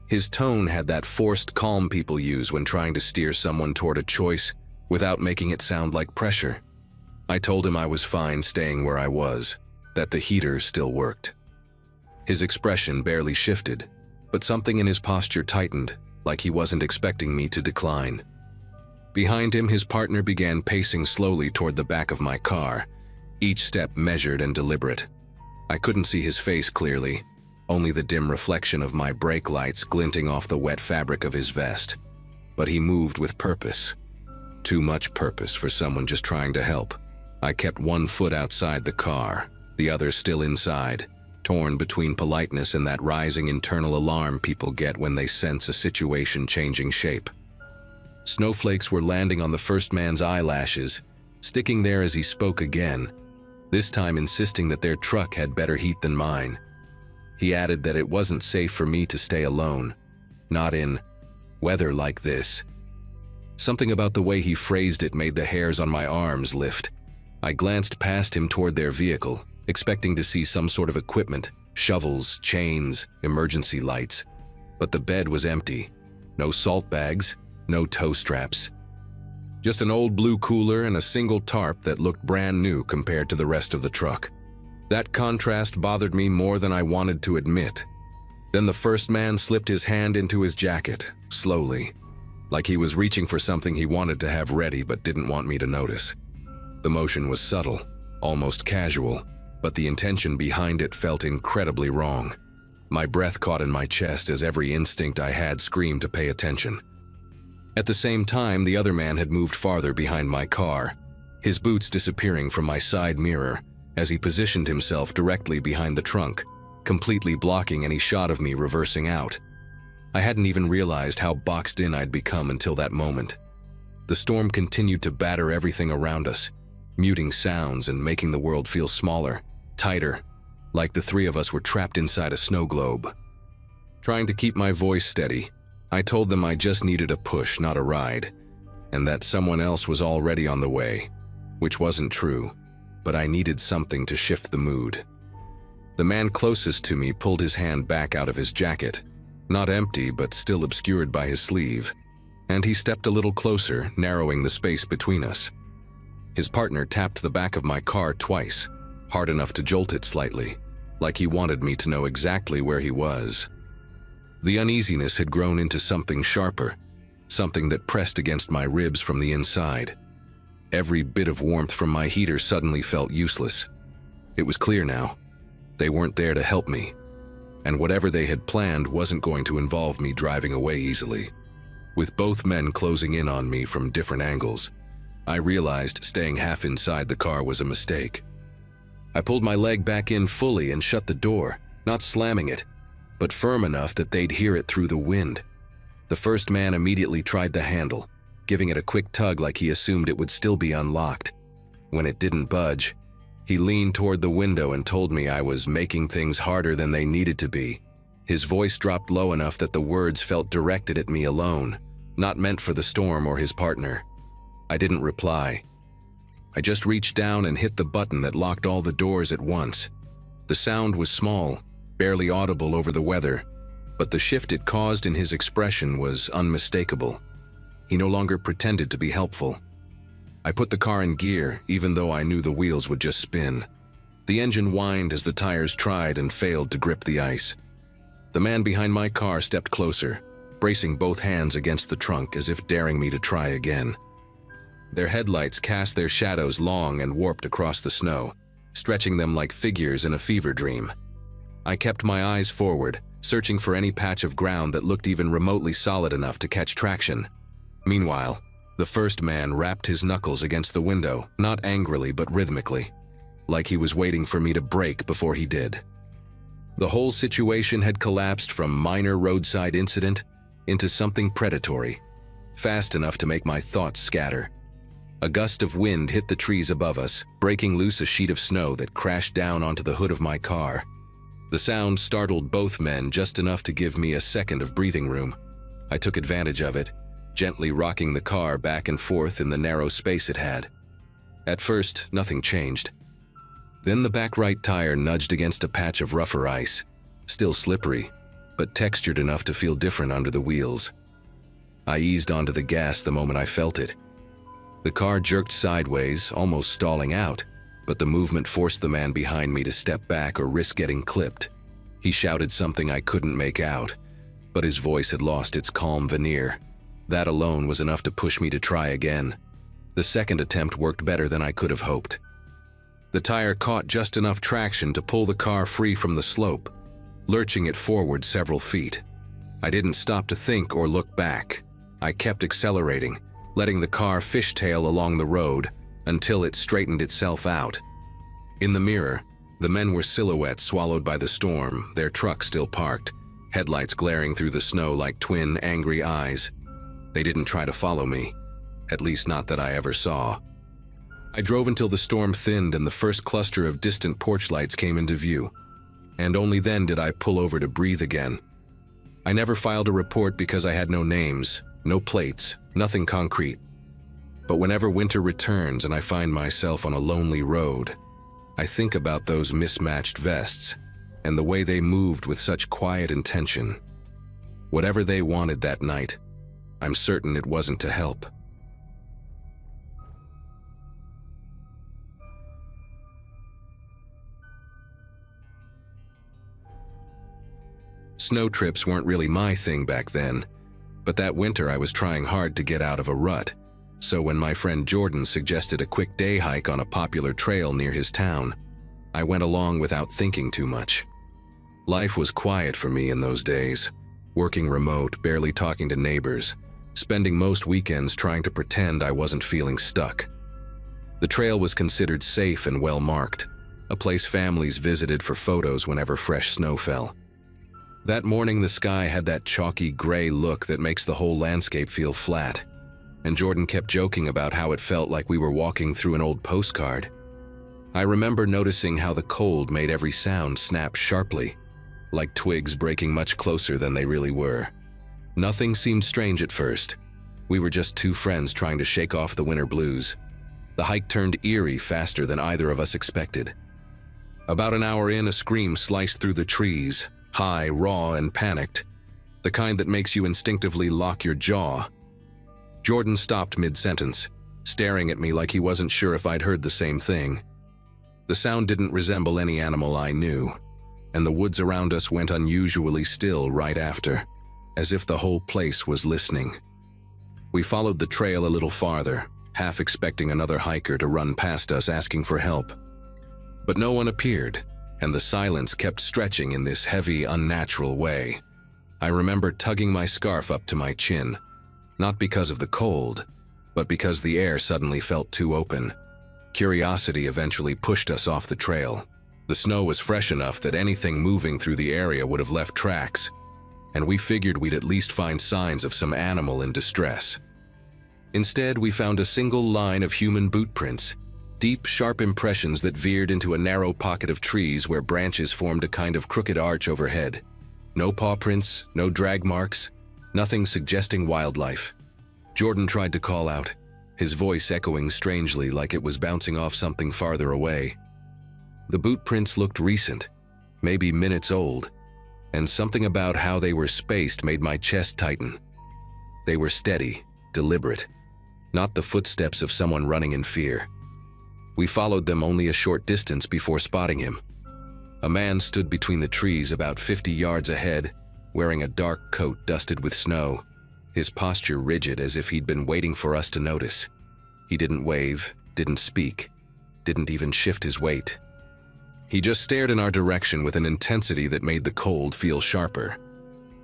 His tone had that forced calm people use when trying to steer someone toward a choice without making it sound like pressure. I told him I was fine staying where I was, that the heater still worked. His expression barely shifted, but something in his posture tightened, like he wasn't expecting me to decline. Behind him, his partner began pacing slowly toward the back of my car, each step measured and deliberate. I couldn't see his face clearly, only the dim reflection of my brake lights glinting off the wet fabric of his vest. But he moved with purpose. Too much purpose for someone just trying to help. I kept one foot outside the car, the other still inside, torn between politeness and that rising internal alarm people get when they sense a situation changing shape. Snowflakes were landing on the first man's eyelashes, sticking there as he spoke again, this time insisting that their truck had better heat than mine. He added that it wasn't safe for me to stay alone, not in weather like this. Something about the way he phrased it made the hairs on my arms lift. I glanced past him toward their vehicle, expecting to see some sort of equipment, shovels, chains, emergency lights. But the bed was empty. No salt bags, no tow straps. Just an old blue cooler and a single tarp that looked brand new compared to the rest of the truck. That contrast bothered me more than I wanted to admit. Then the first man slipped his hand into his jacket, slowly. like he was reaching for something he wanted to have ready but didn't want me to notice. The motion was subtle, almost casual, but the intention behind it felt incredibly wrong. My breath caught in my chest as every instinct I had screamed to pay attention. At the same time, the other man had moved farther behind my car, his boots disappearing from my side mirror as he positioned himself directly behind the trunk, completely blocking any shot of me reversing out. I hadn't even realized how boxed in I'd become until that moment. The storm continued to batter everything around us, muting sounds and making the world feel smaller, tighter, like the three of us were trapped inside a snow globe. Trying to keep my voice steady, I told them I just needed a push, not a ride, and that someone else was already on the way, which wasn't true, but I needed something to shift the mood. The man closest to me pulled his hand back out of his jacket, not empty but still obscured by his sleeve, and he stepped a little closer, narrowing the space between us. His partner tapped the back of my car twice, hard enough to jolt it slightly, like he wanted me to know exactly where he was. The uneasiness had grown into something sharper, something that pressed against my ribs from the inside. Every bit of warmth from my heater suddenly felt useless. It was clear now. They weren't there to help me, and whatever they had planned wasn't going to involve me driving away easily. With both men closing in on me from different angles, I realized staying half inside the car was a mistake. I pulled my leg back in fully and shut the door, not slamming it, but firm enough that they'd hear it through the wind. The first man immediately tried the handle, giving it a quick tug like he assumed it would still be unlocked. When it didn't budge, he leaned toward the window and told me I was making things harder than they needed to be. His voice dropped low enough that the words felt directed at me alone, not meant for the storm or his partner. I didn't reply. I just reached down and hit the button that locked all the doors at once. The sound was small, barely audible over the weather, but the shift it caused in his expression was unmistakable. He no longer pretended to be helpful. I put the car in gear, even though I knew the wheels would just spin. The engine whined as the tires tried and failed to grip the ice. The man behind my car stepped closer, bracing both hands against the trunk as if daring me to try again. Their headlights cast their shadows long and warped across the snow, stretching them like figures in a fever dream. I kept my eyes forward, searching for any patch of ground that looked even remotely solid enough to catch traction. Meanwhile, the first man rapped his knuckles against the window, not angrily but rhythmically, like he was waiting for me to brake before he did. The whole situation had collapsed from minor roadside incident into something predatory, fast enough to make my thoughts scatter. A gust of wind hit the trees above us, breaking loose a sheet of snow that crashed down onto the hood of my car. The sound startled both men just enough to give me a second of breathing room. I took advantage of it, gently rocking the car back and forth in the narrow space it had. At first, nothing changed. Then the back right tire nudged against a patch of rougher ice, still slippery, but textured enough to feel different under the wheels. I eased onto the gas the moment I felt it. The car jerked sideways, almost stalling out, but the movement forced the man behind me to step back or risk getting clipped. He shouted something I couldn't make out, but his voice had lost its calm veneer. That alone was enough to push me to try again. The second attempt worked better than I could have hoped. The tire caught just enough traction to pull the car free from the slope, lurching it forward several feet. I didn't stop to think or look back. I kept accelerating, letting the car fishtail along the road until it straightened itself out. In the mirror, the men were silhouettes swallowed by the storm, their truck still parked, headlights glaring through the snow like twin angry eyes. They didn't try to follow me, at least not that I ever saw. I drove until the storm thinned and the first cluster of distant porch lights came into view, and only then did I pull over to breathe again. I never filed a report because I had no names, no plates, nothing concrete. But whenever winter returns and I find myself on a lonely road, I think about those mismatched vests and the way they moved with such quiet intention. Whatever they wanted that night, I'm certain it wasn't to help. Snow trips weren't really my thing back then, But that winter I was trying hard to get out of a rut, so when my friend Jordan suggested a quick day hike on a popular trail near his town, I went along without thinking too much. Life was quiet for me in those days, working remote, barely talking to neighbors, spending most weekends trying to pretend I wasn't feeling stuck. The trail was considered safe and well marked, a place families visited for photos whenever fresh snow fell. That morning the sky had that chalky gray look that makes the whole landscape feel flat, and Jordan kept joking about how it felt like we were walking through an old postcard. I remember noticing how the cold made every sound snap sharply, like twigs breaking much closer than they really were. Nothing seemed strange at first. We were just two friends trying to shake off the winter blues. The hike turned eerie faster than either of us expected. About an hour in, a scream sliced through the trees, high, raw, and panicked, the kind that makes you instinctively lock your jaw. Jordan stopped mid-sentence, staring at me like he wasn't sure if I'd heard the same thing. The sound didn't resemble any animal I knew, and the woods around us went unusually still right after, as if the whole place was listening. We followed the trail a little farther, half expecting another hiker to run past us asking for help. But no one appeared, and the silence kept stretching in this heavy, unnatural way. I remember tugging my scarf up to my chin, not because of the cold, but because the air suddenly felt too open. Curiosity eventually pushed us off the trail. The snow was fresh enough that anything moving through the area would have left tracks, and we figured we'd at least find signs of some animal in distress. Instead, we found a single line of human boot prints, deep, sharp impressions that veered into a narrow pocket of trees where branches formed a kind of crooked arch overhead. No paw prints, no drag marks, nothing suggesting wildlife. Jordan tried to call out, his voice echoing strangely like it was bouncing off something farther away. The boot prints looked recent, maybe minutes old, and something about how they were spaced made my chest tighten. They were steady, deliberate, not the footsteps of someone running in fear. We followed them only a short distance before spotting him. A man stood between the trees about 50 yards ahead, wearing a dark coat dusted with snow, his posture rigid as if he'd been waiting for us to notice. He didn't wave, didn't speak, didn't even shift his weight. He just stared in our direction with an intensity that made the cold feel sharper.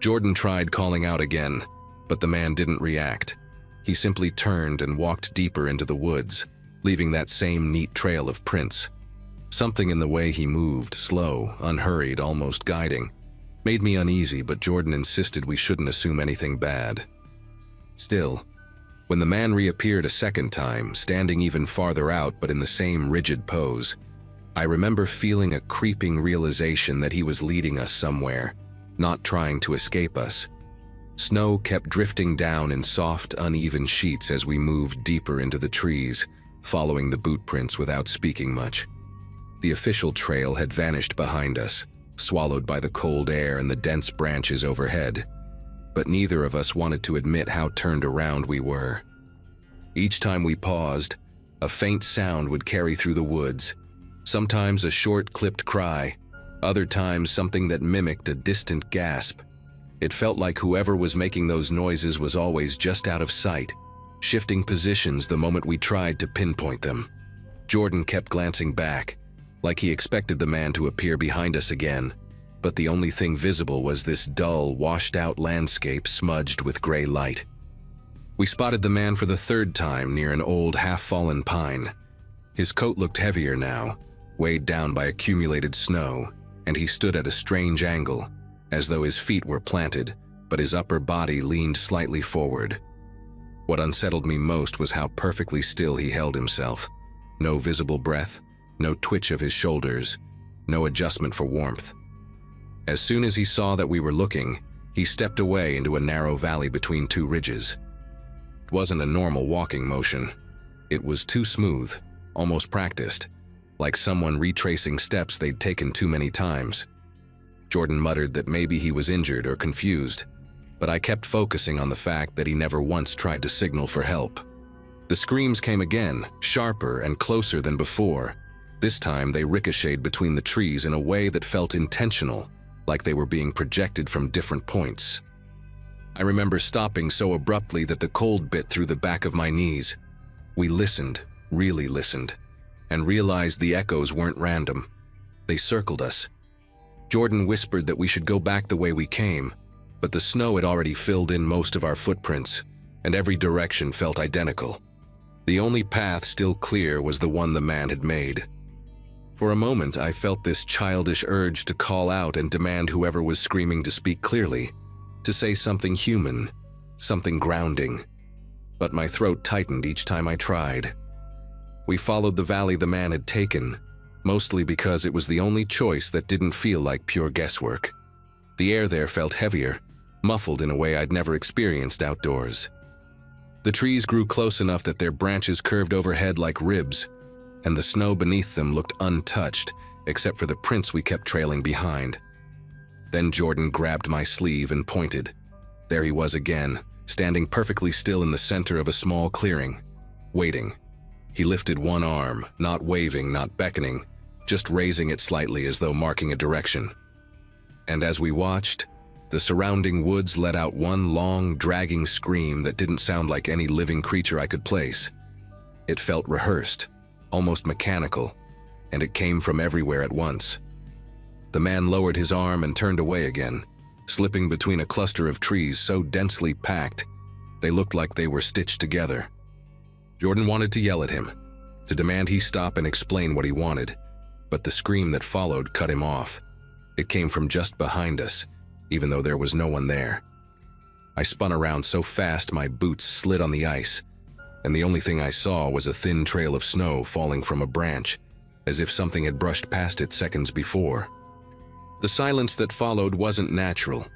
Jordan tried calling out again, but the man didn't react. He simply turned and walked deeper into the woods, leaving that same neat trail of prints. Something in the way he moved, slow, unhurried, almost guiding, made me uneasy, but Jordan insisted we shouldn't assume anything bad. Still, when the man reappeared a second time, standing even farther out but in the same rigid pose, I remember feeling a creeping realization that he was leading us somewhere, not trying to escape us. Snow kept drifting down in soft, uneven sheets as we moved deeper into the trees, following the boot prints without speaking much. The official trail had vanished behind us, swallowed by the cold air and the dense branches overhead, but neither of us wanted to admit how turned around we were. Each time we paused, a faint sound would carry through the woods, sometimes a short, clipped cry, other times something that mimicked a distant gasp. It felt like whoever was making those noises was always just out of sight, shifting positions the moment we tried to pinpoint them. Jordan kept glancing back, like he expected the man to appear behind us again, but the only thing visible was this dull, washed-out landscape smudged with gray light. We spotted the man for the third time near an old, half-fallen pine. His coat looked heavier now, weighed down by accumulated snow, and he stood at a strange angle, as though his feet were planted, but his upper body leaned slightly forward. What unsettled me most was how perfectly still he held himself. No visible breath, no twitch of his shoulders, no adjustment for warmth. As soon as he saw that we were looking, he stepped away into a narrow valley between two ridges. It wasn't a normal walking motion. It was too smooth, almost practiced, like someone retracing steps they'd taken too many times. Jordan muttered that maybe he was injured or confused, but I kept focusing on the fact that he never once tried to signal for help. The screams came again, sharper and closer than before. This time they ricocheted between the trees in a way that felt intentional, like they were being projected from different points. I remember stopping so abruptly that the cold bit through the back of my knees. We listened, really listened, and realized the echoes weren't random. They circled us. Jordan whispered that we should go back the way we came, but the snow had already filled in most of our footprints, and every direction felt identical. The only path still clear was the one the man had made. For a moment, I felt this childish urge to call out and demand whoever was screaming to speak clearly, to say something human, something grounding. But my throat tightened each time I tried. We followed the valley the man had taken, mostly because it was the only choice that didn't feel like pure guesswork. The air there felt heavier, muffled in a way I'd never experienced outdoors. The trees grew close enough that their branches curved overhead like ribs, and the snow beneath them looked untouched, except for the prints we kept trailing behind. Then Jordan grabbed my sleeve and pointed. There he was again, standing perfectly still in the center of a small clearing, waiting. He lifted one arm, not waving, not beckoning, just raising it slightly as though marking a direction. And as we watched, the surrounding woods let out one long, dragging scream that didn't sound like any living creature I could place. It felt rehearsed, almost mechanical, and it came from everywhere at once. The man lowered his arm and turned away again, slipping between a cluster of trees so densely packed, they looked like they were stitched together. Jordan wanted to yell at him, to demand he stop and explain what he wanted, but the scream that followed cut him off. It came from just behind us, even though there was no one there. I spun around so fast my boots slid on the ice, and the only thing I saw was a thin trail of snow falling from a branch, as if something had brushed past it seconds before. The silence that followed wasn't natural.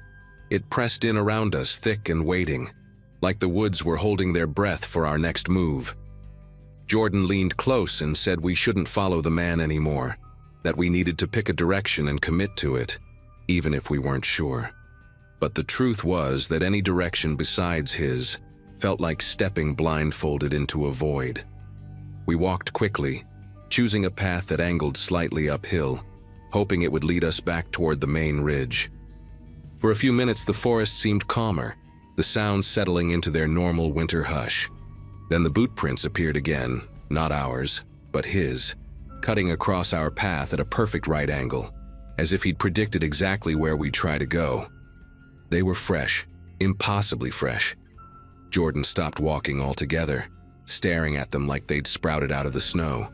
It pressed in around us, thick and waiting, like the woods were holding their breath for our next move. Jordan leaned close and said we shouldn't follow the man anymore, that we needed to pick a direction and commit to it, even if we weren't sure. But the truth was that any direction besides his felt like stepping blindfolded into a void. We walked quickly, choosing a path that angled slightly uphill, hoping it would lead us back toward the main ridge. For a few minutes the forest seemed calmer, the sounds settling into their normal winter hush. Then the boot prints appeared again, not ours, but his, cutting across our path at a perfect right angle, as if he'd predicted exactly where we'd try to go. They were fresh, impossibly fresh. Jordan stopped walking altogether, staring at them like they'd sprouted out of the snow.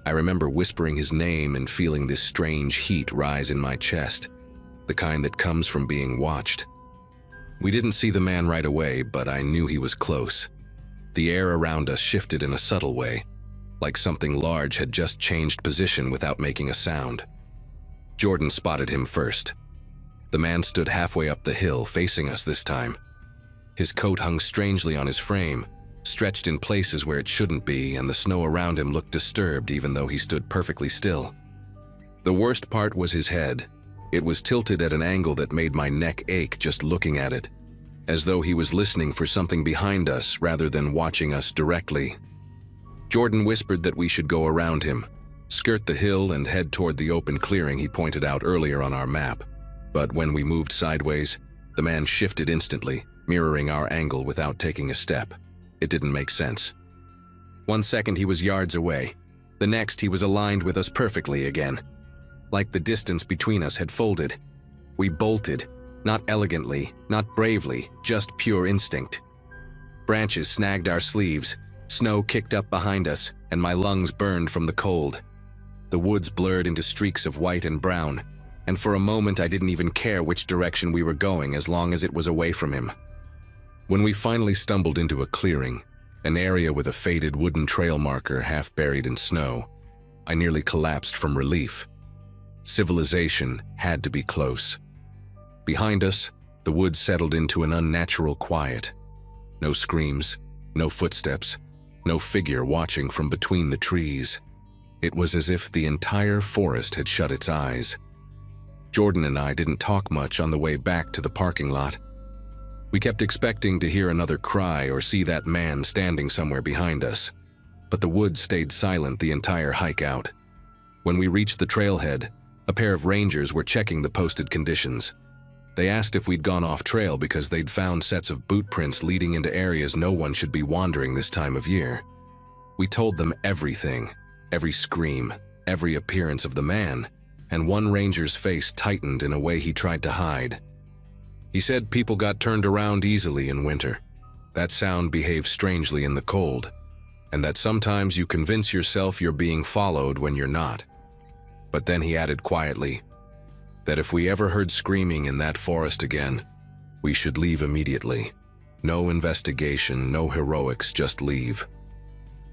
I remember whispering his name and feeling this strange heat rise in my chest, the kind that comes from being watched. We didn't see the man right away, but I knew he was close. The air around us shifted in a subtle way, like something large had just changed position without making a sound. Jordan spotted him first. The man stood halfway up the hill, facing us this time. His coat hung strangely on his frame, stretched in places where it shouldn't be, and the snow around him looked disturbed even though he stood perfectly still. The worst part was his head. It was tilted at an angle that made my neck ache just looking at it, as though he was listening for something behind us rather than watching us directly. Jordan whispered that we should go around him, skirt the hill and head toward the open clearing he pointed out earlier on our map. But when we moved sideways, the man shifted instantly, mirroring our angle without taking a step. It didn't make sense. 1 second he was yards away. The next he was aligned with us perfectly again. Like the distance between us had folded. We bolted, not elegantly, not bravely, just pure instinct. Branches snagged our sleeves, snow kicked up behind us, and my lungs burned from the cold. The woods blurred into streaks of white and brown, and for a moment I didn't even care which direction we were going as long as it was away from him. When we finally stumbled into a clearing, an area with a faded wooden trail marker half buried in snow, I nearly collapsed from relief. Civilization had to be close. Behind us, the woods settled into an unnatural quiet. No screams, no footsteps, no figure watching from between the trees. It was as if the entire forest had shut its eyes. Jordan and I didn't talk much on the way back to the parking lot. We kept expecting to hear another cry or see that man standing somewhere behind us, but the woods stayed silent the entire hike out. When we reached the trailhead, a pair of rangers were checking the posted conditions. They asked if we'd gone off trail because they'd found sets of boot prints leading into areas no one should be wandering this time of year. We told them everything, every scream, every appearance of the man, and one ranger's face tightened in a way he tried to hide. He said people got turned around easily in winter. That sound behaves strangely in the cold, and that sometimes you convince yourself you're being followed when you're not. But then he added quietly that if we ever heard screaming in that forest again, we should leave immediately. No investigation, no heroics, just leave.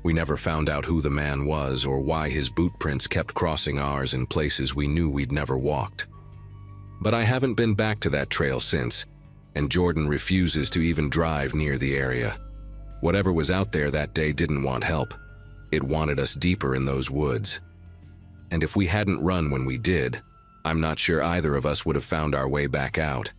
We never found out who the man was or why his boot prints kept crossing ours in places we knew we'd never walked. But I haven't been back to that trail since, and Jordan refuses to even drive near the area. Whatever was out there that day didn't want help. It wanted us deeper in those woods. And if we hadn't run when we did, I'm not sure either of us would have found our way back out.